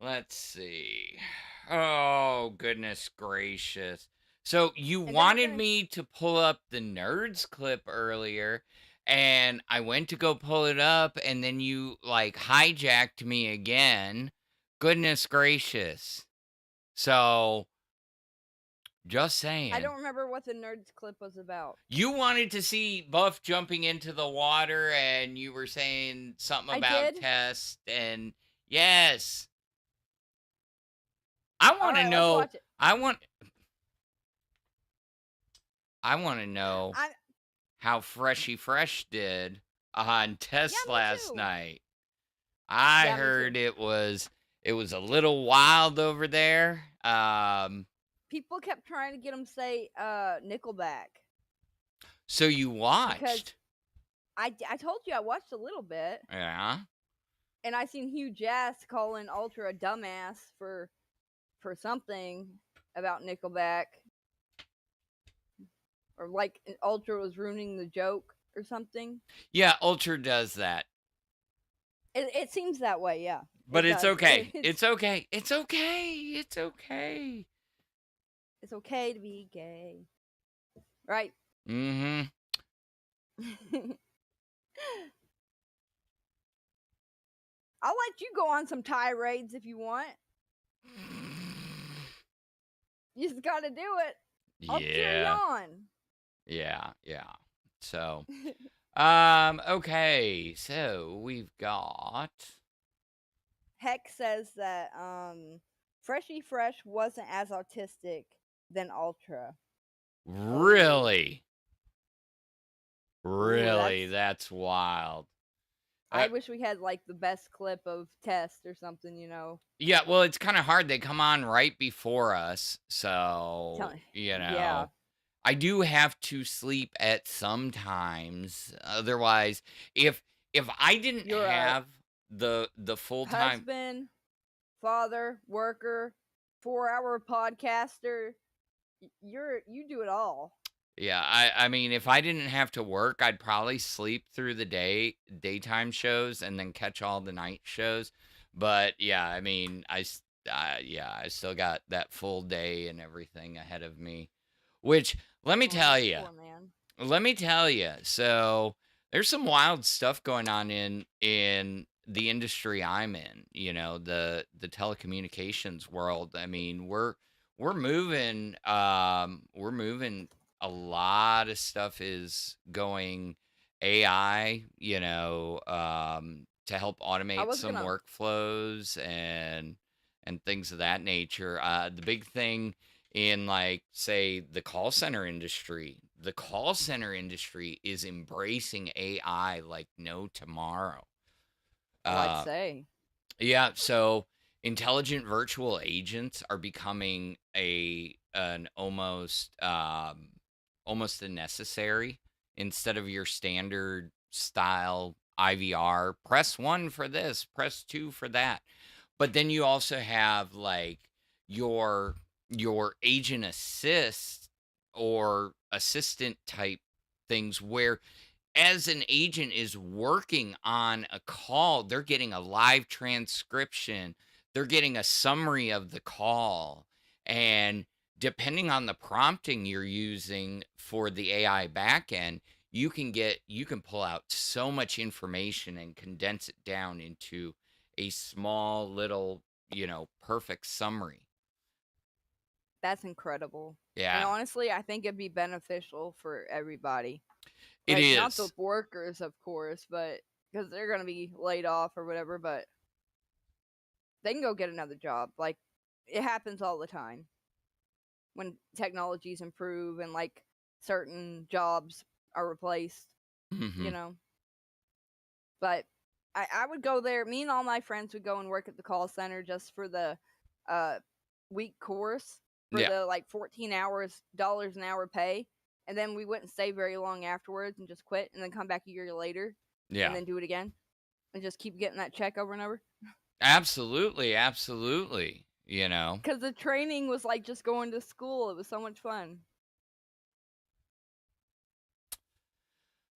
let's see. Oh, goodness gracious. So you then wanted we're gonna- me to pull up the nerds clip earlier, and I went to go pull it up, and then you like hijacked me again. Goodness gracious. So just saying. I don't remember what the nerds clip was about. You wanted to see Buff jumping into the water, and you were saying something I about did? test, and yes. I want to Alright, let's know. watch it. I want to know I- how Freshy Fresh did on test Yeah, me last too. night. I Yeah, me too. heard it was a little wild over there. People kept trying to get him to say Nickelback. So you watched? I told you I watched a little bit, Yeah. and I seen Hugh Jass calling Ultra a dumbass for something about Nickelback, or like Ultra was ruining the joke or something. Yeah, Ultra does that. It seems that way, yeah. But It it's does. okay. It's okay. It's okay. It's okay. It's okay to be gay, right? Mm-hmm. I'll let you go on some tirades if you want. You just gotta do it. I'll cheer you Yeah. on. Yeah. So, okay. So we've got. Heck says that Freshy Fresh wasn't as autistic than Ultra. Really? Ooh, Really? That's wild. I wish we had like the best clip of Test or something, you know. Yeah, well, it's kind of hard. They come on right before us. So, you know. Yeah. I do have to sleep at some times. Otherwise, if I didn't You're a have the full time. Husband, father, worker, 4-hour podcaster. You do it all. Yeah, I mean, if I didn't have to work, I'd probably sleep through the daytime shows and then catch all the night shows. But yeah, I mean, I still got that full day and everything ahead of me. Which, let me tell you, Poor man. let me tell you. So there's some wild stuff going on in the industry I'm in. You know, the telecommunications world. I mean, we're moving. We're moving. A lot of stuff is going AI, you know, to help automate was some gonna- workflows and and things of that nature. The big thing in, like, say, the call center industry is embracing AI like no tomorrow. I'd say. Yeah, so intelligent virtual agents are becoming an almost almost a necessary, instead of your standard style IVR. Press 1 for this, press 2 for that. But then you also have like your agent assist or assistant type things, where as an agent is working on a call, they're getting a live transcription, they're getting a summary of the call, and depending on the prompting you're using for the AI backend, you can pull out so much information and condense it down into a small little, perfect summary. That's incredible. And Yeah, honestly, I think it'd be beneficial for everybody. it Like, not the is. workers, of course, but because they're gonna be laid off or whatever, but they can go get another job. Like, it happens all the time when technologies improve and like certain jobs are replaced, Hmm. you know. But I would go there. Me and all my friends would go and work at the call center just for the week course for Yeah, the like 14 hours, dollars an hour pay. And then we wouldn't stay very long afterwards and just quit and then come back a year later and yeah. then do it again and just keep getting that check over and over. Absolutely, absolutely. Because the training was like just going to school. It was so much fun.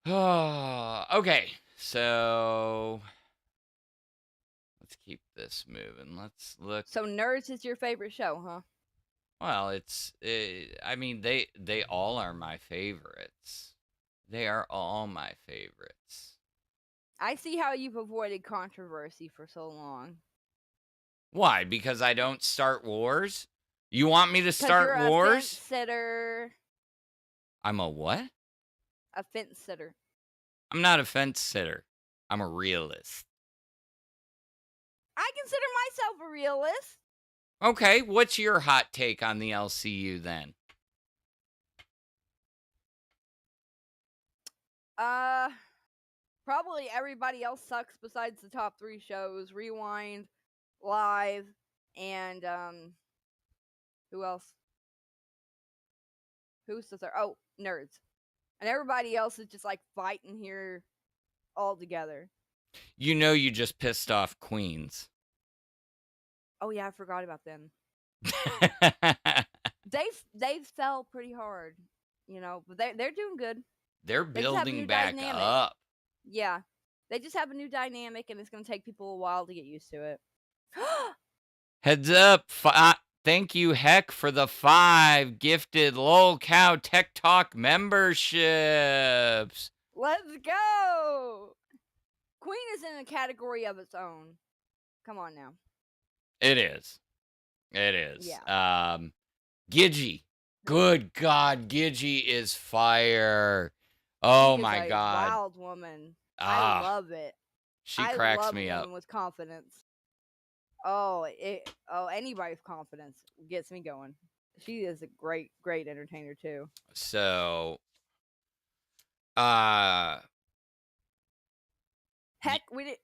Okay, so let's keep this moving. Let's look. So Nerds is your favorite show, huh? Well, I mean, they all are my favorites. They are all my favorites. I see how you've avoided controversy for so long. Why? Because I don't start wars? You want me to Because start you're a fence wars? sitter. I'm a what? A fence sitter. I'm not a fence sitter. I'm a realist. I consider myself a realist. Okay, what's your hot take on the LCU then? Probably everybody else sucks besides the top 3 shows: Rewind, Live, and who else? Who's the third? Oh, Nerds. And everybody else is just like fighting here all together. You just pissed off Queens. Oh yeah, I forgot about them. They fell pretty hard, but they're doing good. They're They just have a building new back dynamic. up. Yeah, they just have a new dynamic, and it's gonna take people a while to get used to it. Heads up. Thank you, Heck, for the 5 gifted Lol Cow Tech Talk memberships. Let's go! Queen is in a category of its own. Come on now. It is. It is. Yeah. Gidgy. Good God, Gidgy is fire. Oh She is my a God. wild woman. Ah, I love it. she I cracks love me a up. woman with confidence. Oh, anybody with confidence gets me going. She is a great entertainer too. So, Heck, we did.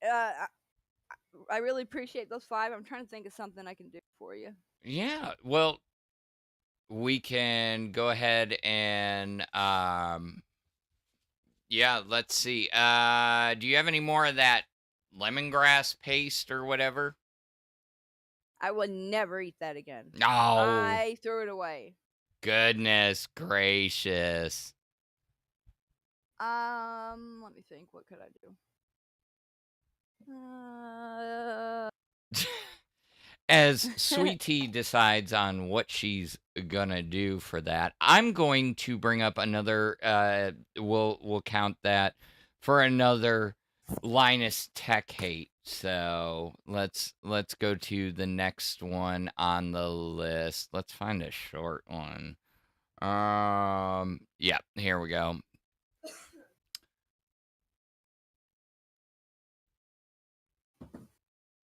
I really appreciate those 5. I'm trying to think of something I can do for you. yeah, well, we can go ahead and, yeah, let's see. Do you have any more of that lemongrass paste or whatever? I would never eat that again. No. I threw it away. Goodness gracious. Let me think. What could I do? As Sweet Tea decides on what she's gonna do for that, I'm going to bring up another. We'll count that for another Linus Tech Hate. So let's go to the next one on the list. Let's find a short one. Yeah, here we go.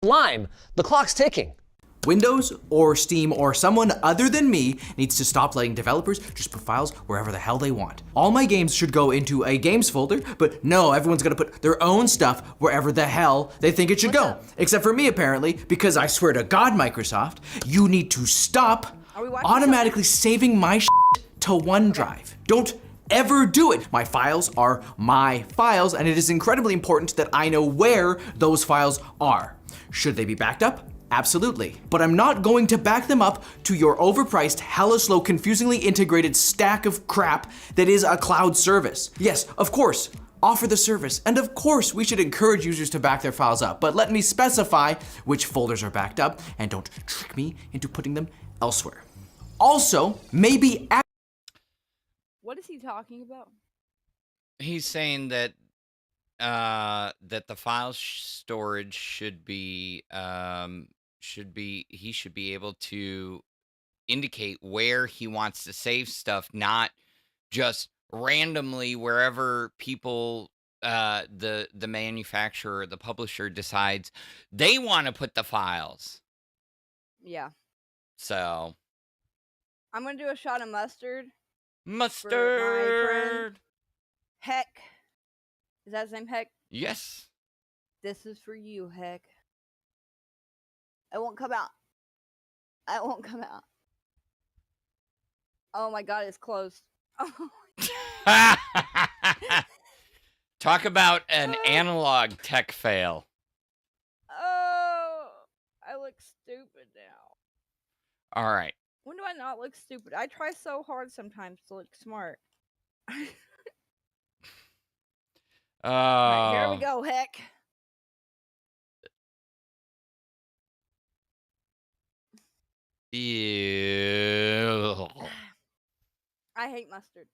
Lime, the clock's ticking. Windows or Steam or someone other than me needs to stop letting developers just put files wherever the hell they want. All my games should go into a games folder, but no, everyone's gonna put their own stuff wherever the hell they think it should go. Except for me, apparently, because I swear to God, Microsoft, you need to stop automatically saving my shit to OneDrive. Don't ever do it. My files are my files, and it is incredibly important that I know where those files are. Should they be backed up? Absolutely. But I'm not going to back them up to your overpriced, hella slow, confusingly integrated stack of crap that is a cloud service. Yes, of course, offer the service, and of course we should encourage users to back their files up, but let me specify which folders are backed up, and don't trick me into putting them elsewhere. Also, maybe What is he talking about? He's saying that that the file storage should be he should be able to indicate where he wants to save stuff, not just randomly wherever people the manufacturer or the publisher decides they want to put the files. Yeah. So I'm gonna do a shot of mustard. For my friend mustard. Heck. Is that his name, Heck? Yes. This is for you, Heck. It won't come out. It won't come out. Oh my God, it's closed. Talk about an analog tech fail. Oh, I look stupid now. All right. When do I not look stupid? I try so hard sometimes to look smart. Right, here we go, Heck. Ew. I hate mustard.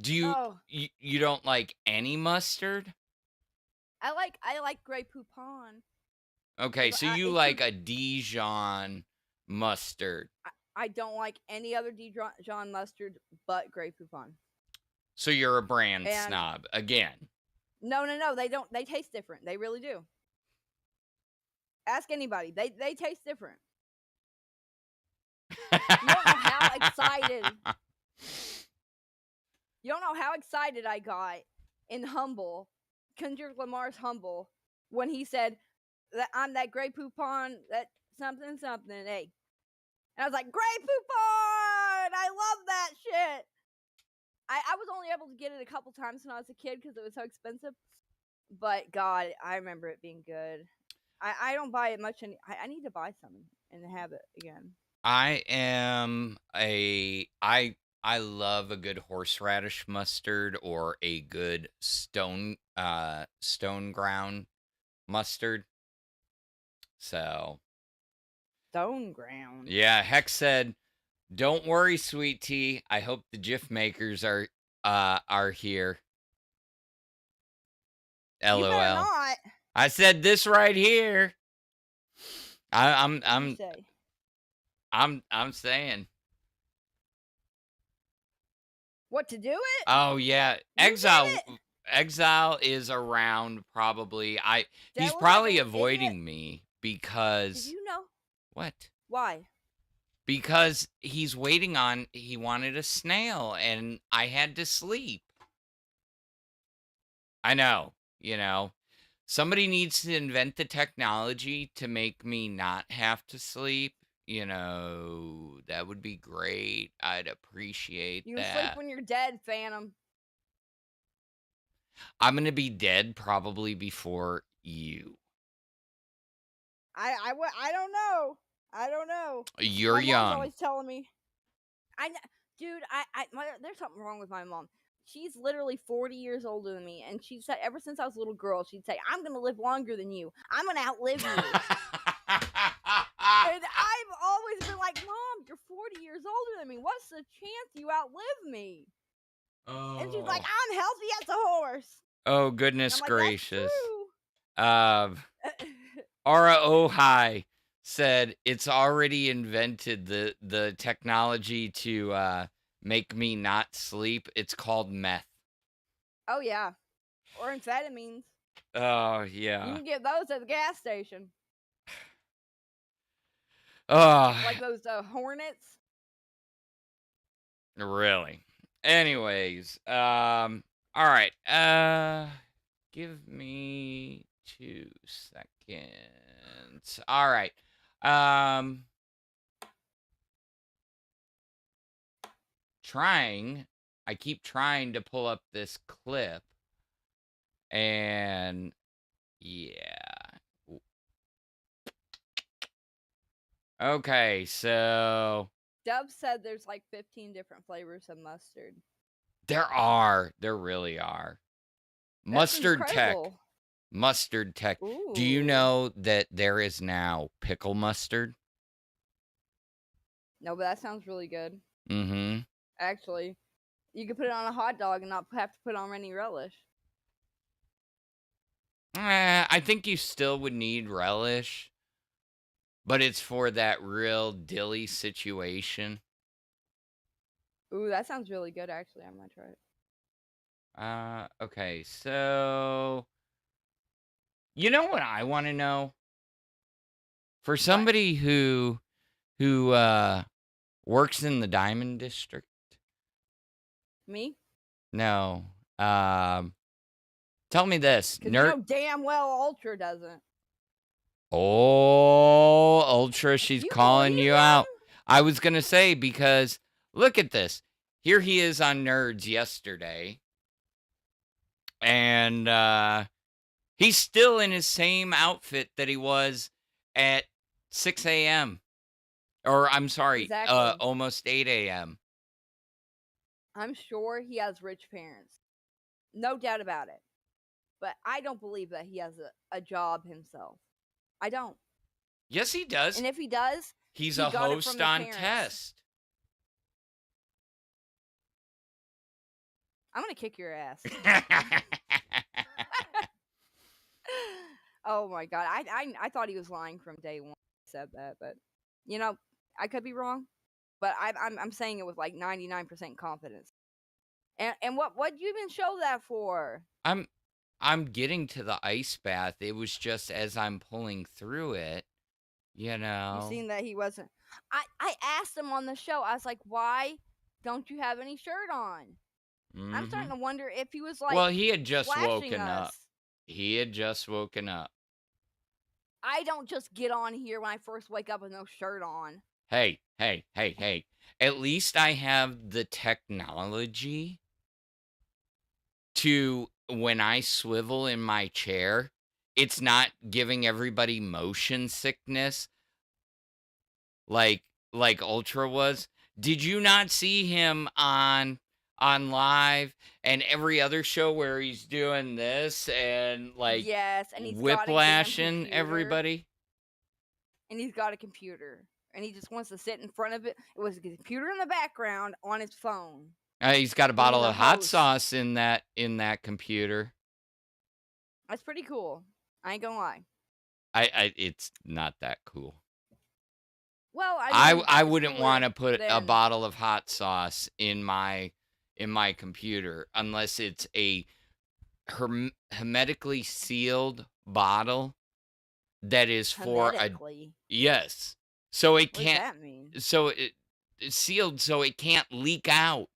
Do you, Oh. you don't like any mustard? I like Grey Poupon. Okay, But so you like a Dijon mustard. I don't like any other Dijon mustard but Grey Poupon. So you're a brand And- snob again. No, they don't. They taste different. They really do. Ask anybody. They taste different. You don't know how excited. You don't know how excited I got in Humble, Kendrick Lamar's Humble, when he said that I'm that Grey Poupon, that something, hey. And I was like, Grey Poupon! I love that shit! I was only able to get it a couple times when I was a kid because it was so expensive. But God, I remember it being good. I don't buy it much. I need to buy some and have it again. I love a good horseradish mustard or a good stone ground mustard. So Stone ground. yeah, Heck said, "Don't worry, sweet tea. I hope the GIF makers are here." LOL. You better not. I said this right here. I'm saying. What to do it? Oh yeah, Exile is around probably. He's Devil probably Devil, avoiding me because Did you know? what? Why? Because he wanted a snail and I had to sleep. I know, somebody needs to invent the technology to make me not have to sleep. That would be great. I'd appreciate You can that. sleep when you're dead, Phantom. I'm going to be dead probably before you. I don't know. I don't know. You're My mom's young. always telling me. Dude, there's something wrong with my mom. She's literally 40 years older than me, and she said ever since I was a little girl, she'd say, "I'm gonna live longer than you. I'm gonna outlive you." And I've always been like, "Mom, you're 40 years older than me. What's the chance you outlive me?" Oh. And she's like, "I'm healthy as a horse." Oh, goodness I'm like, gracious. That's true. Aura Ohai said it's already invented the technology to make me not sleep. It's called meth. Oh yeah, or amphetamines. Oh You yeah. can get those at the gas station. Like those hornets. Really. Anyways, all right. Give me 2 seconds. All right. I keep trying to pull up this clip, and yeah. Okay, so Dub said there's like 15 different flavors of mustard. there really are. That's Mustard tech. incredible. Mustard tech. Do you Ooh. know that there is now pickle mustard? No, but that sounds really good. Mm-hmm. Actually, you could put it on a hot dog and not have to put on any relish. I think you still would need relish, but it's for that real dilly situation. Ooh, that sounds really good. Actually, I'm gonna try it. Okay, so you know what I want to know? For somebody who works in the Diamond District. Me? No. Tell me this. 'Cause you know damn well Ultra doesn't. Oh, Ultra, she's You calling believe you him? out. I was going to say, because look at this. Here he is on Nerds yesterday. And he's still in his same outfit that he was at 6 a.m. Or, I'm sorry, Exactly. almost 8 a.m. I'm sure he has rich parents. No doubt about it. But I don't believe that he has a job himself. I don't. Yes, he does. And if he does, He's he a got it host from the on parents. Test. I'm gonna kick your ass. Oh my god, I thought he was lying from day one. He said that, but you know, I could be wrong. But I'm saying it with like 99% confidence. And what you even show that for? I'm getting to the ice bath. It was just as I'm pulling through it, you know. You seen that he wasn't. I asked him on the show. I was like, why don't you have any shirt on? I'm starting to wonder if he was like. Well, he had just flashing woken up. us. He had just woken up. I don't just get on here when I first wake up with no shirt on. Hey. At least I have the technology to, when I swivel in my chair, it's not giving everybody motion sickness like Ultra was. Did you not see him on live and every other show where he's doing this and like Yes, and he's got a damn whiplashing computer. everybody? And he's got a computer. And he just wants to sit in front of it. It was a computer in the background on his phone. He's got a bottle the of hot host. sauce in that computer. That's pretty cool. I ain't gonna lie. It's not that cool. Well, I mean, wouldn't cooler want to put a than- bottle of hot sauce in my computer unless it's a hermetically sealed bottle that is for a Hermetically. yes. So it What does can't that mean? so it's sealed so it can't leak out.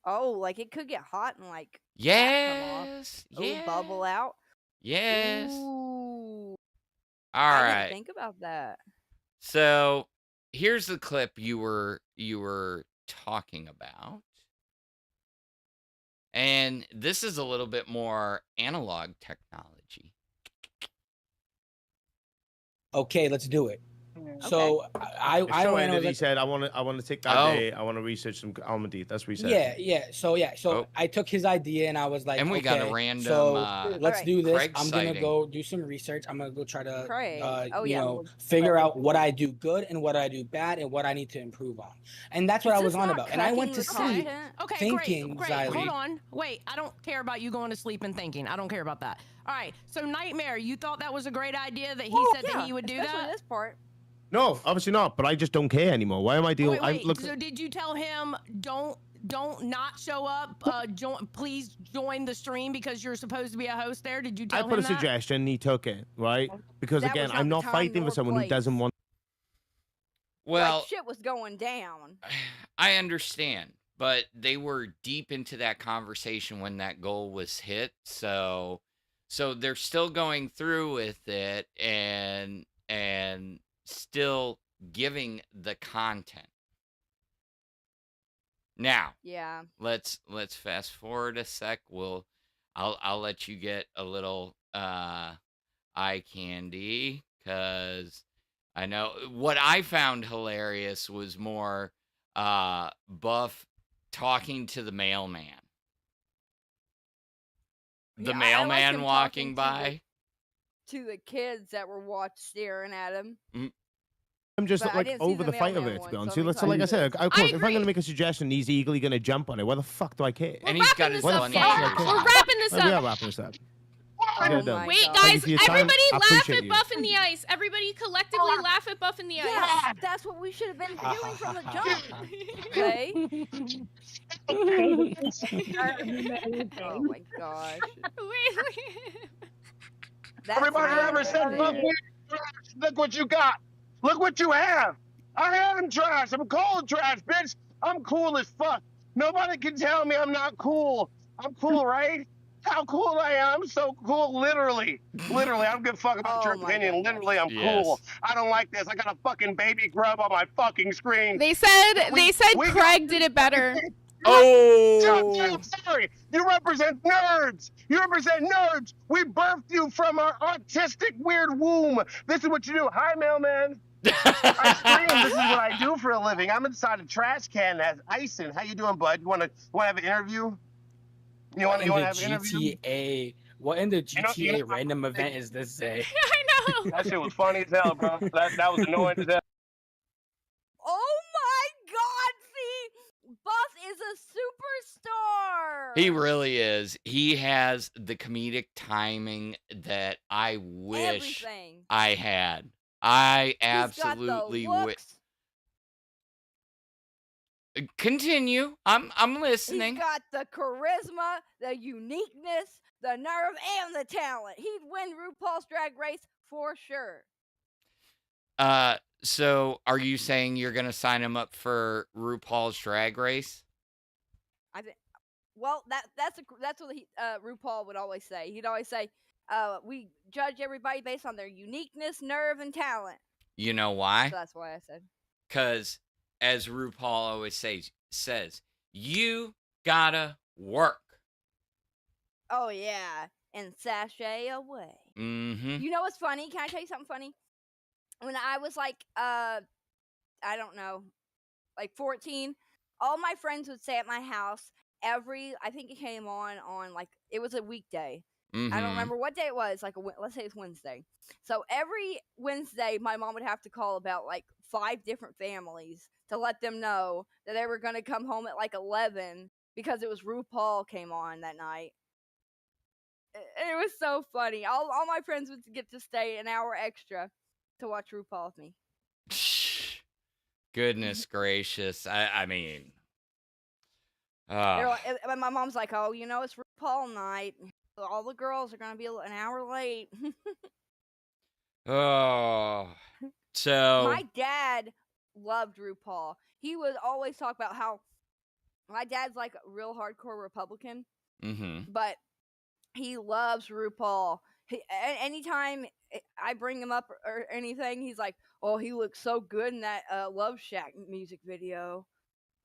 Oh, like it could get hot and like come Yes. off. Ooh, Yeah. bubble out. Yes. Ooh. All I didn't right. think about that. So here's the clip you were talking about. And this is a little bit more analog technology. Okay, let's do it. So I The show went ended, over. he said, I want to take that Oh. day. I want to research some Almadi. That's what he said. So I took his idea and I was like, And we got a okay, random, so Alright. let's do this. Craig I'm gonna sighting. go do some research. I'm gonna go try to Craig. you know, figure out what I do good and what I do bad and what I need to improve on. And that's what Is I was this on not about. And I went to cutting the sleep content? Okay, thinking, great. Xylee. Hold on. Wait, I don't care about you going to sleep and thinking. I don't care about that. All right. So Nightmare, you thought that was a great idea that he Oh, said yeah, that he would do especially that? this part. No, obviously not. But I just don't care anymore. Why am I dealing? Wait. Look, So did you tell him don't don't not show up. Please join the stream because you're supposed to be a host there. Did you tell I him put a that? suggestion, he took it, right? Because That again, was not I'm the not time fighting nor for someone who doesn't place. want. Well, Like shit was going down. I understand, but they were deep into that conversation when that goal was hit, so they're still going through with it and still giving the content. Now, Yeah. let's fast forward a sec. I'll let you get a little eye candy, cuz I know what I found hilarious was more Buff talking to the mailman. The Yeah, I like mailman him walking talking by. to the kids that were staring at him. I'm just But I like didn't see over the the fight of mailman it, to one, be honest. so I'm So like I said, excited. of course, if I'm agree. gonna make a suggestion, he's eagerly gonna jump on it. Why the fuck do I care? And he's got his Why the bunny fuck do I ears care? We're on. wrapping this We are up. wrapping this up. Oh Get it done. my Wait, God. Thank you guys, for your time. everybody I laugh appreciate at you. Buff in the Ice. Everybody collectively laugh at Buff in the Ice. Yes, that's what we should have been doing from the jump. Okay. Oh my gosh. That's Everybody ever said, "Buff, amazing. look what you got. Look what you have. I am trash. I'm cold trash, bitch. I'm cool as fuck. Nobody can tell me I'm not cool. I'm cool, right? How cool I am. I'm so cool, literally. Literally, I don't give a fuck about your Oh my opinion. God, Literally, I'm Yes. cool. I don't like this. I got a fucking baby grub on my fucking screen. They said We Craig did it better. Oh, Sorry, you represent nerds. You represent nerds. We birthed you from our autistic weird womb. This is what you do. Hi, mailman. I stream. This is what I do for a living. I'm inside a trash can that's icing. How you doing, bud? You want to have an interview? You want to have an interview? GTA? What in the GTA You know- random event is this day? I know. That shit was funny as hell, bro. That was annoying as hell. Oh my God! See, Buff is a superstar. he really is. He has the comedic timing that I wish Everything. I had. I He's absolutely got the wish. looks. Continue. I'm listening. He's got the charisma, the uniqueness, the nerve, and the talent. He'd win RuPaul's Drag Race for sure. So are you saying you're gonna sign him up for RuPaul's Drag Race? I think. Well, that's what RuPaul would always say. He'd always say, "We judge everybody based on their uniqueness, nerve, and talent." You know why? So that's why I said. Because as RuPaul always says, you gotta work. Oh yeah, and sashay away. Mm-hmm. You know what's funny? Can I tell you something funny? When I was like, I don't know, like 14, all my friends would stay at my house I think it came on like, it was a weekday. Mm-hmm. I don't remember what day it was, like, let's say it's Wednesday. So every Wednesday, my mom would have to call about like 5 different families to let them know that they were going to come home at like 11 because it was RuPaul came on that night. It was so funny. All my friends would get to stay an hour extra to watch RuPaul with me. Goodness gracious. I mean. My mom's like, "Oh, you know, it's RuPaul night. All the girls are going to be an hour late." Oh. So. My dad loved RuPaul. He would always talk about how my dad's like a real hardcore Republican, Mm-hmm. but he loves RuPaul. Anytime I bring him up or anything, he's like, "Oh, he looks so good in that Love Shack music video.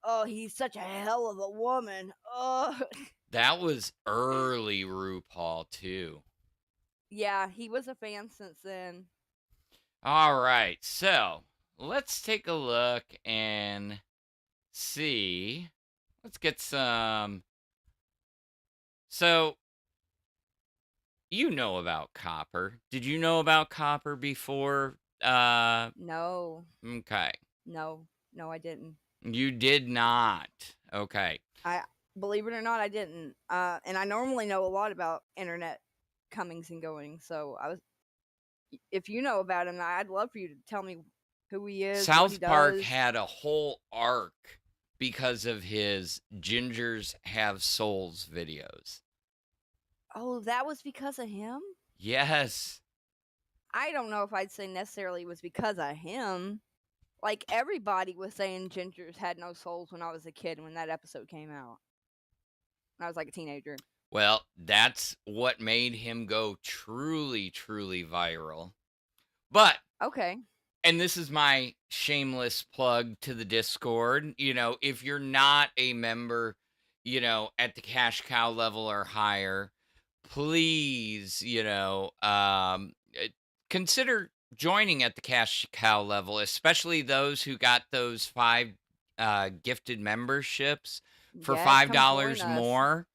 Oh, he's such a hell of a woman. Oh." That was early RuPaul too. Yeah, he was a fan since then. All right, so let's take a look and see. Let's get some. So, you know about Copper. Did you know about Copper before? No. Okay. No, I didn't. You did not. Okay. Believe it or not, I didn't. And I normally know a lot about internet comings and goings. So if you know about him, I'd love for you to tell me who he is. South what he Park does. had a whole arc because of his Gingers Have Souls videos. Oh, that was because of him? Yes. I don't know if I'd say necessarily it was because of him. Like, everybody was saying gingers had no souls when I was a kid when that episode came out. When I was like a teenager. Well, that's what made him go truly, truly viral. But Okay. and this is my shameless plug to the Discord. You know, if you're not a member, you know, at the cash cow level or higher, please, you know, consider joining at the cash cow level, especially those who got those 5 gifted memberships for Yes, come $5 join us more.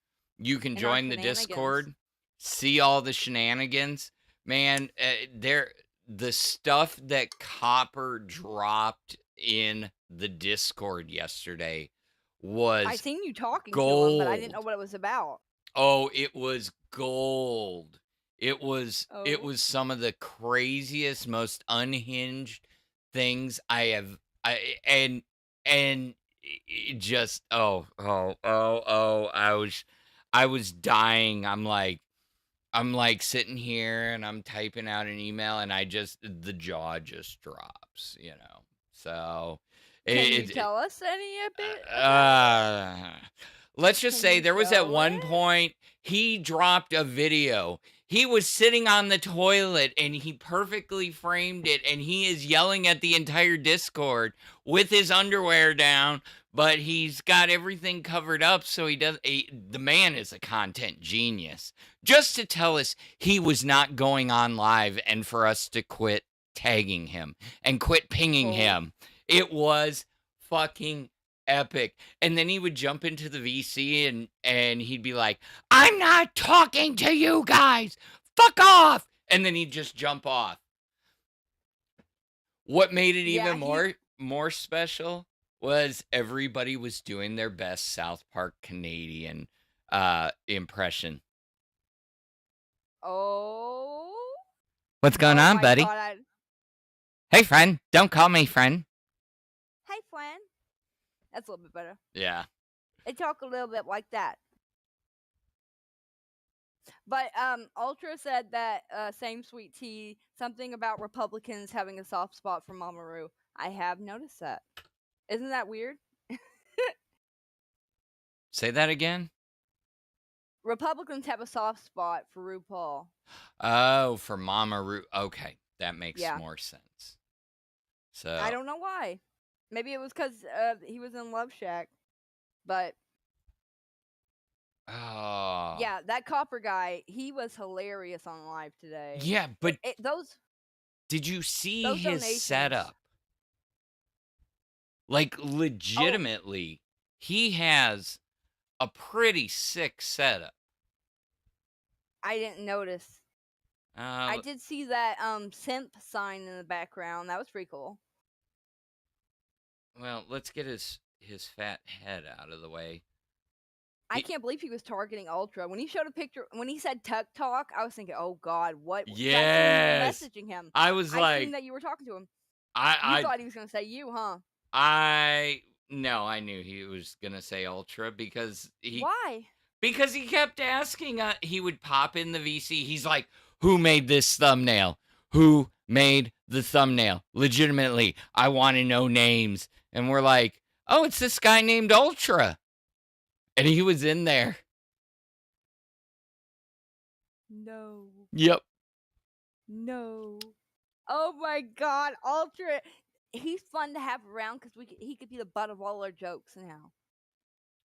You can in our join the shenanigans. Discord, see all the shenanigans. Man, the stuff that Copper dropped in the Discord yesterday was I seen you talking gold. to him, but I didn't know what it was about. Oh, it was gold. It was Oh. some of the craziest, most unhinged things I have and it just I was dying. I'm like sitting here and I'm typing out an email and the jaw just drops, you know. So Can you tell us any a bit? let's just say there was at one point he dropped a video. He was sitting on the toilet and he perfectly framed it, and he is yelling at the entire Discord with his underwear down, but he's got everything covered up, so the man is a content genius. Just to tell us he was not going on live and for us to quit tagging him and quit pinging him. It was fucking epic. And then he would jump into the VC and he'd be like, "I'm not talking to you guys. Fuck off." And then he'd just jump off. What made it even more special was everybody was doing their best South Park Canadian impression. Oh. What's going on, my buddy? God, Hey, friend. Don't call me friend. Hey, friend. That's a little bit better. Yeah. They talk a little bit like that. But Ultra said that same sweet tea, something about Republicans having a soft spot for Mamoru. I have noticed that. Isn't that weird? Say that again. Republicans have a soft spot for RuPaul. Oh, for Mama Ru. Okay, that makes Yeah. more sense. So I don't know why. Maybe it was because he was in Love Shack. But oh yeah, that Copper guy, he was hilarious on live today. yeah, but those did you see those his donations- setup? Like legitimately, he has a pretty sick setup. I didn't notice. I did see that simp sign in the background. That was pretty cool. Well, let's get his fat head out of the way. I can't believe he was targeting Ultra. When he showed a picture, when he said Tuck Talk, I was thinking, oh God, what? 'Cause I seen you messaging him. I was I like, seen that you were talking to him. I You thought he was going to say you, huh? No, I knew he was gonna say Ultra because Why? Because he kept asking. He would pop in the VC. He's like, "Who made this thumbnail? Who made the thumbnail? Legitimately, I want to know names." And we're like, "Oh, it's this guy named Ultra," and he was in there. No. Yep. No. Oh my God, Ultra. He's fun to have around because he could be the butt of all our jokes now.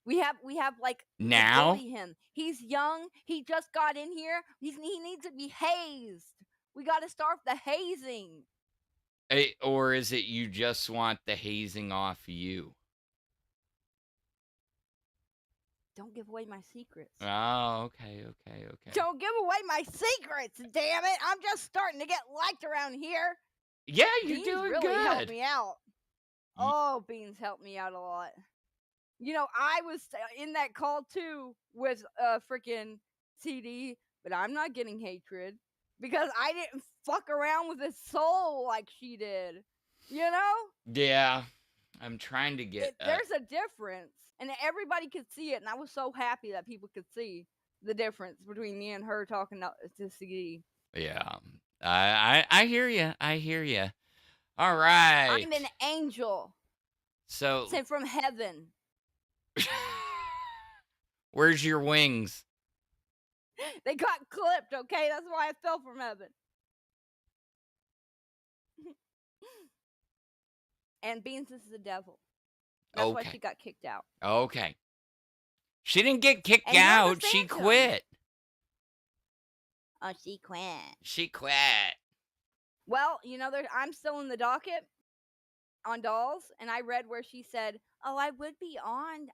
We have like to Now? bully him. He's young. He just got in here. He needs to be hazed. We got to start the hazing. Or is it you just want the hazing off you? Don't give away my secrets. Oh, okay. Don't give away my secrets, damn it! I'm just starting to get liked around here. Yeah, you're Beans doing really helped good. me out. Oh, Beans helped me out a lot. You know, I was in that call too with freaking CD, but I'm not getting hatred because I didn't fuck around with his soul like she did. You know? Yeah, I'm trying to get. There's a difference, and everybody could see it, and I was so happy that people could see the difference between me and her talking to CD. Yeah. I hear you. I hear you. All right. I'm an angel So sent from heaven. where's your wings? They got clipped, okay? That's why I fell from heaven. And Beans is the devil. That's why Okay. she got kicked out. Okay. She didn't get kicked And you're the out. She phantom. quit. Oh, she quit. She quit. Well, I'm still in the docket on dolls, and I read where she said, "Oh, I would be on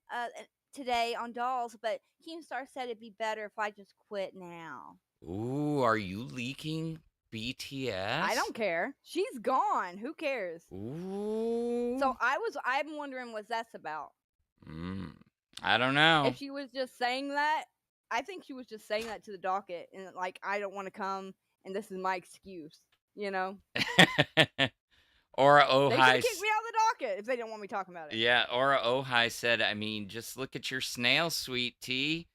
today on dolls, but Keemstar said it'd be better if I just quit now." Ooh, are you leaking BTS? I don't care. She's gone. Who cares? Ooh. So I'm wondering what that's about. I don't know. If she was just saying that, I think she was just saying that to the docket, and like, I don't want to come, and this is my excuse. Aura They Ojai. could have kicked me out of the docket if they didn't want me talking about it. Yeah, Aura Ojai said, I mean, just look at your snail, sweet tea.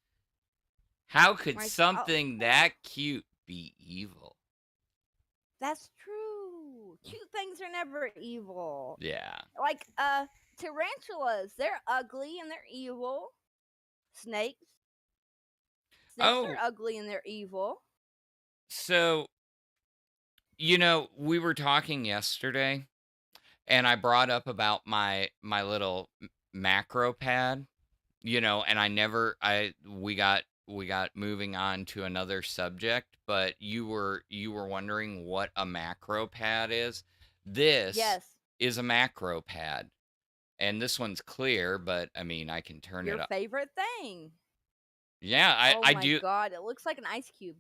How could something that cute be evil? That's true. Cute things are never evil. Yeah. Like tarantulas, they're ugly and they're evil. Snakes are ugly and they're evil. So, we were talking yesterday, and I brought up about my little macro pad, and we got moving on to another subject, but you were wondering what a macro pad is. This is a macro pad, and this one's clear, but I mean, I can turn it up. Your favorite thing. Yeah, I do. Oh my god, it looks like an ice cube.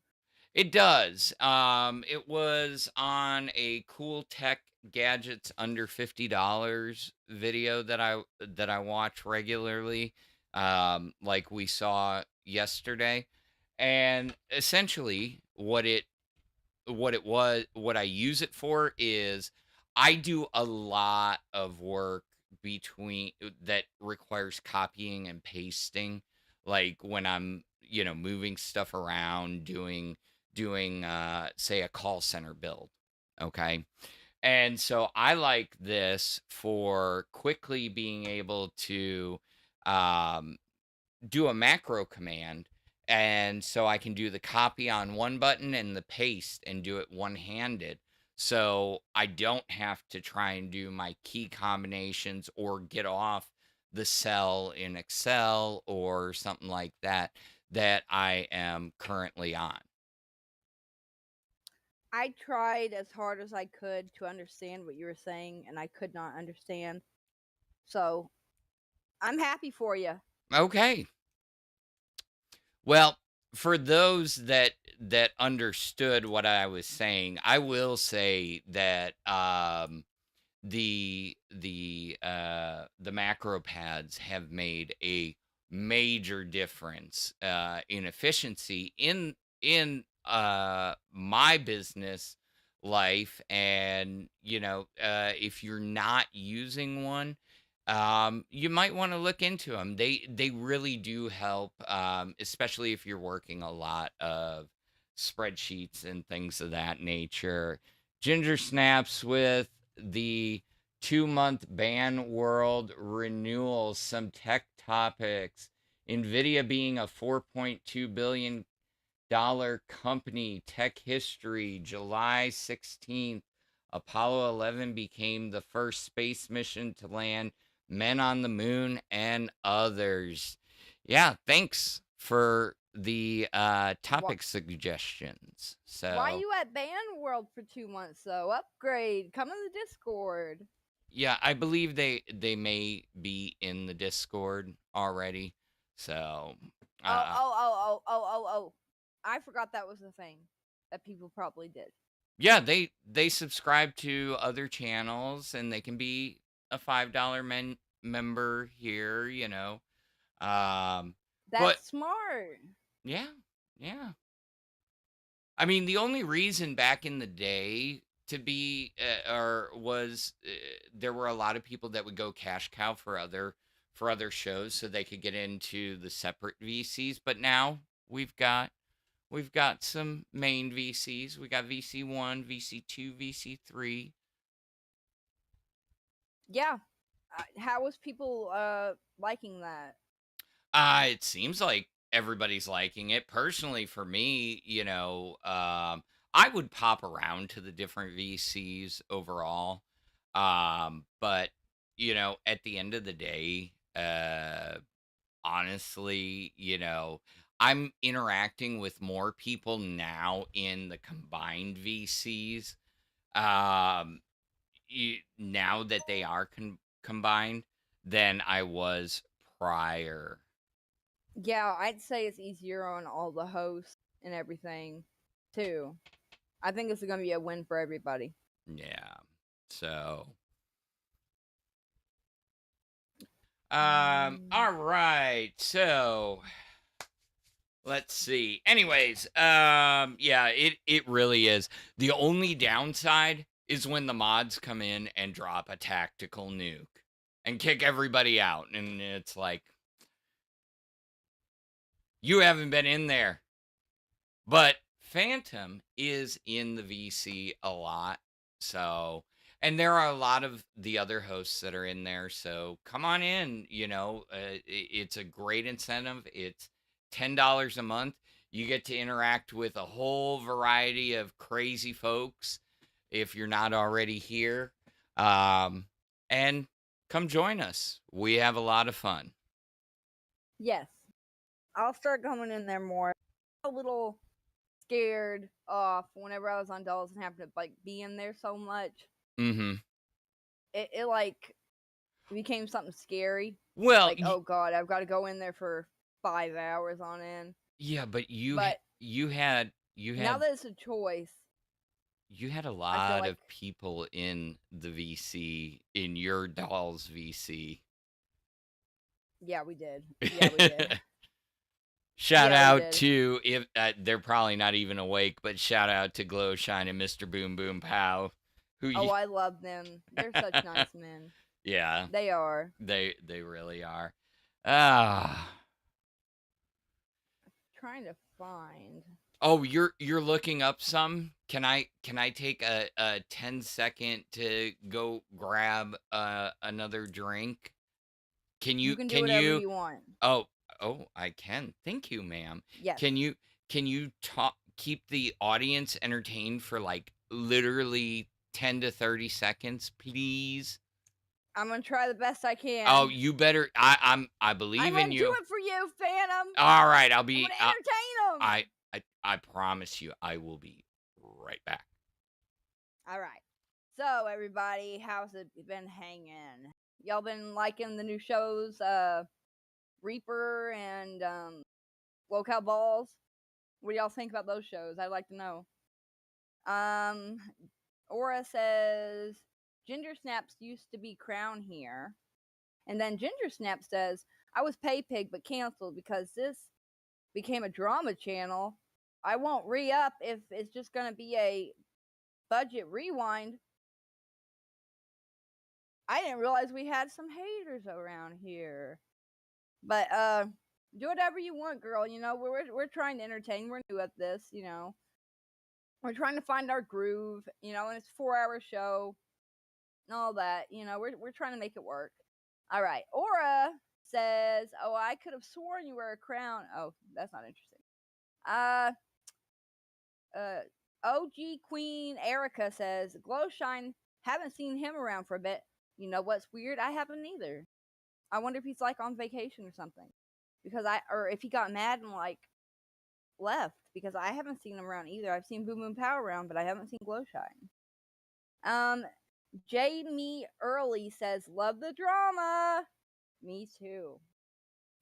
It does. It was on a Cool Tech Gadgets Under $50 video that I watch regularly, like we saw yesterday. And essentially what I use it for is I do a lot of work that requires copying and pasting, like when I'm, moving stuff around, doing say a call center build. Okay. And so I like this for quickly being able to do a macro command. And so I can do the copy on one button and the paste and do it one-handed. So I don't have to try and do my key combinations or get off the cell in Excel or something like that I am currently on. I tried as hard as I could to understand what you were saying, and I could not understand. So, I'm happy for you. Okay. Well, for those that understood what I was saying, I will say that the macro pads have made a major difference in efficiency in my business life. And if you're not using one, you might want to look into them. They really do help, especially if you're working a lot of spreadsheets and things of that nature. Ginger Snaps with the 2-month ban world renewal, some tech topics. NVIDIA being a $4.2 billion company, tech history, July 16th, Apollo 11 became the first space mission to land men on the moon, and others. Yeah, thanks for the topic suggestions. So Why are you at Band World for 2 months though? Upgrade. Come in the Discord. yeah, I believe they may be in the Discord already. So Oh. I forgot that was a thing that people probably did. yeah, they subscribe to other channels, and they can be a $5 member here, That's but smart. yeah. I mean, the only reason back in the day to be or was there were a lot of people that would go cash cow for other shows so they could get into the separate VCs, but now we've got some main VCs. We got VC1, VC2, VC3. Yeah. How was people liking that? It seems like everybody's liking it. Personally, for me, I would pop around to the different VCs overall. But at the end of the day, honestly, I'm interacting with more people now in the combined VCs. Now that they are combined than I was prior. Yeah, I'd say it's easier on all the hosts and everything, too. I think it's going to be a win for everybody. Yeah. So. All right. So. Let's see. Anyways, yeah, it really is. The only downside is when the mods come in and drop a tactical nuke and kick everybody out. And it's like, you haven't been in there. But Phantom is in the VC a lot. So, and there are a lot of the other hosts that are in there. So come on in, it's a great incentive. It's $10 a month. You get to interact with a whole variety of crazy folks if you're not already here. And come join us. We have a lot of fun. Yes. I'll start coming in there more. A little scared off whenever I was on Dolls and happened to be in there so much. Mm-hmm. It like became something scary. Well, like, oh god, I've got to go in there for 5 hours on end. Yeah, but you had now that it's a choice. You had a lot of people in the VC, in your Dolls VC. Yeah, we did. Yeah, we did. Shout out to, if they're probably not even awake, but shout out to Glowshine and Mr. Boom Boom Pow. I love them. They're such nice men. Yeah. They are. They really are. Trying to find. Oh, you're looking up some? Can I take a 10-second to go grab another drink? Can you do whatever you want. Oh, I can. Thank you, ma'am. Yes. Can you keep the audience entertained for like literally 10 to 30 seconds, please? I'm gonna try the best I can. Oh, you better. I believe in you. I'm gonna do it for you, Phantom. All right, I'll be. I'm gonna entertain them. I promise you, I will be right back. All right. So everybody, how's it been hanging? Y'all been liking the new shows, Reaper and Locale Balls? What do y'all think about those shows? I'd like to know. Aura says Ginger Snaps used to be Crown here. And then Ginger Snap says, I was Pay Pig but canceled because this became a drama channel. I won't re-up if it's just going to be a budget rewind. I didn't realize we had some haters around here. But do whatever you want, girl. We're trying to entertain. We're new at this, We're trying to find our groove, and it's a 4-hour show and all that. We're trying to make it work. All right. Aura says, oh, I could have sworn you were a Crown. Oh, that's not interesting. OG Queen Erica says, Glowshine, haven't seen him around for a bit. You know what's weird? I haven't either. I wonder if he's like on vacation or something. Or if he got mad and left, because I haven't seen him around either. I've seen Boom Boom Power around, but I haven't seen Glowshine. Jamie Early says, love the drama. Me too.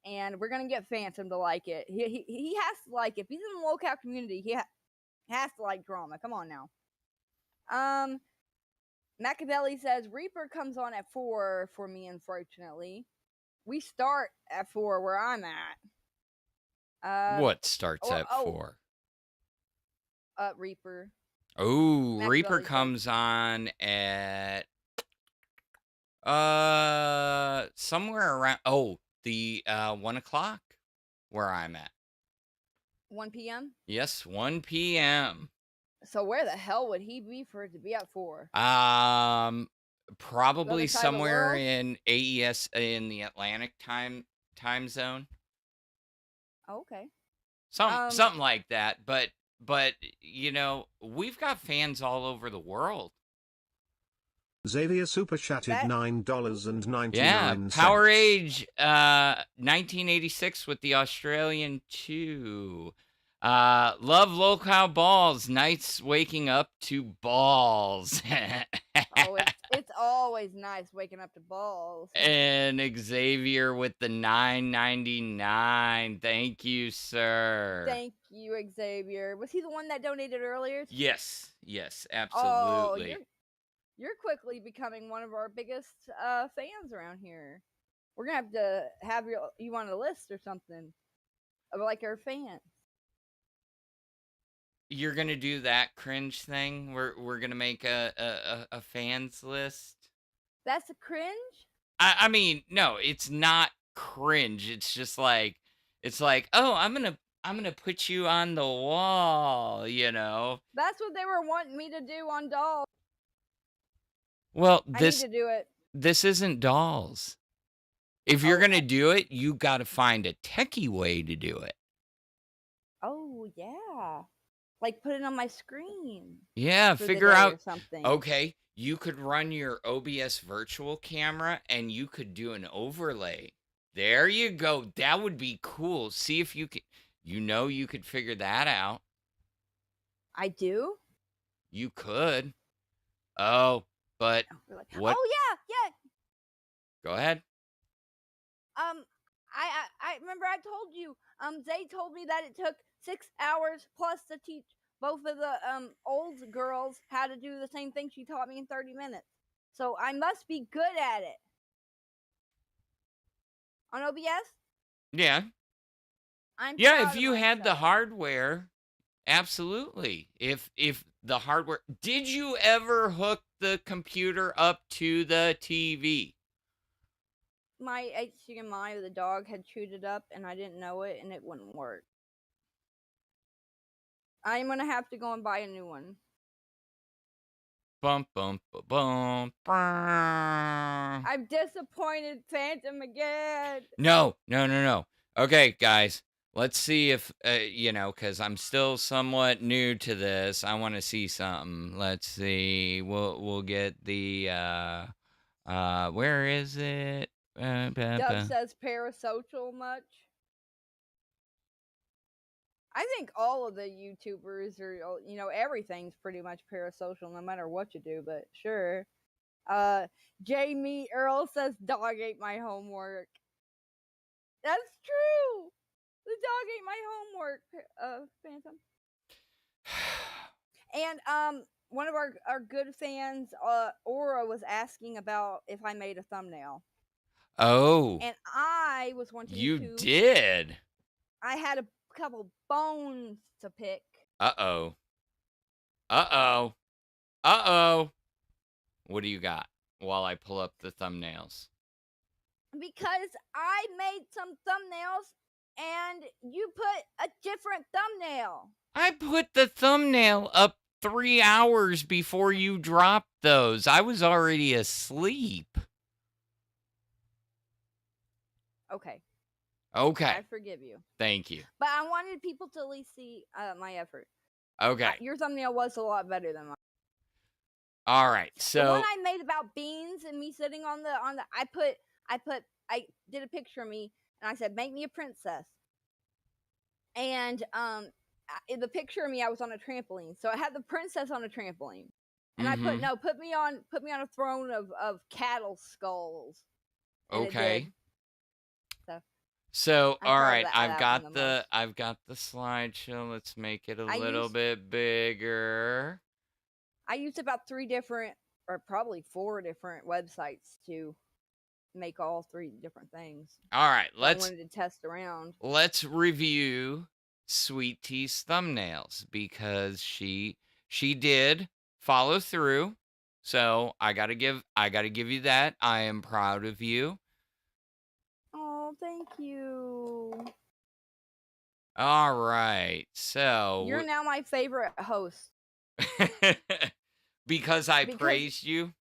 And we're gonna get Phantom to like it. He has to like it. If he's in the locale community, he has to like drama. Come on now. Machiavelli says Reaper comes on at 4 for me, unfortunately. We start at 4 where I'm at. What starts at 4? Reaper. Oh, Mac Reaper Belly says. comes on at somewhere around the 1 o'clock where I'm at. 1 p.m. Yes, 1 p.m. So where the hell would he be for it to be at 4? Probably Other side of the somewhere world? in AES in the Atlantic time zone. Oh, okay. Something like that. But you know, we've got fans all over the world. Xavier super chatted That- $9.99. Yeah, Power Age 1986 with the Australian 2. Love locale balls. Nights waking up to balls. Oh, it's always nice waking up to balls. And Xavier with the $9.99. Thank you, sir. Thank you, Xavier. Was he the one that donated earlier? Yes, Oh, absolutely. you're quickly becoming one of our biggest fans around here. We're gonna have to have you on a list or something of like our fans. You're gonna do that cringe thing? We're gonna make a fans list. That's a cringe. I mean, no, it's not cringe. It's just like, oh, I'm gonna put you on the wall, you know. That's what they were wanting me to do on Dolls. Well, I need to do it. this isn't dolls. If you're gonna do it, you got to find a techie way to do it. Oh yeah, like put it on my screen. Yeah, for the figure day out or something. Okay, you could run your OBS virtual camera and you could do an overlay. There you go. That would be cool. See if you can, you could figure that out. I do. You could. Oh, but what? Oh yeah. Go ahead. I remember I told you. Zay told me that it took 6 hours plus to teach both of the old girls how to do the same thing she taught me in 30 minutes. So I must be good at it. On OBS? Yeah. Yeah, if you had the hardware, absolutely. If the hardware, did you ever hook the computer up to the TV? My HDMI, the dog had chewed it up and I didn't know it and it wouldn't work. I'm gonna have to go and buy a new one. Bum bum bum bum. Brrr. I'm disappointed, Phantom again. No. Okay, guys, let's see if because I'm still somewhat new to this. I want to see something. Let's see. We'll get the where is it? Dub says parasocial much. I think all of the YouTubers are, everything's pretty much parasocial no matter what you do, but sure. Jamie Earl says dog ate my homework. That's true. The dog ate my homework, Phantom. And one of our good fans, Aura, was asking about if I made a thumbnail. Oh. And I was wanting to. You did. I had a couple bones to pick. Uh-oh. What do you got while I pull up the thumbnails? Because I made some thumbnails and you put a different thumbnail. I put the thumbnail up 3 hours before you dropped those. I was already asleep. Okay. Okay. I forgive you. Thank you. But I wanted people to at least see my effort. Okay. Your thumbnail was a lot better than mine. All right. The So one I made about beans and me sitting on the I did a picture of me and I said, make me a princess. And in the picture of me, I was on a trampoline. So I had the princess on a trampoline. And I put me on a throne of cattle skulls. And okay. So So I'm all proud of right, that I've got the slideshow. Let's make it a little used- bit bigger. I used about 3 different, or probably 4 different websites to make all 3 different things. All right, I wanted to test around. let's review Sweet Tea's thumbnails because she she did follow through. So I gotta give you that. I am proud of you. Oh, thank you. All right. So You're now my favorite host. because I Because- praised you.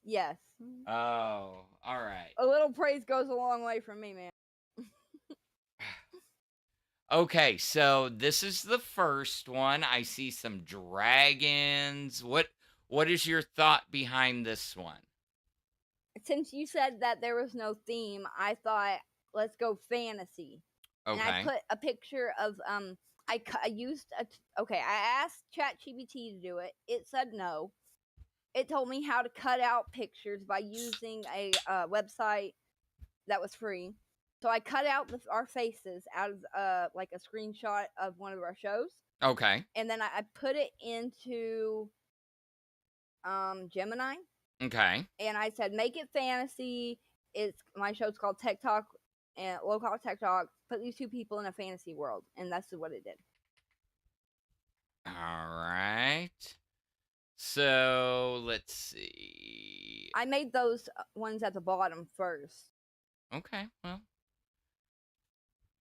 Yes. Oh, all right. A little praise goes a long way for me, man. Okay, so this is the first one. I see some dragons. What is your thought behind this one? Since you said that there was no theme, I thought let's go fantasy. Okay. And I put a picture of I used I asked ChatGPT to do it. It said no. It told me how to cut out pictures by using a website that was free. So I cut out our faces out of like a screenshot of one of our shows. Okay. And then I put it into Gemini. Okay. And I said, make it fantasy. My show's called Tech Talk and Local Tech Talk. Put these two people in a fantasy world, and that's what it did. All right. So let's see. I made those ones at the bottom first. Okay. Well.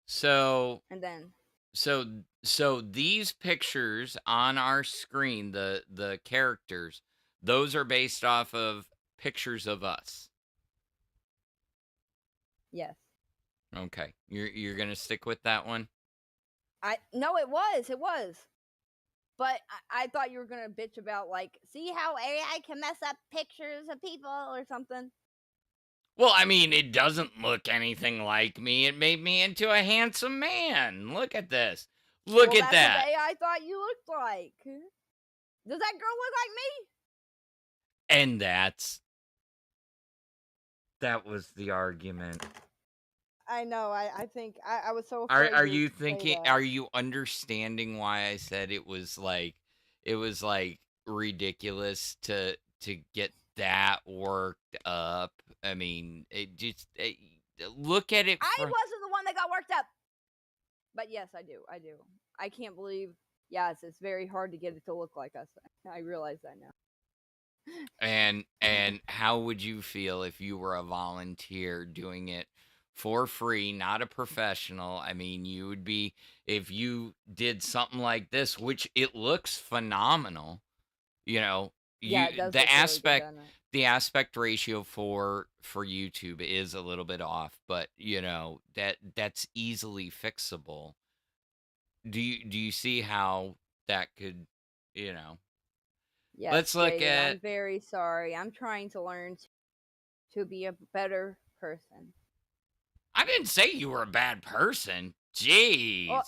So. And then. So these pictures on our screen, the characters, those are based off of pictures of us. Yes. Okay. You're gonna stick with that one? No, it was. But I thought you were gonna bitch about like, see how AI can mess up pictures of people or something. Well, I mean, it doesn't look anything like me. It made me into a handsome man. Look at this. Look at that. That's what AI thought you looked like. Does that girl look like me? And that was the argument. I know. I think I was so afraid. Are you thinking? Are you understanding why I said it was like ridiculous to get that worked up? I mean, look at it. I wasn't the one that got worked up. But yes, I do. I can't believe. Yes, it's very hard to get it to look like us. I realize that now. And how would you feel if you were a volunteer doing it for free, not a professional? I mean, you would be, if you did something like this, which it looks phenomenal, you know. Yeah, it does the look really aspect good, doesn't it? the aspect ratio for YouTube is a little bit off, but you know, that's easily fixable. Do you see how that could, you know? Yes, Let's look Jaden, at. I'm very sorry. I'm trying to learn to be a better person. I didn't say you were a bad person. Jeez. Well,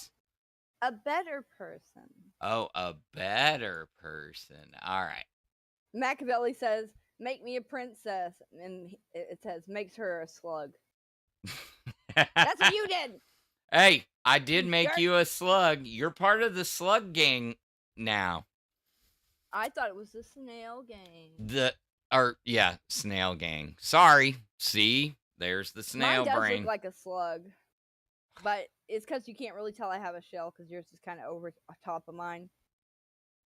a better person. Oh, a better person. All right. Machiavelli says, "Make me a princess," and it says, "Makes her a slug." That's what you did. Hey, I did You make jerk. you a slug. You're part of the slug gang now. I thought it was the snail gang. Snail gang. Sorry. See, there's the snail Mine does brain. look like a slug, but it's because you can't really tell I have a shell because yours is kind of over top of mine.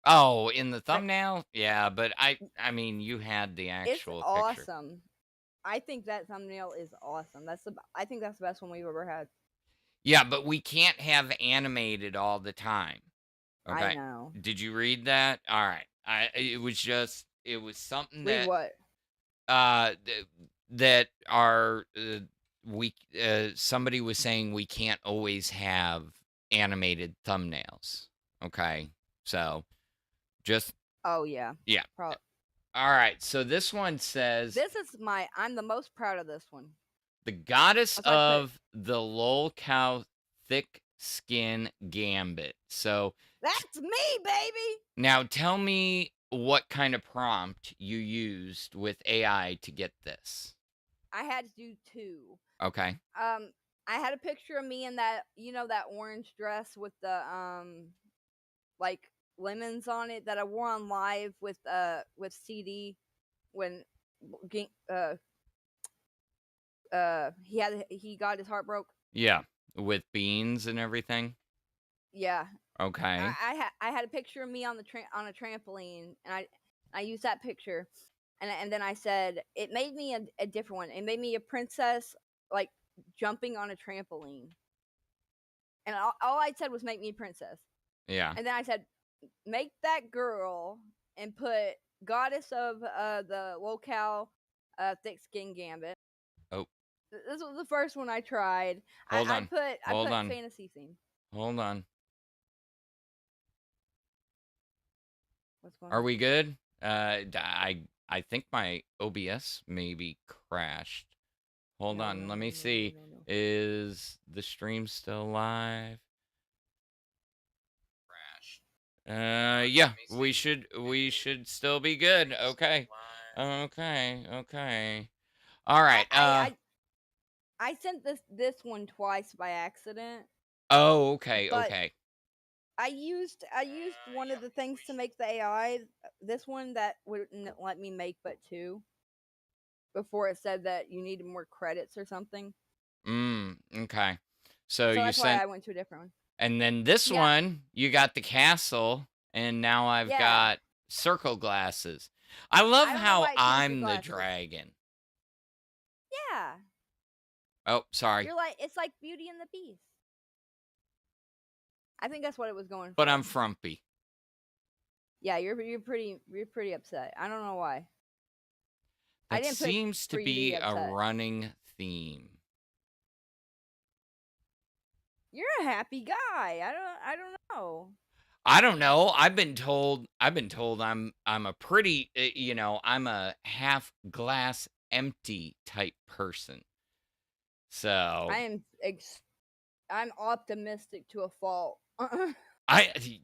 Oh, in the thumbnail? Yeah, but I mean, you had the It's actual picture. awesome. I think that thumbnail is awesome. I think that's the best one we've ever had. Yeah, but we can't have animated all the time. Okay. I know. Did you read that? All right. It was something Read that what? that are somebody was saying we can't always have animated thumbnails. Okay. So just Oh yeah. yeah. Pro- All right. So this one says This is I'm the most proud of this one. the goddess That's why I put- of the lol cow thick skin gambit. So That's me, baby. now tell me what kind of prompt you used with AI to get this. I had to do two. Okay. I had a picture of me in that, that orange dress with the like lemons on it that I wore on live with CD when he got his heart broke. Yeah, with beans and everything. Yeah. Okay. I had a picture of me on the on a trampoline, and I used that picture, and then I said it made me a different one. It made me a princess, like jumping on a trampoline, and all I said was make me a princess. Yeah. And then I said make that girl and put goddess of the locale thick skin gambit. Oh. This was the first one I tried. Hold I on. put Hold on. fantasy theme. Hold on. What's going Are on? we good? I think my OBS maybe crashed. Hold on, let me see. No. Is the stream still live? Crashed. Yeah, we should still be good. Okay. Okay. All right. I sent this one twice by accident. Oh, okay. But I used one of the things to make the AI. This one that wouldn't let me make but 2. Before it said that you needed more credits or something. Okay. So you that's sent. why I went to a different one. And then this one, you got the castle, and now I've got circle glasses. I love how I'm the dragon. Yeah. Oh, sorry. You're like it's like Beauty and the Beast. I think that's what it was going for. But I'm frumpy. Yeah, you're pretty upset. I don't know why. That seems to be a running theme. You're a happy guy. I don't know. I don't know. I've been told I'm a pretty I'm a half glass empty type person. So I'm optimistic to a fault.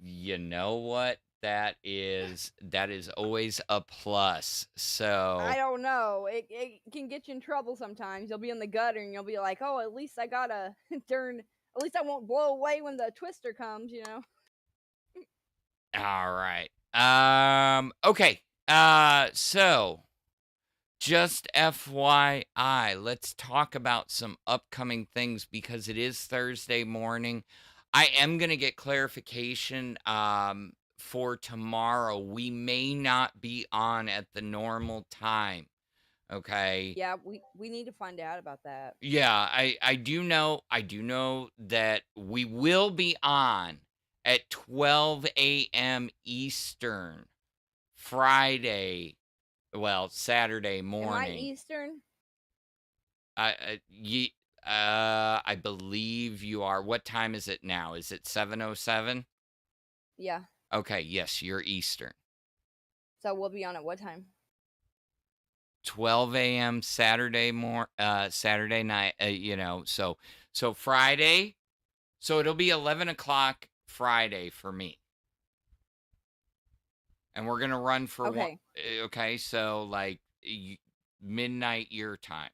You know what? That is always a plus. So I don't know. It can get you in trouble sometimes. You'll be in the gutter and you'll be like, "Oh, at least I got a turn. At least I won't blow away when the twister comes." All right. Okay. So just FYI, let's talk about some upcoming things because it is Thursday morning. I am going to get clarification for tomorrow. We may not be on at the normal time. Okay. Yeah, we need to find out about that. Yeah, I do know that we will be on at 12 a.m. Eastern Friday. Well, Saturday morning. Am I Eastern? I believe you are. What time is it now? Is it 7:07? Yeah. Okay, yes, you're Eastern. So we'll be on at what time? 12 a.m. Saturday night. So Friday. So it'll be 11 o'clock Friday for me. And we're gonna run for one. Okay, so like midnight your time.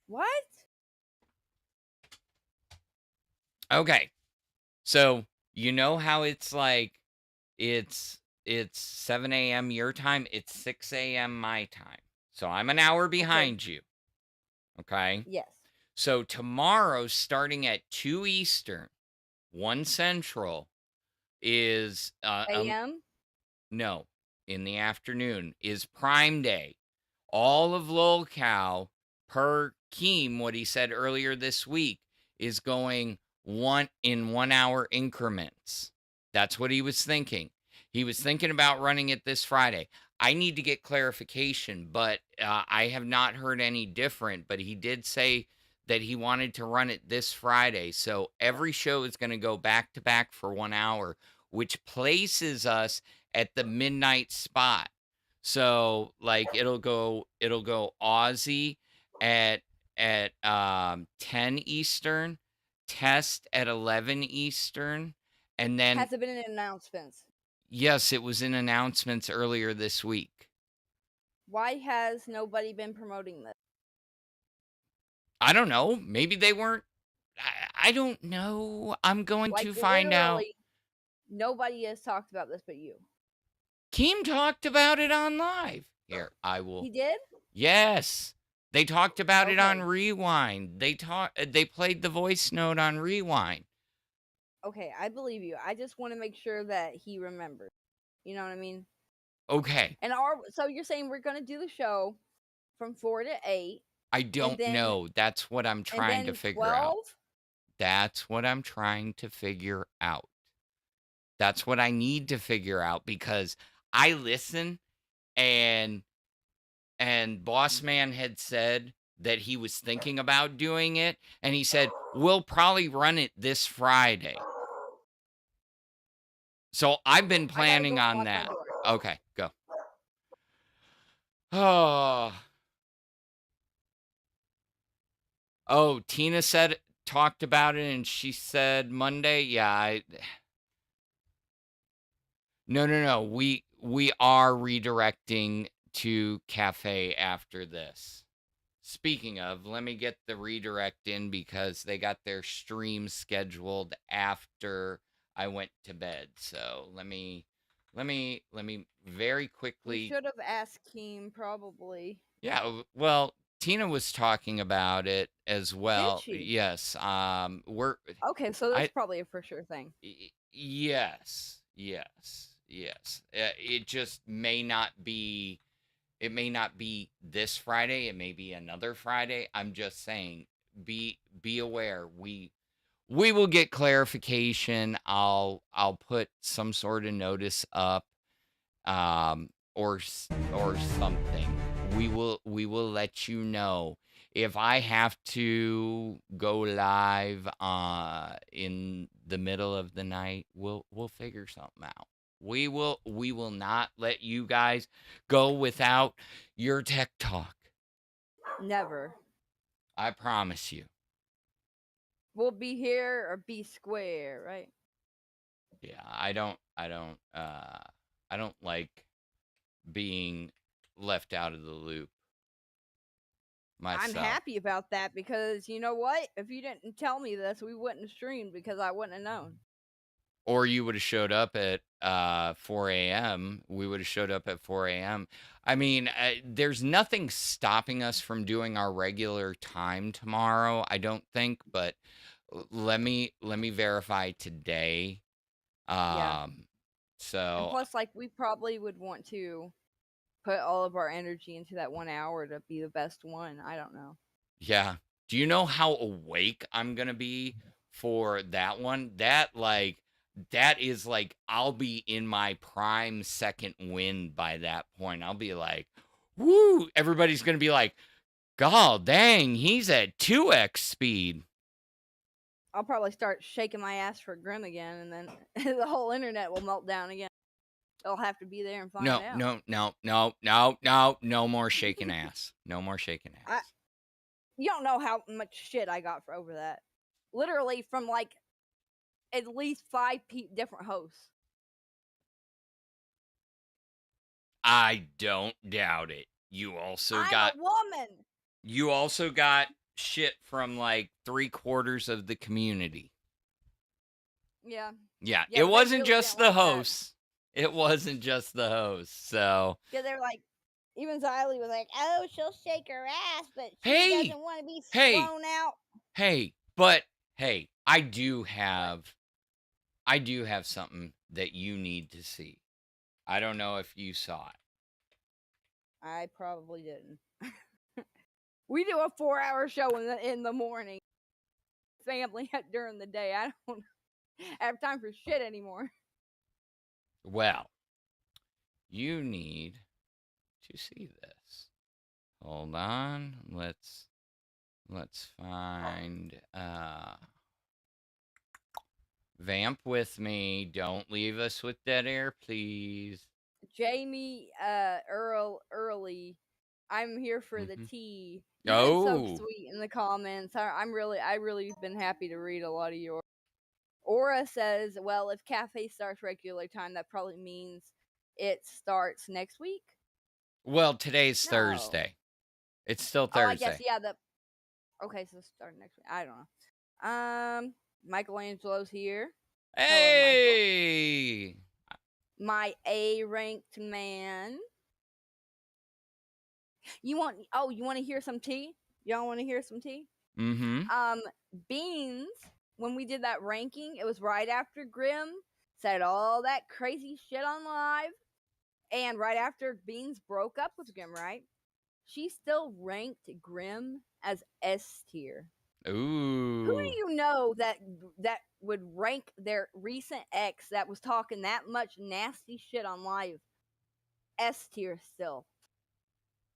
What? Okay. So you know how it's like it's 7 a.m. your time, it's 6 a.m. my time. So I'm an hour behind you. Okay? Yes. So tomorrow, starting at 2 Eastern, 1 Central, is AM? No, in the afternoon is Prime Day. All of LolCow, per Keem, what he said earlier this week, is going 1 hour increments. That's what he was thinking. He was thinking about running it this Friday. I need to get clarification, but I have not heard any different. But he did say that he wanted to run it this Friday. So every show is going to go back to back for 1 hour, which places us at the midnight spot. So like it'll go Aussie at 10 Eastern, Test at 11 Eastern, and then Has it been in announcements? Yes, it was in announcements earlier this week. Why has nobody been promoting this? I don't know. Maybe they weren't. I don't know. I'm going to find out. Nobody has talked about this but you. Keem talked about it on live. Here, I will. He did? Yes. They talked about it on Okay. Rewind. They played the voice note on Rewind. Okay, I believe you. I just want to make sure that he remembers. You know what I mean? Okay. And so you're saying we're gonna do the show from 4 to 8, I and don't then know. That's what I'm and trying to then figure out. 12. That's what I'm trying to figure out. That's what I need to figure out because I listen and Boss Man had said that he was thinking about doing it and he said, "We'll probably run it this Friday." So I've been I gotta planning go on unlock my that. door. Okay, go. Oh, Tina talked about it and she said Monday. Yeah, No. We are redirecting to cafe after this. Speaking of, let me get the redirect in because they got their stream scheduled after I went to bed. So let me very We quickly. should have asked Keem probably. Yeah, well, Tina was talking about it as Did well. she? Yes. We're Okay, so that's I probably a for sure thing. yes. It just may not be. It may not be this Friday. It may be another Friday. I'm just saying, be aware. We will get clarification. I'll put some sort of notice up, or something. We will let you know if I have to go live in the middle of the night. We'll figure something out. We will not let you guys go without your tech talk. Never. I promise you. We'll be here or be square, right? Yeah, I don't like being left out of the loop myself. I'm happy about that because you know what? If you didn't tell me this, we wouldn't have streamed because I wouldn't have known. Or you would have showed up at 4 a.m. We would have showed up at 4 a.m. I mean, there's nothing stopping us from doing our regular time tomorrow, I don't think, but let me verify today. Yeah. And So plus, like, we probably would want to put all of our energy into that 1 hour to be the best one. I don't know. yeah. Do you know how awake I'm gonna be for that one? That is like I'll be in my prime second wind by that point. I'll be like, woo! Everybody's gonna be like, God dang, he's at 2x speed. I'll probably start shaking my ass for Grim again, and then the whole internet will melt down again. I'll have to be there and find out. No more shaking ass. No more shaking ass. You don't know how much shit I got for over that. Literally from like at least 5 different hosts. I don't doubt it. You also I'm got a woman. You also got shit from like 3/4 of the community. Yeah. Yeah, Yeah, it but they wasn't really just didn't the like that. hosts. It wasn't just the hosts. So Yeah, they're like, even Xylee was like, "Oh, she'll shake her ass, but she Hey! doesn't want to be Hey! thrown out." hey, I do have something that you need to see. I don't know if you saw it. I probably didn't. We do a 4-hour show in the morning. Family during the day. I don't have time for shit anymore. Well, you need to see this. Hold on. Let's find Vamp with me. Don't leave us with dead air, please. Jamie Early, I'm here for the tea. You've been so sweet in the comments. I really been happy to read a lot of yours. Aura says, well, if cafe starts regular time, that probably means it starts next week. Well, today's Thursday. It's still Thursday. I guess, yeah. Okay, so start next week. I don't know. Michelangelo's here. Hey! Hello, my A-ranked man. You want to hear some tea? Y'all want to hear some tea? Mm-hmm. Beans, when we did that ranking, it was right after Grim said all that crazy shit on live. And right after Beans broke up with Grim, right? She still ranked Grim as S tier. Ooh. Who do you know that would rank their recent ex that was talking that much nasty shit on live S tier still?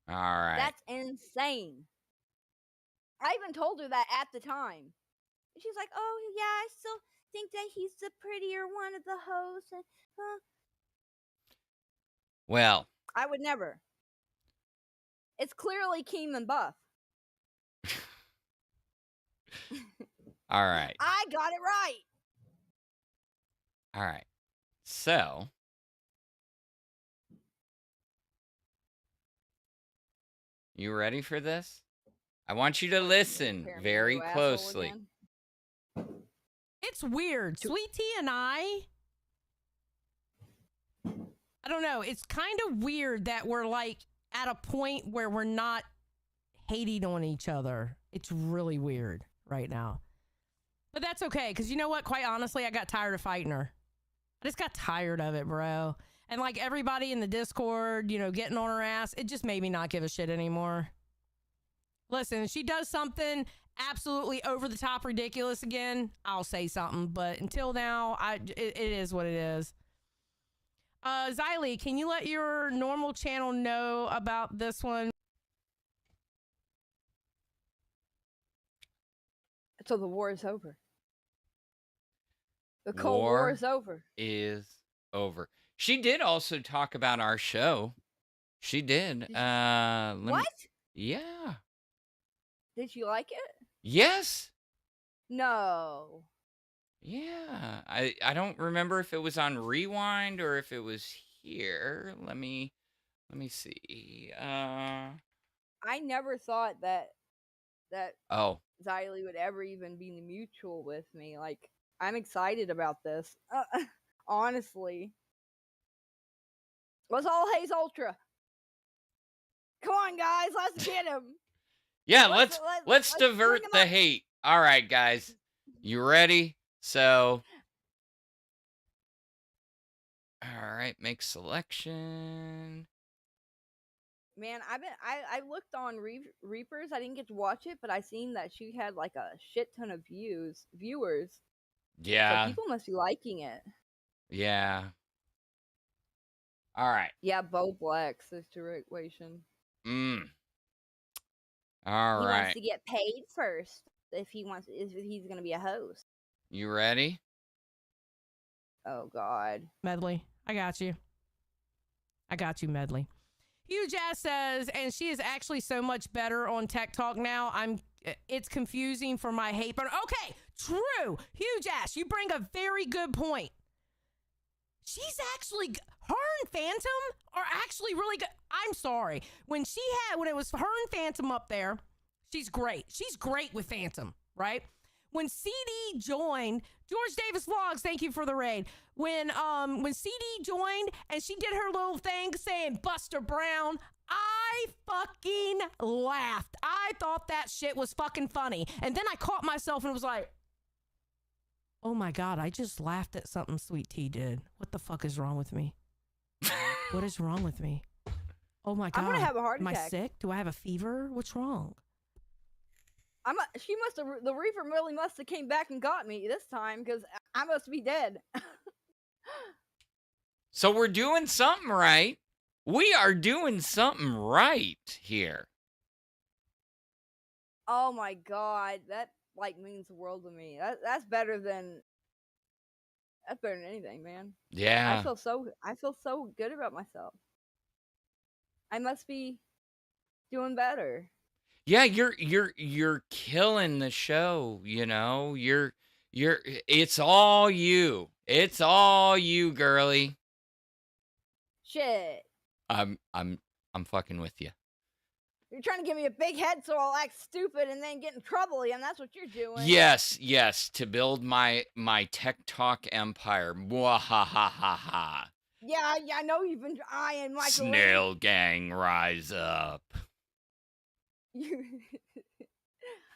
All right. That's insane. I even told her that at the time. She's like, "Oh yeah, I still think that he's the prettier one of the hosts." And, Well, I would never. It's clearly Keem and Buff. all right. I got it right. All right. So, you ready for this? I want you to listen Compare me to very you asshole closely. again. It's weird. Sweet Tea and I don't know. It's kind of weird that we're like at a point where we're not hating on each other. It's really weird right now. But that's okay, because you know what? Quite honestly, I got tired of fighting her. I just got tired of it, bro. And like everybody in the Discord, you know, getting on her ass, it just made me not give a shit anymore. Listen, if she does something absolutely over the top ridiculous again, I'll say something. But until now, it is what it is. Xylee, can you let your normal channel know about this one? So the war is over. The Cold War is over. Is over. She did also talk about our show. She did. What? Yeah. Did you like it? Yes. No. Yeah. I don't remember if it was on Rewind or if it was here. Let me see. I never thought that Oh. Xylee would ever even be mutual with me. Like, I'm excited about this. Honestly. Let's all haze Ultra. Come on, guys. Let's get him. Yeah, let's divert bring 'em the up. hate. All right, guys. You ready? So, all right, make selection. Man, I looked on Reapers. I didn't get to watch it, but I seen that she had like a shit ton of viewers. Yeah. So people must be liking it. Yeah. All right. Yeah, Bo Black situation. All He right. wants to get paid first if he's gonna be a host. You ready? Oh God. Medley, I got you. I got you, Medley. Huge Ass says, and she is actually so much better on Tech Talk now. It's confusing for my hate, but okay, true. Huge Ass, you bring a very good point. She's actually, her and Phantom are actually really good. I'm sorry. When it was her and Phantom up there, she's great. She's great with Phantom, right? When CD joined, George Davis Vlogs, thank you for the raid. When CD joined and she did her little thing saying Buster Brown, I fucking laughed. I thought that shit was fucking funny. And then I caught myself and was like, oh my God, I just laughed at something Sweet Tea did. What the fuck is wrong with me? What is wrong with me? Oh my God. I'm gonna have a heart Am I attack. sick? Do I have a fever? What's wrong? She must have. The Reaper really must have came back and got me this time because I must be dead. So we're doing something right. We are doing something right here. Oh my God, that like means the world to me. That's better than anything, man. Yeah. I feel so good about myself. I must be doing better. Yeah, you're killing the show, you know. It's all you. It's all you, girly. Shit. I'm fucking with you. You're trying to give me a big head so I'll act stupid and then get in trouble again. That's what you're doing. Yes, to build my Tech Talk empire. Mwahahaha. Yeah, I know you've been eyeing Michael. Snail gang, rise up. You.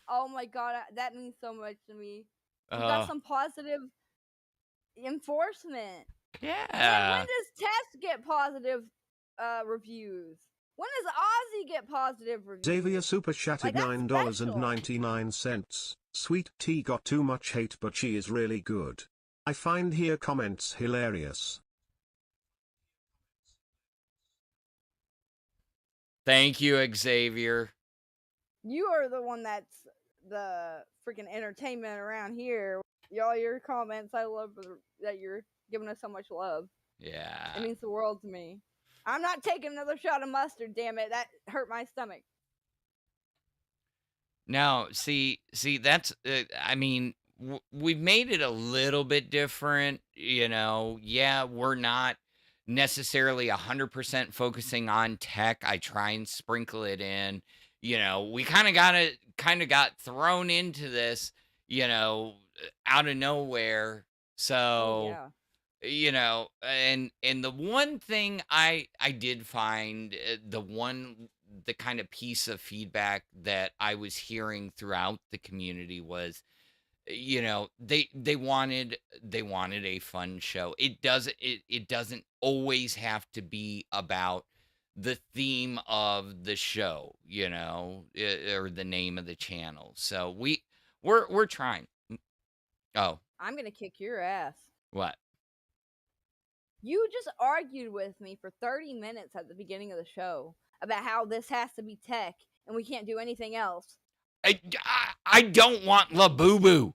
Oh my god, that means so much to me. We got some positive enforcement. Man, Yeah. when does Tess get positive reviews? When does Ozzy get positive reviews? Xavier super chatted Like, that's special. $9.99. Sweet tea got too much hate, but she is really good. I find here comments hilarious. Thank you, Xavier. You are the one that's the freaking entertainment around here. Y'all, your comments, I love that you're giving us so much love. Yeah. It means the world to me. I'm not taking another shot of mustard, damn it. That hurt my stomach. Now, see, that's, I mean, we've made it a little bit different, you know. Yeah, we're not necessarily 100% focusing on tech. I try and sprinkle it in. You know, we kind of got thrown into this, you know, out of nowhere. So, yeah. you know, and the one thing I did find, the kind of piece of feedback that I was hearing throughout the community was, you know, they wanted a fun show. It doesn't always have to be about the theme of the show, you know, or the name of the channel. So we're trying. Oh, I'm gonna kick your ass. what? You just argued with me for 30 minutes at the beginning of the show about how this has to be tech and we can't do anything else. I don't want Labuboo.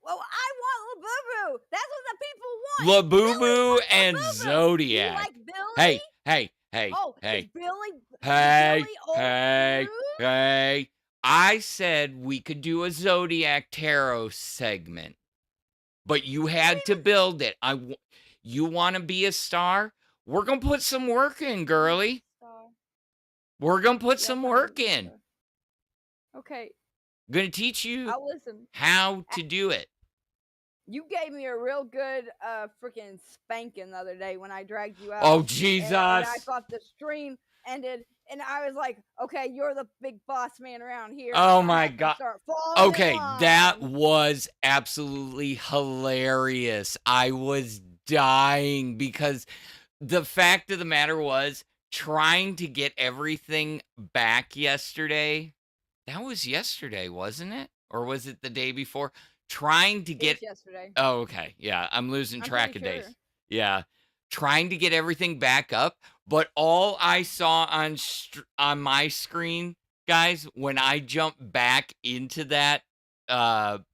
Well, I want Labuboo. That's what the people want. Labuboo and Labuboo. Zodiac. You like Billy? Hey. Oh, is Billy? Hey, Billy old hey, news? hey. I said we could do a Zodiac Tarot segment, but you had to build it. You want to be a star? We're going to put some work in, girly. We're going to put some work in. Okay. Going to teach you I'll listen. how to do it. You gave me a real good freaking spanking the other day when I dragged you out. Oh, Jesus. And I thought the stream ended, and I was like, okay, you're the big boss man around here. Oh, I my have to God. start falling in Okay, line. that was absolutely hilarious. I was dying because the fact of the matter was trying to get everything back yesterday. That was yesterday, wasn't it? Or was it the day before? Trying to get yesterday. Oh, okay. Yeah, I'm losing track of pretty days. sure. Yeah. Trying to get everything back up, but all I saw on my screen, guys, when I jumped back into that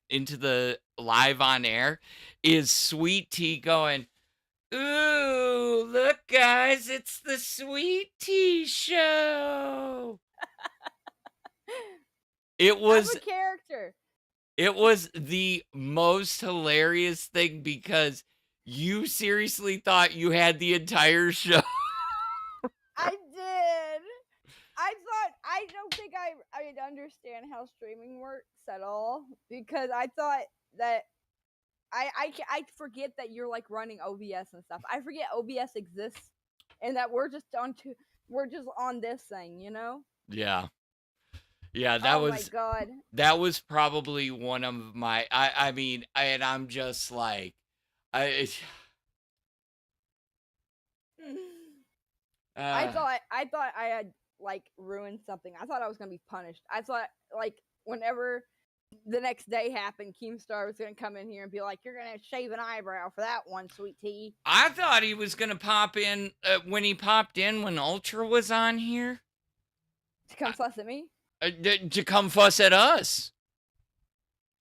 into the live on air, is Sweet Tea going, "Ooh, look guys, it's the Sweet Tea show." It was I'm a character. It was the most hilarious thing because you seriously thought you had the entire show. I did. I don't think I understand how streaming works at all because I thought that I forget that you're like running OBS and stuff. I forget OBS exists and that we're just on this thing, you know? Yeah. Yeah, that oh was my god. that was probably one of my I mean, and I'm just like I uh, thought I had like ruined something. I thought I was gonna be punished. I thought like whenever the next day happened, Keemstar was gonna come in here and be like, "You're gonna shave an eyebrow for that one, Sweet Tea." I thought he was gonna pop in when he popped in when Ultra was on here To come fuss at me. to come fuss at us.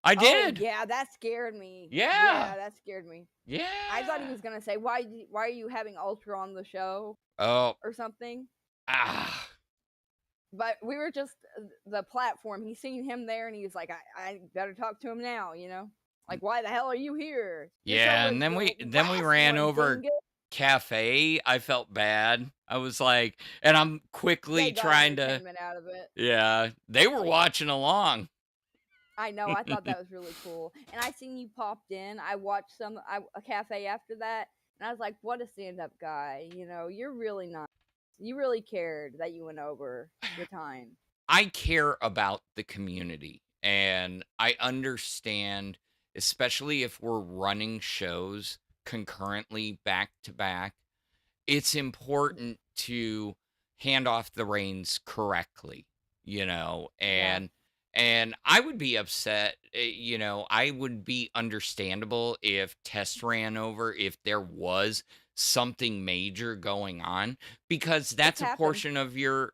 I did. Oh, yeah, that scared me. Yeah. that scared me. Yeah. I thought he was gonna say, "Why are you having Ultra on the show?" Oh. or something. Ah. But we were just the platform. He seen him there, and he was like, "I better talk to him now." You know, like, why the hell are you here? Your show Yeah, was and then we the last ran one, over dingus. Cafe. I felt bad. I was like, and I'm quickly They got trying to. entertainment out of it. Yeah, they were watching along. I know. I thought that was really cool. And I seen you popped in. I watched a cafe after that, and I was like, "What a stand-up guy! You know, you're really nice. You really cared that you went over the time. I care about the community, and I understand, especially if we're running shows concurrently back to back, it's important to hand off the reins correctly, and I would be upset, I would be understandable if test ran over, if there was something major going on, because that's a happened. portion of your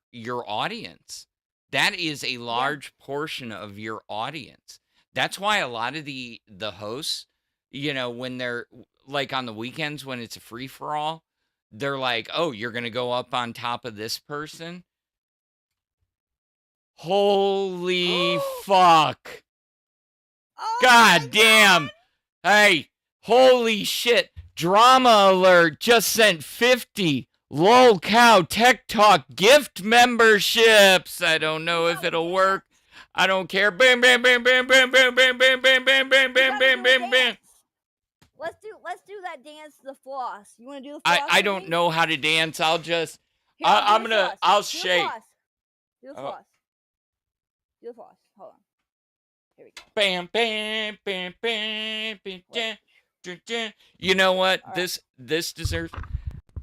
audience. That is a large portion of your audience. That's why a lot of the hosts, when they're like on the weekends when it's a free for all, they're like, "Oh, you're going to go up on top of this person?" Holy fuck. Oh God damn. Hey, holy shit. Drama Alert just sent 50 LOL Cow Tech Talk gift memberships. I don't know if it'll work. I don't care. Bam, bam, bam, bam, bam, bam, bam, bam, bam, bam, bam, bam, bam, bam, bam. Let's do that dance, the floss. You want to do the floss? I with don't me? know how to dance. I'll just, Here, I'm do the gonna, floss. I'll Do the shake. floss. Do the Oh. floss. Do the floss. Hold on. Here we go. Bam, bam, bam, bam, bam, bam, bam, bam. You know what? All right. This deserves.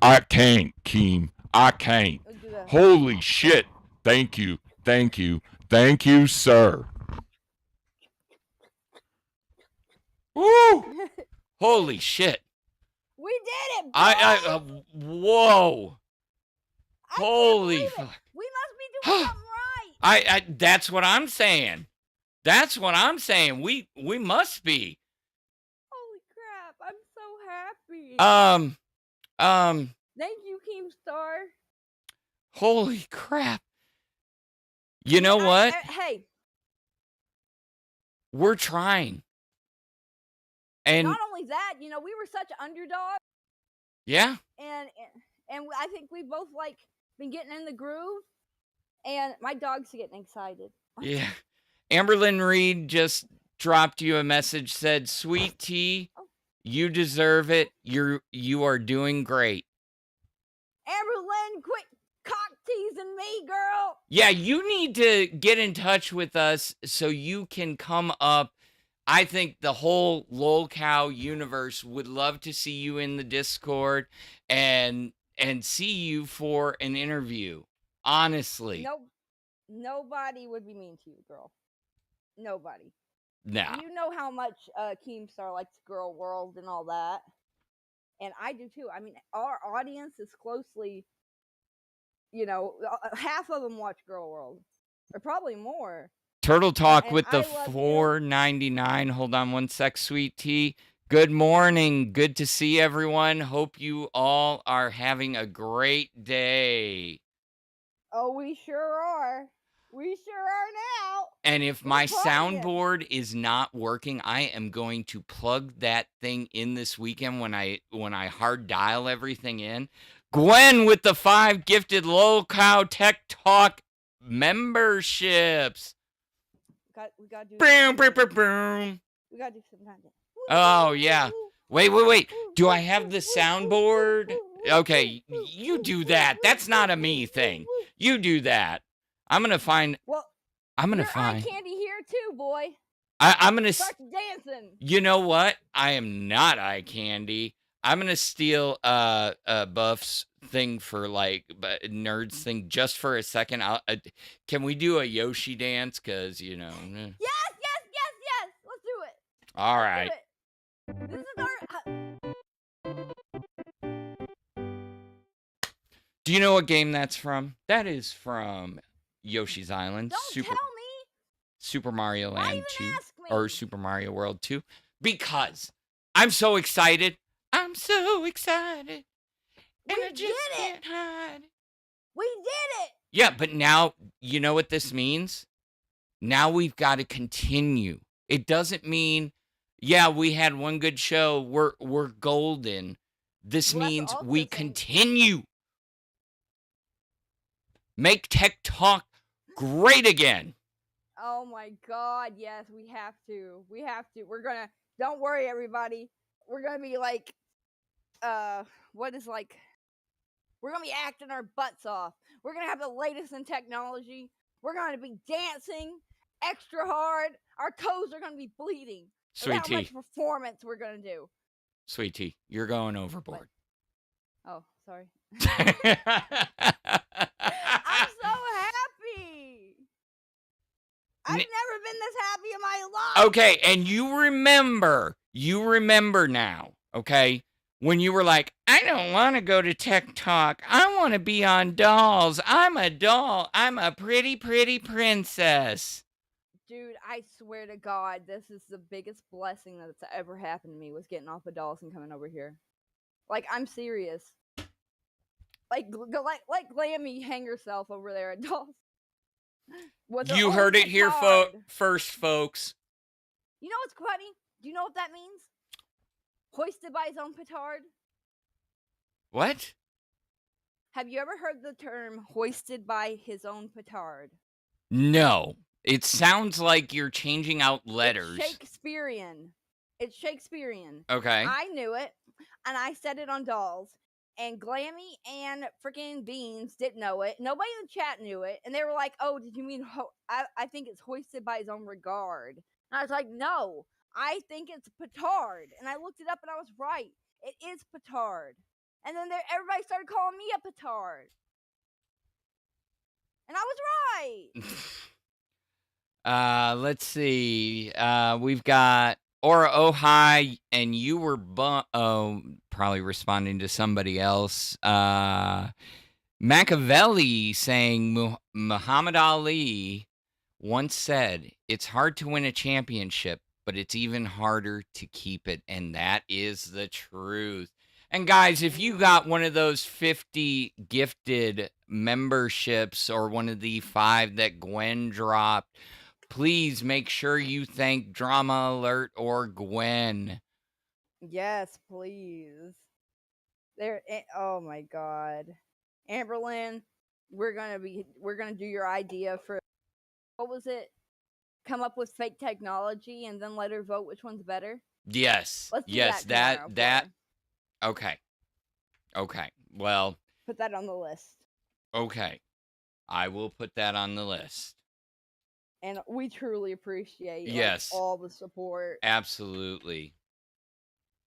I can't, Keem. I can't. Let's do that. Holy shit. Thank you. Thank you. Thank you, sir. Woo! Holy shit. We did it, bro! Whoa. I can't Holy believe it. fuck. We must be doing something right. That's what I'm saying. That's what I'm saying. We must be. Holy crap! I'm so happy. Thank you, Keemstar. Holy crap. You know what? Hey. We're trying. And Not only that, we were such underdogs, yeah. and I think we both been getting in the groove, and my dog's getting excited. Yeah. Amberlyn Reed just dropped you a message, said, "Sweet tea, you deserve it. You are doing great." Amberlyn, quit cock teasing me, girl. Yeah, you need to get in touch with us so you can come up. I think the whole LolCow universe would love to see you in the Discord and see you for an interview. Honestly. Nope. Nobody would be mean to you, girl. Nobody. Nah. You know how much Keemstar likes Girl World and all that. And I do too. I mean, our audience is closely, half of them watch Girl World. Or probably more. Turtle Talk And with the I love you. $4.99. Hold on one sec, Sweet Tea. Good morning. Good to see everyone. Hope you all are having a great day. Oh, we sure are. We sure are now. And if We're my trying. soundboard is not working, I am going to plug that thing in this weekend when I hard dial everything in. Gwen with the 5 gifted LolCow Tech Talk memberships. We gotta do Boom, boom, something. boom, boom. We gotta do some content. Oh, yeah. Wait. Do I have the soundboard? Okay, you do that. That's not a me thing. You do that. I'm going to find... Well, I'm going to you're find... eye candy here too, boy. I'm going to... Start dancing. You know what? I am not eye candy. I'm going to steal Buff's thing for nerds thing just for a second. Can we do a Yoshi dance? Because, Yes. Let's do it. All right. This is our. Do you know what game that's from? That is from Yoshi's Island. Don't tell me. Super Mario Why Land even 2 ask me? or Super Mario World 2. Because I'm so excited. I'm so excited. And I just can't hide. We did it. Yeah, but now, you know what this means? Now we've got to continue. It doesn't mean, yeah, we had one good show. We're golden. This Well, that's means also we saying- continue. Make Tech Talk great again. Oh my God! Yes, we have to. We have to. We're gonna. Don't worry, everybody. We're gonna be what is We're gonna be acting our butts off. We're gonna have the latest in technology. We're gonna be dancing extra hard. Our toes are gonna be bleeding. That's how much performance we're gonna do. Sweet tea, you're going overboard. Oh, sorry. I'm so happy. I've never been this happy in my life. Okay, and you remember now, okay? When you were like, I don't want to go to Tech Talk. I want to be on Dolls. I'm a doll. I'm a pretty, pretty princess. Dude, I swear to God, this is the biggest blessing that's ever happened to me was getting off of Dolls and coming over here. Like, I'm serious. Like Glammy hang herself over there at Dolls. You heard it here first, folks. You know what's funny? Do you know what that means? Hoisted by his own petard? What? Have you ever heard the term hoisted by his own petard? No. It sounds like you're changing out letters. It's Shakespearean. It's Shakespearean. Okay. I knew it, and I said it on Dolls. And Glammy and freaking Beans didn't know it. Nobody in the chat knew it. And they were like, oh, did you mean, I think it's hoisted by his own regard. And I was like, no, I think it's petard. And I looked it up and I was right. It is petard. And then everybody started calling me a petard. And I was right. Let's see. We've got Aura Ohai, and you were probably responding to somebody else. Machiavelli saying Muhammad Ali once said, it's hard to win a championship, but it's even harder to keep it. And that is the truth. And guys, if you got one of those 50 gifted memberships or one of the 5 that Gwen dropped, please make sure you thank Drama Alert or Gwen. Yes, please. Oh my God, Amberlynn, we're gonna do your idea for what was it? Come up with fake technology and then let her vote which one's better. Yes. Let's do yes. that. Okay. Well. Put that on the list. Okay. I will put that on the list. And we truly appreciate all the support. Absolutely.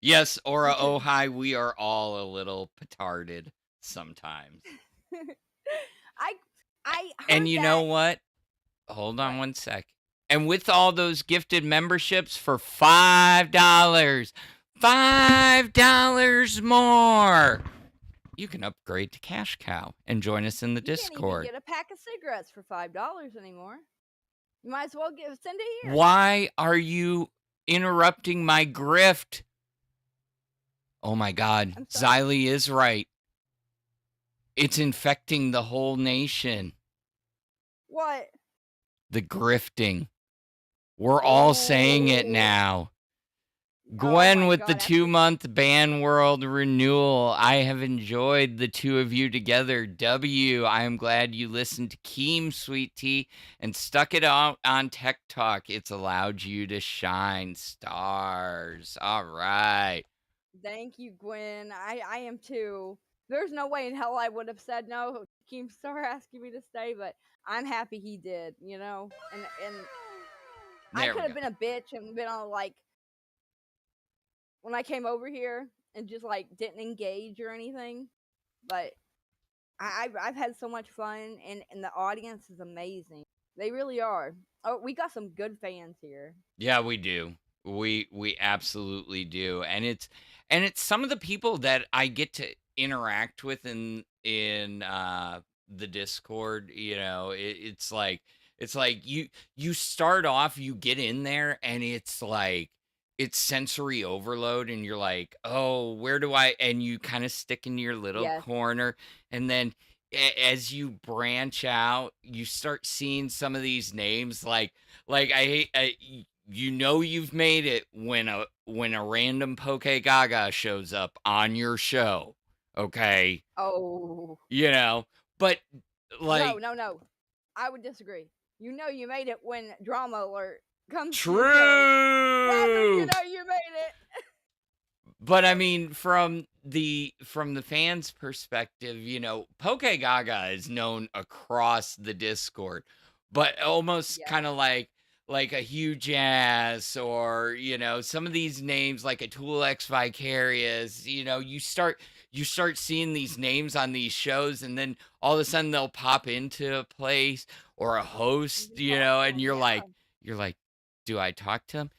Yes, Aura Ohai, we are all a little petarded sometimes. I heard and you know what? Hold on one sec. And with all those gifted memberships for $5 more, you can upgrade to Cash Cow and join us in the Discord. You can't even get a pack of cigarettes for $5 anymore. You might as well send it here. Why are you interrupting my grift? Oh my God, Xylee is right. It's infecting the whole nation. What? The grifting. We're all saying it now. Gwen with the 2-month Ban World renewal. I have enjoyed the two of you together. W, I am glad you listened to Keem, Sweet Tea, and stuck it out on Tech Talk. It's allowed you to shine. Stars. All right. Thank you, Gwen. I am too. There's no way in hell I would have said no. KEEMSTAR asking me to stay, but I'm happy he did, you know? And I could have been a bitch and been on when I came over here and just didn't engage or anything, but I've had so much fun and the audience is amazing. They really are. Oh, we got some good fans here. Yeah, we do. We absolutely do. And it's some of the people that I get to interact with in the Discord, you know. It's like you start off, you get in there and it's sensory overload and you're like, oh, where do I, and you kind of stick in your little corner, and then as you branch out, you start seeing some of these names like I hate, you know, you've made it when a random Poke Gaga shows up on your show, okay? Oh, you know, but no, I would disagree. You know, you made it when Drama Alert comes. True. You know, you made it. But I mean, from from the fans' perspective, Poke Gaga is known across the Discord, but almost kind of like a Huge Ass, or some of these names like a Tool X Vicarious. You start seeing these names on these shows, and then all of a sudden they'll pop into a place or a host, and you're like, do I talk to them?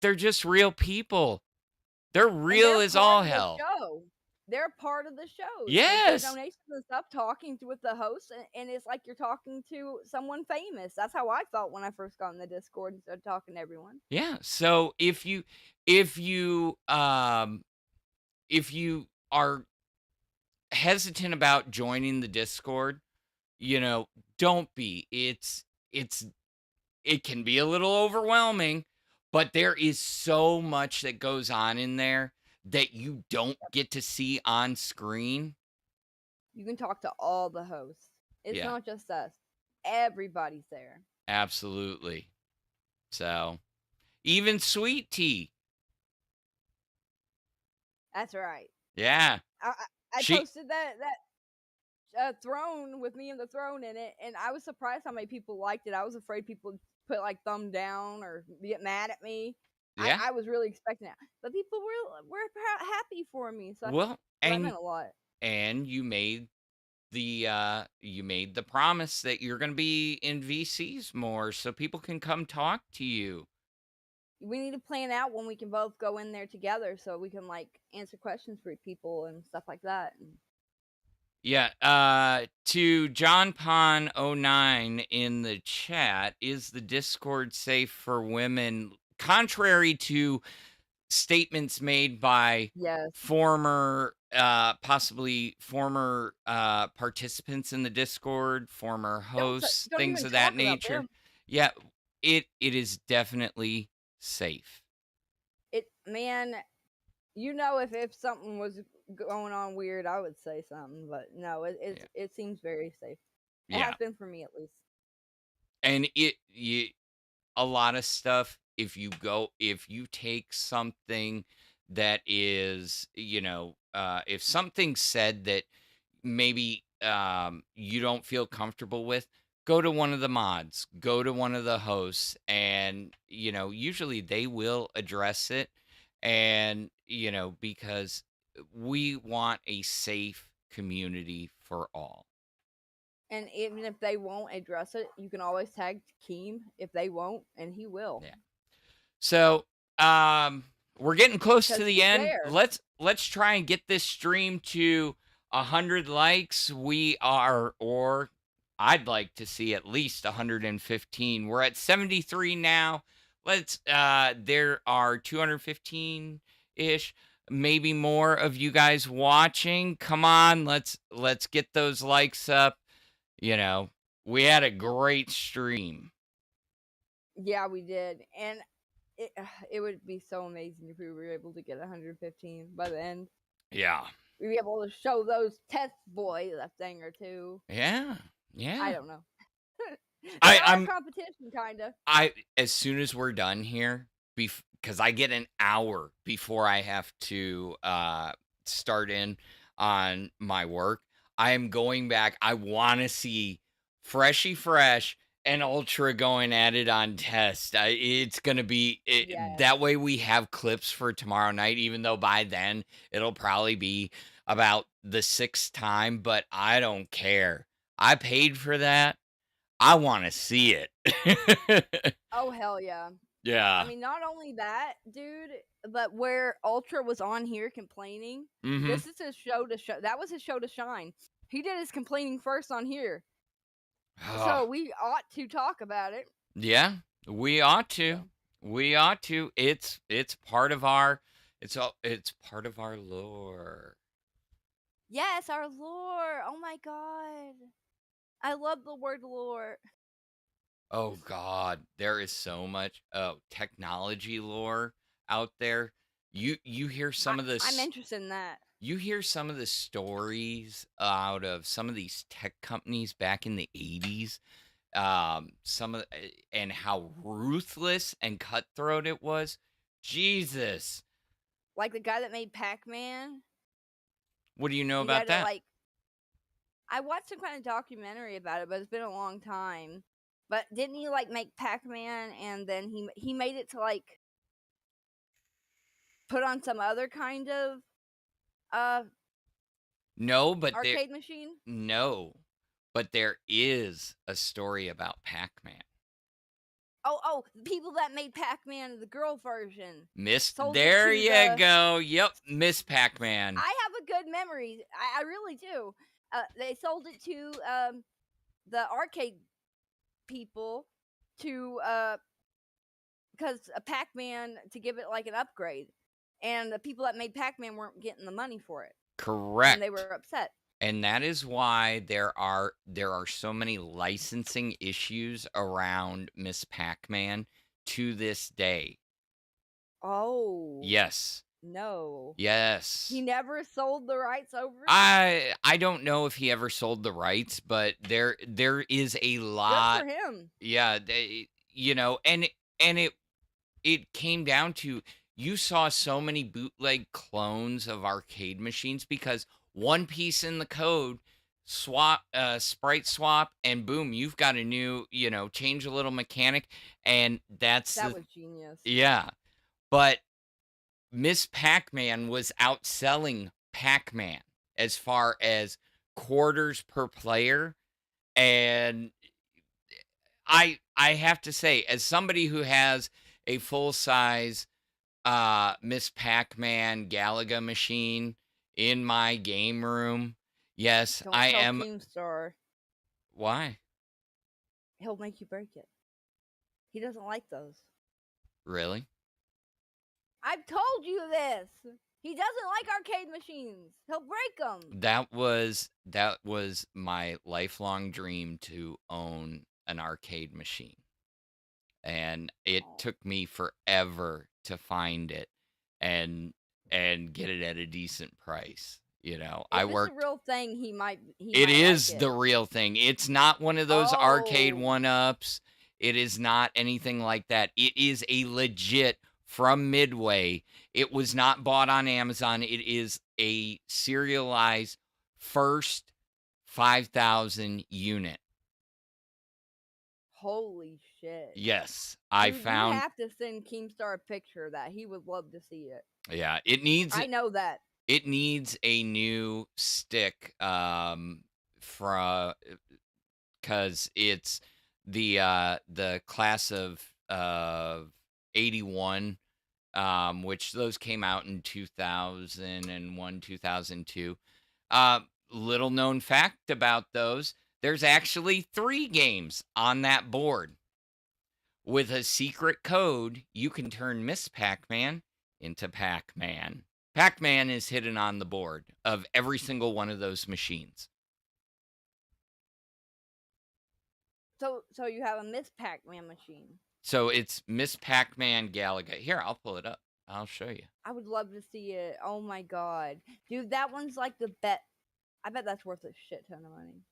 They're just real people. They're real as all hell. They're part of the show. Yes. Like, donations and stuff, talking with the host, and it's like you're talking to someone famous. That's how I felt when I first got in the Discord and started talking to everyone. Yeah. So if you are hesitant about joining the Discord, don't be. It can be a little overwhelming, but there is so much that goes on in there that you don't get to see on screen. You can talk to all the hosts. It's not just us. Everybody's there. Absolutely. So, even Sweet Tea. That's right. Yeah. I posted that throne with me and the throne in it, and I was surprised how many people liked it. I was afraid people would put like thumb down or get mad at me. Yeah. I was really expecting that, but people were happy for me. So Well, that meant a lot. And you made the promise that you're going to be in VCs more, so people can come talk to you. We need to plan out when we can both go in there together, so we can like answer questions for people and stuff like that. Yeah, to John Pon 09 in the chat, is the Discord safe for women? Contrary to statements made by possibly former participants in the Discord, former hosts, things of that nature. Yeah, it is definitely safe. If something was going on weird, I would say something, but no, it seems very safe. It has been for me at least. And a lot of stuff, if you take something that is, if something's said that maybe you don't feel comfortable with, go to one of the mods, go to one of the hosts, and usually they will address it. And because we want a safe community for all. And even if they won't address it, you can always tag Keem if they won't, and he will. Yeah. So, we're getting close to the end. Let's try and get this stream to 100 likes. I'd like to see at least 115. We're at 73 now. There are 215-ish, maybe more of you guys watching. Come on, let's get those likes up. We had a great stream. Yeah, we did. And it would be so amazing if we were able to get 115 by the end. Yeah. We'd be able to show those test boys a thing or two. Yeah. I don't know. I'm competition, kind of. As soon as we're done here, because I get an hour before I have to start in on my work, I am going back. I want to see Freshy Fresh and Ultra going at it on test. It's going to be that way. We have clips for tomorrow night, even though by then it'll probably be about the 6th time, but I don't care. I paid for that. I want to see it. Oh, hell yeah. Yeah. I mean, not only that, dude, but where Ultra was on here complaining, this is his show to show. That was his show to shine. He did his complaining first on here. So we ought to talk about it. Yeah, we ought to. We ought to. It's part of our part of our lore. Yes, our lore. Oh my god. I love the word lore. Oh god, there is so much technology lore out there. You hear some of this. I'm interested in that. You hear some of the stories out of some of these tech companies back in the 80s. And how ruthless and cutthroat it was. Jesus. Like the guy that made Pac-Man. What do you know He about had to, that? like, I watched some kind of documentary about it, but it's been a long time. But didn't he like make Pac-Man, and then he made it to like put on some other kind of No, but arcade machine? no, but there is a story about Pac-Man. Oh, the people that made Pac-Man, the girl version. sold it There to you the- go. Yep, Miss Pac-Man. I have a good memory. I really do. They sold it to the arcade people to because Pac-Man, to give it like an upgrade, and the people that made Pac-Man weren't getting the money for it, Correct. and they were upset. And that is why there are so many licensing issues around Miss Pac-Man to this day. Oh. Yes. No. Yes. He never sold the rights over. I don't know if he ever sold the rights, but there is a lot. Good for him. Yeah, and it came down to, you saw so many bootleg clones of arcade machines because one piece in the code, sprite swap, and boom, you've got a new, change a little mechanic, and that was genius. Yeah, but Miss Pac-Man was outselling Pac-Man as far as quarters per player, and I have to say, as somebody who has a full-size Miss Pac-Man Galaga machine in my game room, yes, Don't I tell am. Keemstar. Why? He'll make you break it. He doesn't like those. Really? I've told you this. He doesn't like arcade machines. He'll break them. That was my lifelong dream, to own an arcade machine. And it took me forever to find it and get it at a decent price. I worked. It's a real thing. He might. It is the real thing. It's not one of those arcade Oh. one-ups. It is not anything like that. It is a legit from Midway. It was not bought on Amazon. It is a serialized first 5,000 unit. Holy shit. Yes, You have to send Keemstar a picture of that. He would love to see it. Yeah, it needs. I know that. It needs a new stick, because it's the class of 81, which those came out in 2001, 2002. Little known fact about those: there's actually 3 games on that board. With a secret code, you can turn Miss Pac-Man into Pac-Man. Pac-Man is hidden on the board of every single one of those machines. So you have a Miss Pac-Man machine. So it's Miss Pac-Man Galaga. Here, I'll pull it up. I'll show you. I would love to see it. Oh my god. Dude, that one's like the bet. I bet that's worth a shit ton of money.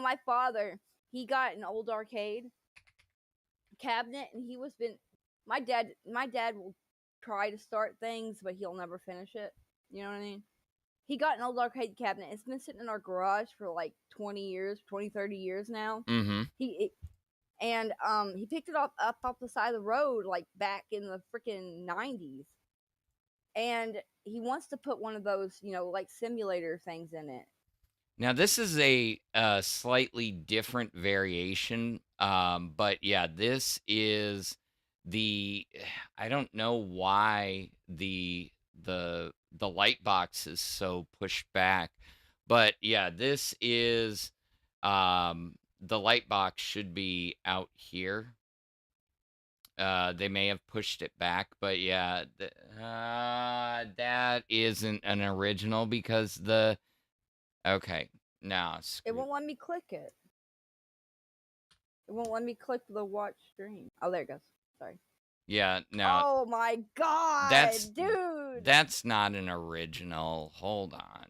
My father, he got an old arcade cabinet, and my dad will try to start things, but he'll never finish it. You know what I mean? He got an old arcade cabinet. It's been sitting in our garage for like 20 years, 20, 30 years now. Mm-hmm. He picked it up off the side of the road, like back in the freaking 90s. And he wants to put one of those, like simulator things in it. Now, this is a slightly different variation, but yeah, this is I don't know why the light box is so pushed back, but yeah, this is, the light box should be out here. They may have pushed it back, but yeah, that isn't an original because okay, now it won't let me click it. It won't let me click the watch stream. Oh, there it goes. Sorry. Yeah, no. Oh my god, dude. That's not an original. Hold on.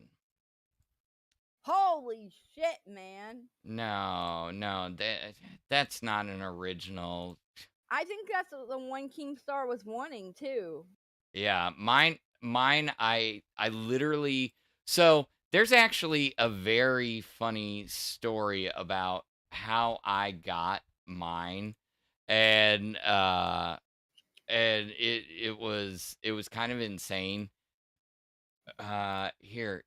Holy shit, man. No, that's not an original. I think that's the one Keemstar was wanting too. Yeah, mine I literally, so There's actually a very funny story about how I got mine, and it was kind of insane. Here.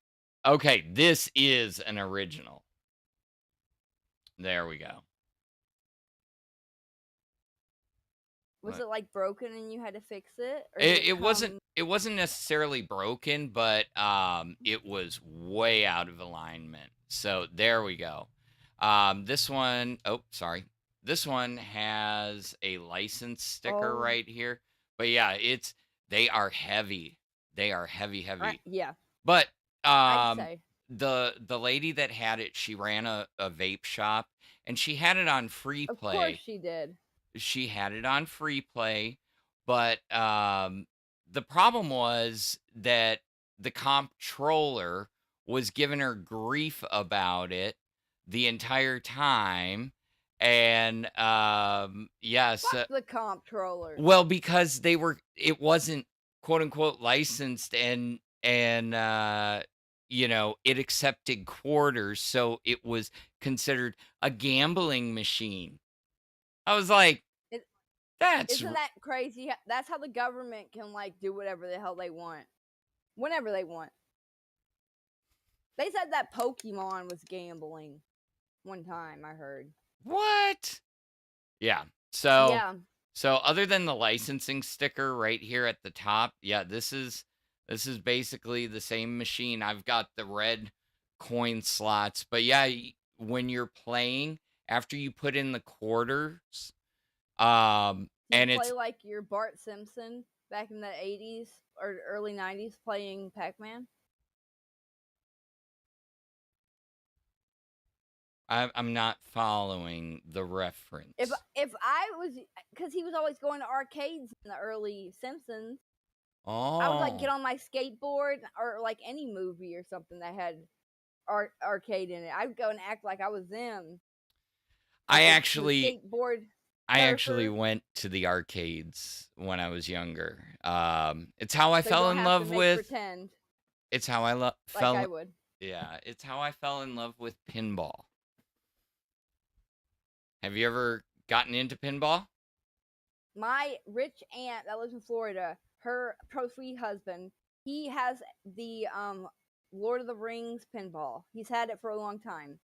Okay, this is an original. There we go. Was it like broken and you had to fix it? Or It wasn't necessarily broken, but it was way out of alignment. So there we go. This one, oh sorry, this one has a license sticker right here. But yeah, they are heavy. They are heavy. Yeah. But I'd say. the lady that had it, she ran a vape shop, and she had it on free Of play. course she did. She had it on free play, but the problem was that the comptroller was giving her grief about it the entire time, and yes, Fuck the comptroller. well, because it wasn't quote unquote licensed, and you know, it accepted quarters, so it was considered a gambling machine. I was like, Isn't that crazy? That's how the government can like do whatever the hell they want, whenever they want. They said that Pokemon was gambling one time. I heard. What? Yeah. So Yeah. So other than the licensing sticker right here at the top, yeah, this is basically the same machine. I've got the red coin slots, but yeah, when you're playing, after you put in the quarters, and play it's like your Bart Simpson back in the 80s or early 90s playing Pac-Man. I'm not following the reference. If I was, because he was always going to arcades in the early Simpsons. I would like get on my skateboard or like any movie or something that had arcade in it. I'd go and act like I was them. I Like, actually skateboard. I actually went to the arcades when I was younger. It's how I So you fell don't in have to love make with. pretend It's how I like I would. Yeah, it's how I fell in love with pinball. Have you ever gotten into pinball? My rich aunt that lives in Florida, her pro-free husband, he has the Lord of the Rings pinball. He's had it for a long time.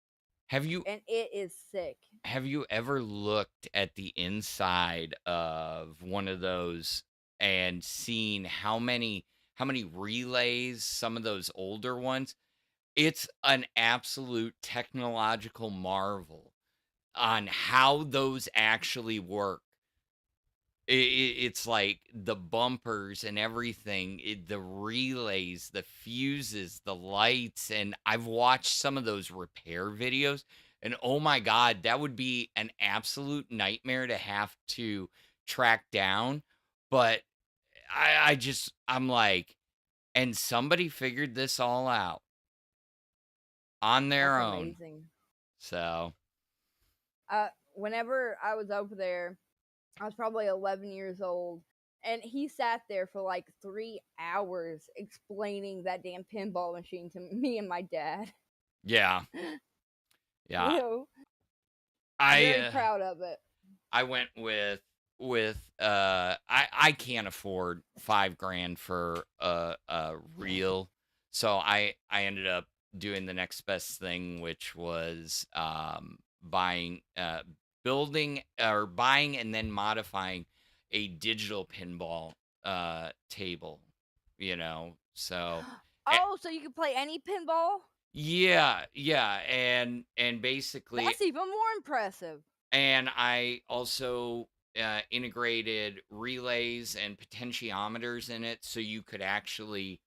Have you And it is sick. Have you ever looked at the inside of one of those and seen how many relays, some of those older ones? It's an absolute technological marvel on how those actually work. It's like the bumpers and everything, the relays, the fuses, the lights, and I've watched some of those repair videos, and oh my God, that would be an absolute nightmare to have to track down. But I'm like, and somebody figured this all out on their That's own. amazing. So whenever I was over there, I was probably 11 years old, and he sat there for like 3 hours explaining that damn pinball machine to me and my dad. yeah. Yeah. Ew. I'm very proud of it. I went with I can't afford $5,000 for a reel, so I ended up doing the next best thing, which was buying and then modifying a digital pinball table, you know. So Oh, so you can play any pinball? yeah, and basically That's even more impressive. and I also integrated relays and potentiometers in it, so you could actually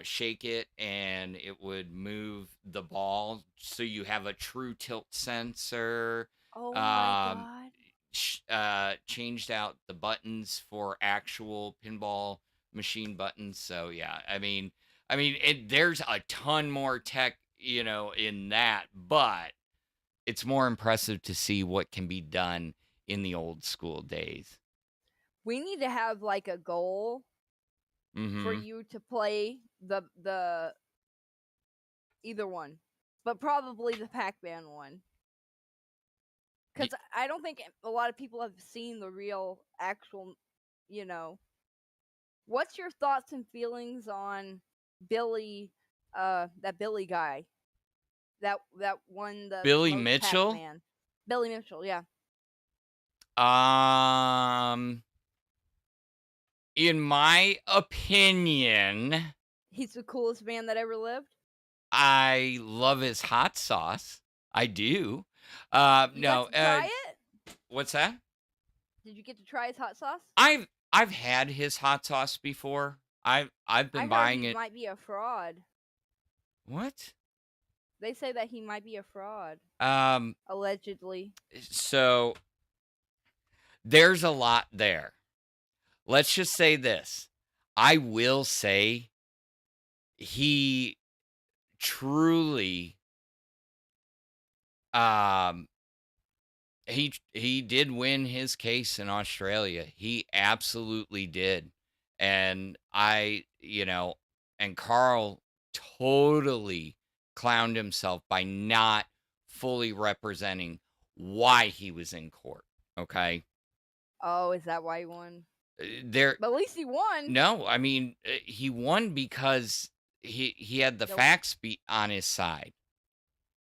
shake it and it would move the ball. So you have a true tilt sensor. Oh my God. Changed out the buttons for actual pinball machine buttons. So yeah, I mean, there's a ton more tech, you know, in that, but it's more impressive to see what can be done in the old school days. We need to have like a goal for Mhm. you to play the either one, but probably the Pac-Man one. Because I don't think a lot of people have seen the real, actual, you know. What's your thoughts and feelings on Billy, that Billy guy, that won the Billy most Mitchell? Pac-Man? Billy Mitchell, yeah. In my opinion, He's the coolest man that ever lived. I love his hot sauce. I do. You got No. to try it? What's that? Did you get to try his hot sauce? I've had his hot sauce before. I've been I buying heard he it. might be a fraud. What? They say that he might be a fraud. Allegedly. So there's a lot there. Let's just say this. I will say he truly he did win his case in Australia. He absolutely did. And and Carl totally clowned himself by not fully representing why he was in court. Okay. Oh, is that why he won? But at least he won. No, I mean, he won because he had the facts on his side.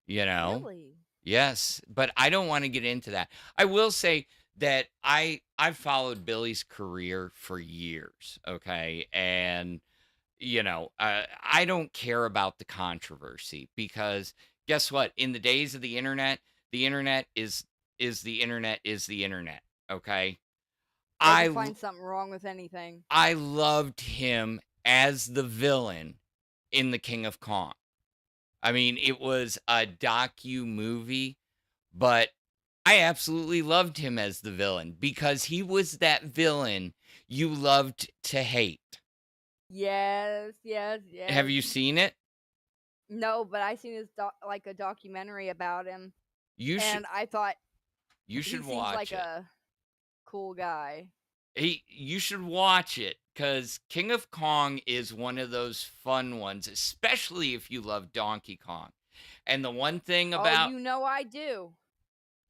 Really? Yes, but I don't want to get into that. I will say that I've followed Billy's career for years, okay? And I don't care about the controversy because guess what? In the days of the internet is the internet is the internet, okay? I find something wrong with anything. I loved him as the villain in The King of Kong. I mean, it was a docu-movie, but I absolutely loved him as the villain because he was that villain you loved to hate. Yes. Have you seen it? No, but I seen his a documentary about him. I thought you should he seems watch like it. a cool guy. You should watch it because King of Kong is one of those fun ones, especially if you love Donkey Kong. And the one thing about I do.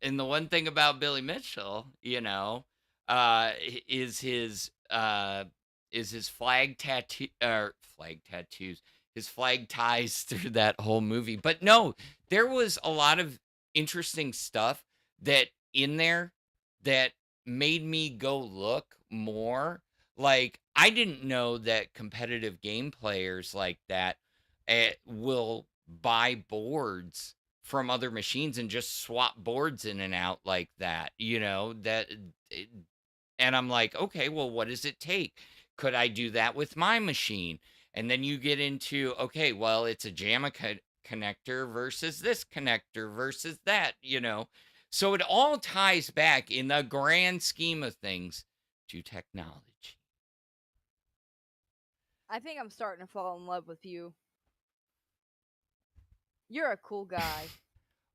And the one thing about Billy Mitchell, is his flag tattoos, his flag ties through that whole movie. But no, there was a lot of interesting stuff that in there that made me go look more. Like, I didn't know that competitive game players like that will buy boards from other machines and just swap boards in and out like that, and I'm like, okay, well, what does it take? Could I do that with my machine? And then you get into, okay, well, it's a JAMA connector versus this connector versus that, So it all ties back in the grand scheme of things to technology. I think I'm starting to fall in love with you. You're a cool guy.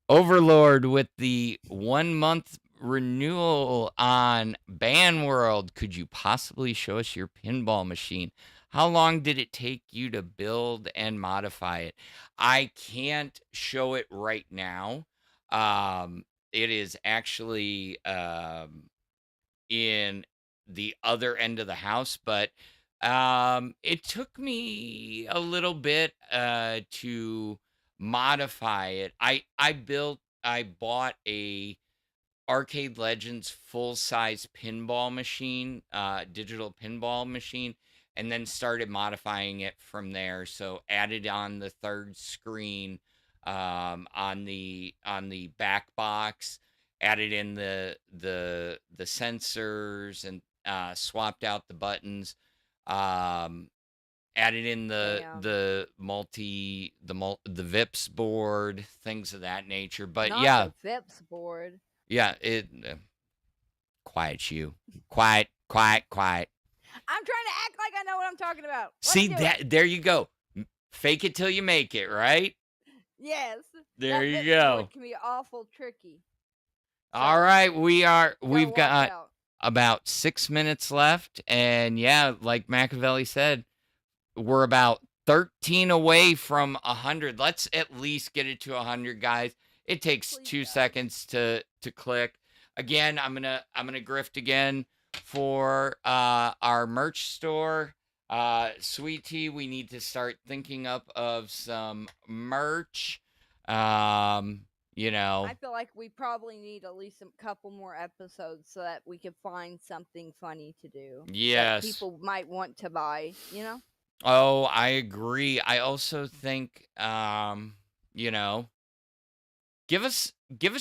Overlord with the 1 month renewal on Ban World. Could you possibly show us your pinball machine? How long did it take you to build and modify it? I can't show it right now. It is actually in the other end of the house, but it took me a little bit to modify it. I bought a Arcade Legends full-size pinball machine, digital pinball machine, and then started modifying it from there. So added on the third screen on the back box, added in the sensors and swapped out the buttons. Added in the VIPS board, things of that nature. But Not the VIPS board. Yeah, quiet you. Quiet. I'm trying to act like I know what I'm talking about. See that? There you go. Fake it till you make it, right? Yes. There you VIPS go. board can be awful tricky. All right, we've got about 6 minutes left, and yeah, like Machiavelli said, we're about 13 away from 100. Let's at least get it to 100, guys. It takes 2 seconds to click. Again, I'm gonna grift again for our merch store. Sweet Tea, we need to start thinking up of some merch. You know, I feel like we probably need at least a couple more episodes so that we can find something funny to do. Yes. That people might want to buy, you know? Oh, I agree. I also think, you know, give us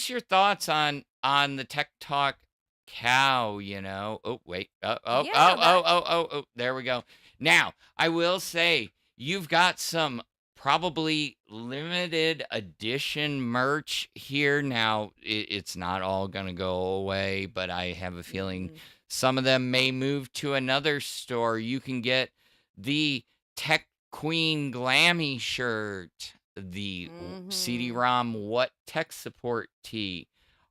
your thoughts on the Tech Talk cow, you know. Oh, wait. Oh, there we go. Now, I will say you've got some probably limited edition merch here. Now, it's not all going to go away, but I have a feeling some of them may move to another store. You can get the Tech Queen Glammy shirt, the CD-ROM What Tech Support tee,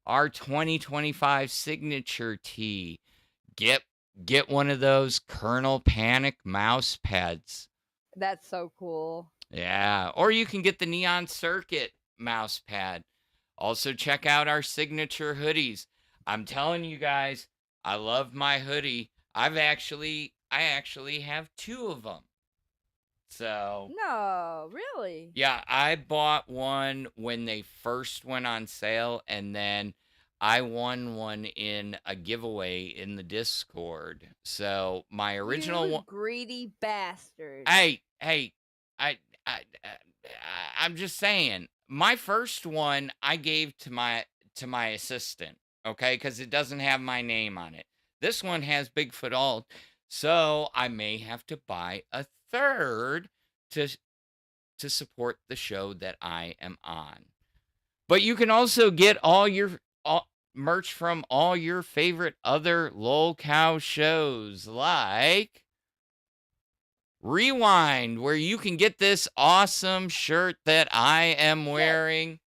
our 2025 signature tee. Get one of those Kernel Panic mouse pads. That's so cool. Yeah, or you can get the Neon Circuit mouse pad. Also check out our signature hoodies. I'm telling you guys, I love my hoodie. I actually have 2 of them. So, No, really? yeah, I bought one when they first went on sale, and then I won one in a giveaway in the Discord. So, my original You one. greedy bastard. Hey, I'm just saying. My first one I gave to my assistant, okay, because it doesn't have my name on it. This one has Bigfoot Alt, so I may have to buy a third to support the show that I am on. But you can also get all your merch from all your favorite other lol cow shows, like Rewind, where you can get this awesome shirt that I am wearing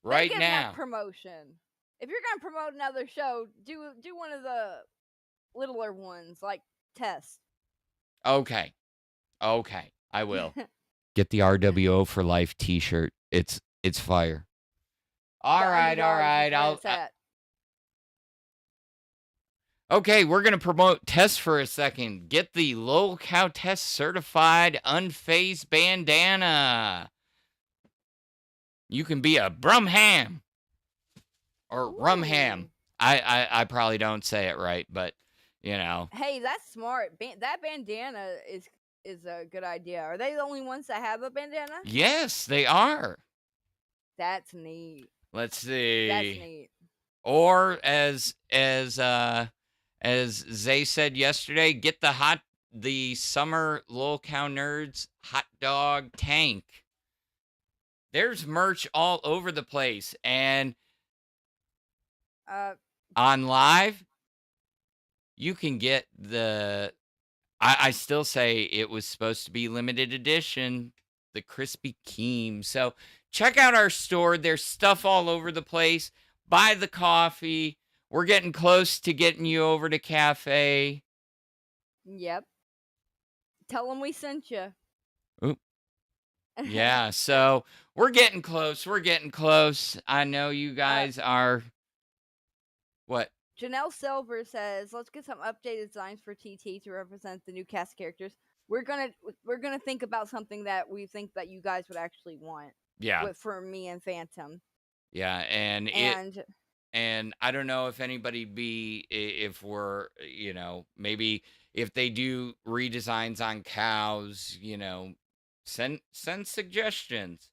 right Give now. that promotion. If you're gonna promote another show, do one of the littler ones like Test. Okay, I will. Get the RWO for Life T-shirt. It's fire. All right. Okay, we're gonna promote Test for a second. Get the Lol Cow Test certified unfazed bandana. You can be a Brumham or Rumham. I probably don't say it right, but you know. Hey, that's smart. That bandana is a good idea. Are they the only ones that have a bandana? Yes, they are. That's neat. Let's see. That's neat. Or as Zay said yesterday, get the summer Lol Cow Nerds hot dog tank. There's merch all over the place, and on live, you can get the. I still say it was supposed to be limited edition, the crispy Keem. So check out our store. There's stuff all over the place. Buy the coffee. We're getting close to getting you over to cafe. Yep. Tell them we sent you. Oop. Yeah, so we're getting close. I know you guys are. What? Janelle Silver says, "Let's get some updated designs for TT to represent the new cast characters. We're gonna think about something that we think that you guys would actually want. Yeah. For me and Phantom. Yeah, and I don't know if anybody if we're, you know, maybe if they do redesigns on cows, you know, send suggestions.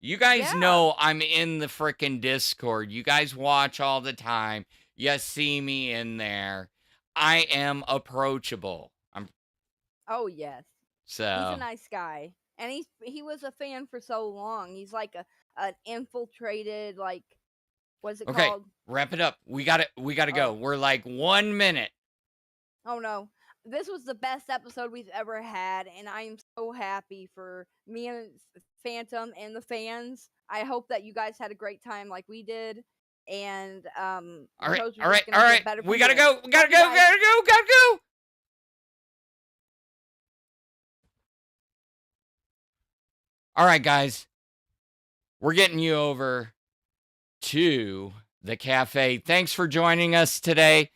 You guys know I'm in the frickin' Discord. You guys watch all the time. You see me in there. I am approachable. Oh yes. So he's a nice guy, and he was a fan for so long. He's like an infiltrated, like, what's it okay, called? Wrap it up. We got to go. We're like 1 minute. Oh no. This was the best episode we've ever had, and I am so happy for me and Phantom and the fans. I hope that you guys had a great time like we did. And all right. We gotta go. All right, guys. We're getting you over to the cafe. Thanks for joining us today.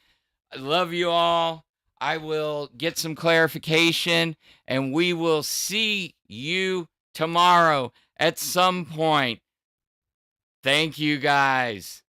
I love you all. I will get some clarification, and we will see you tomorrow at some point. Thank you, guys.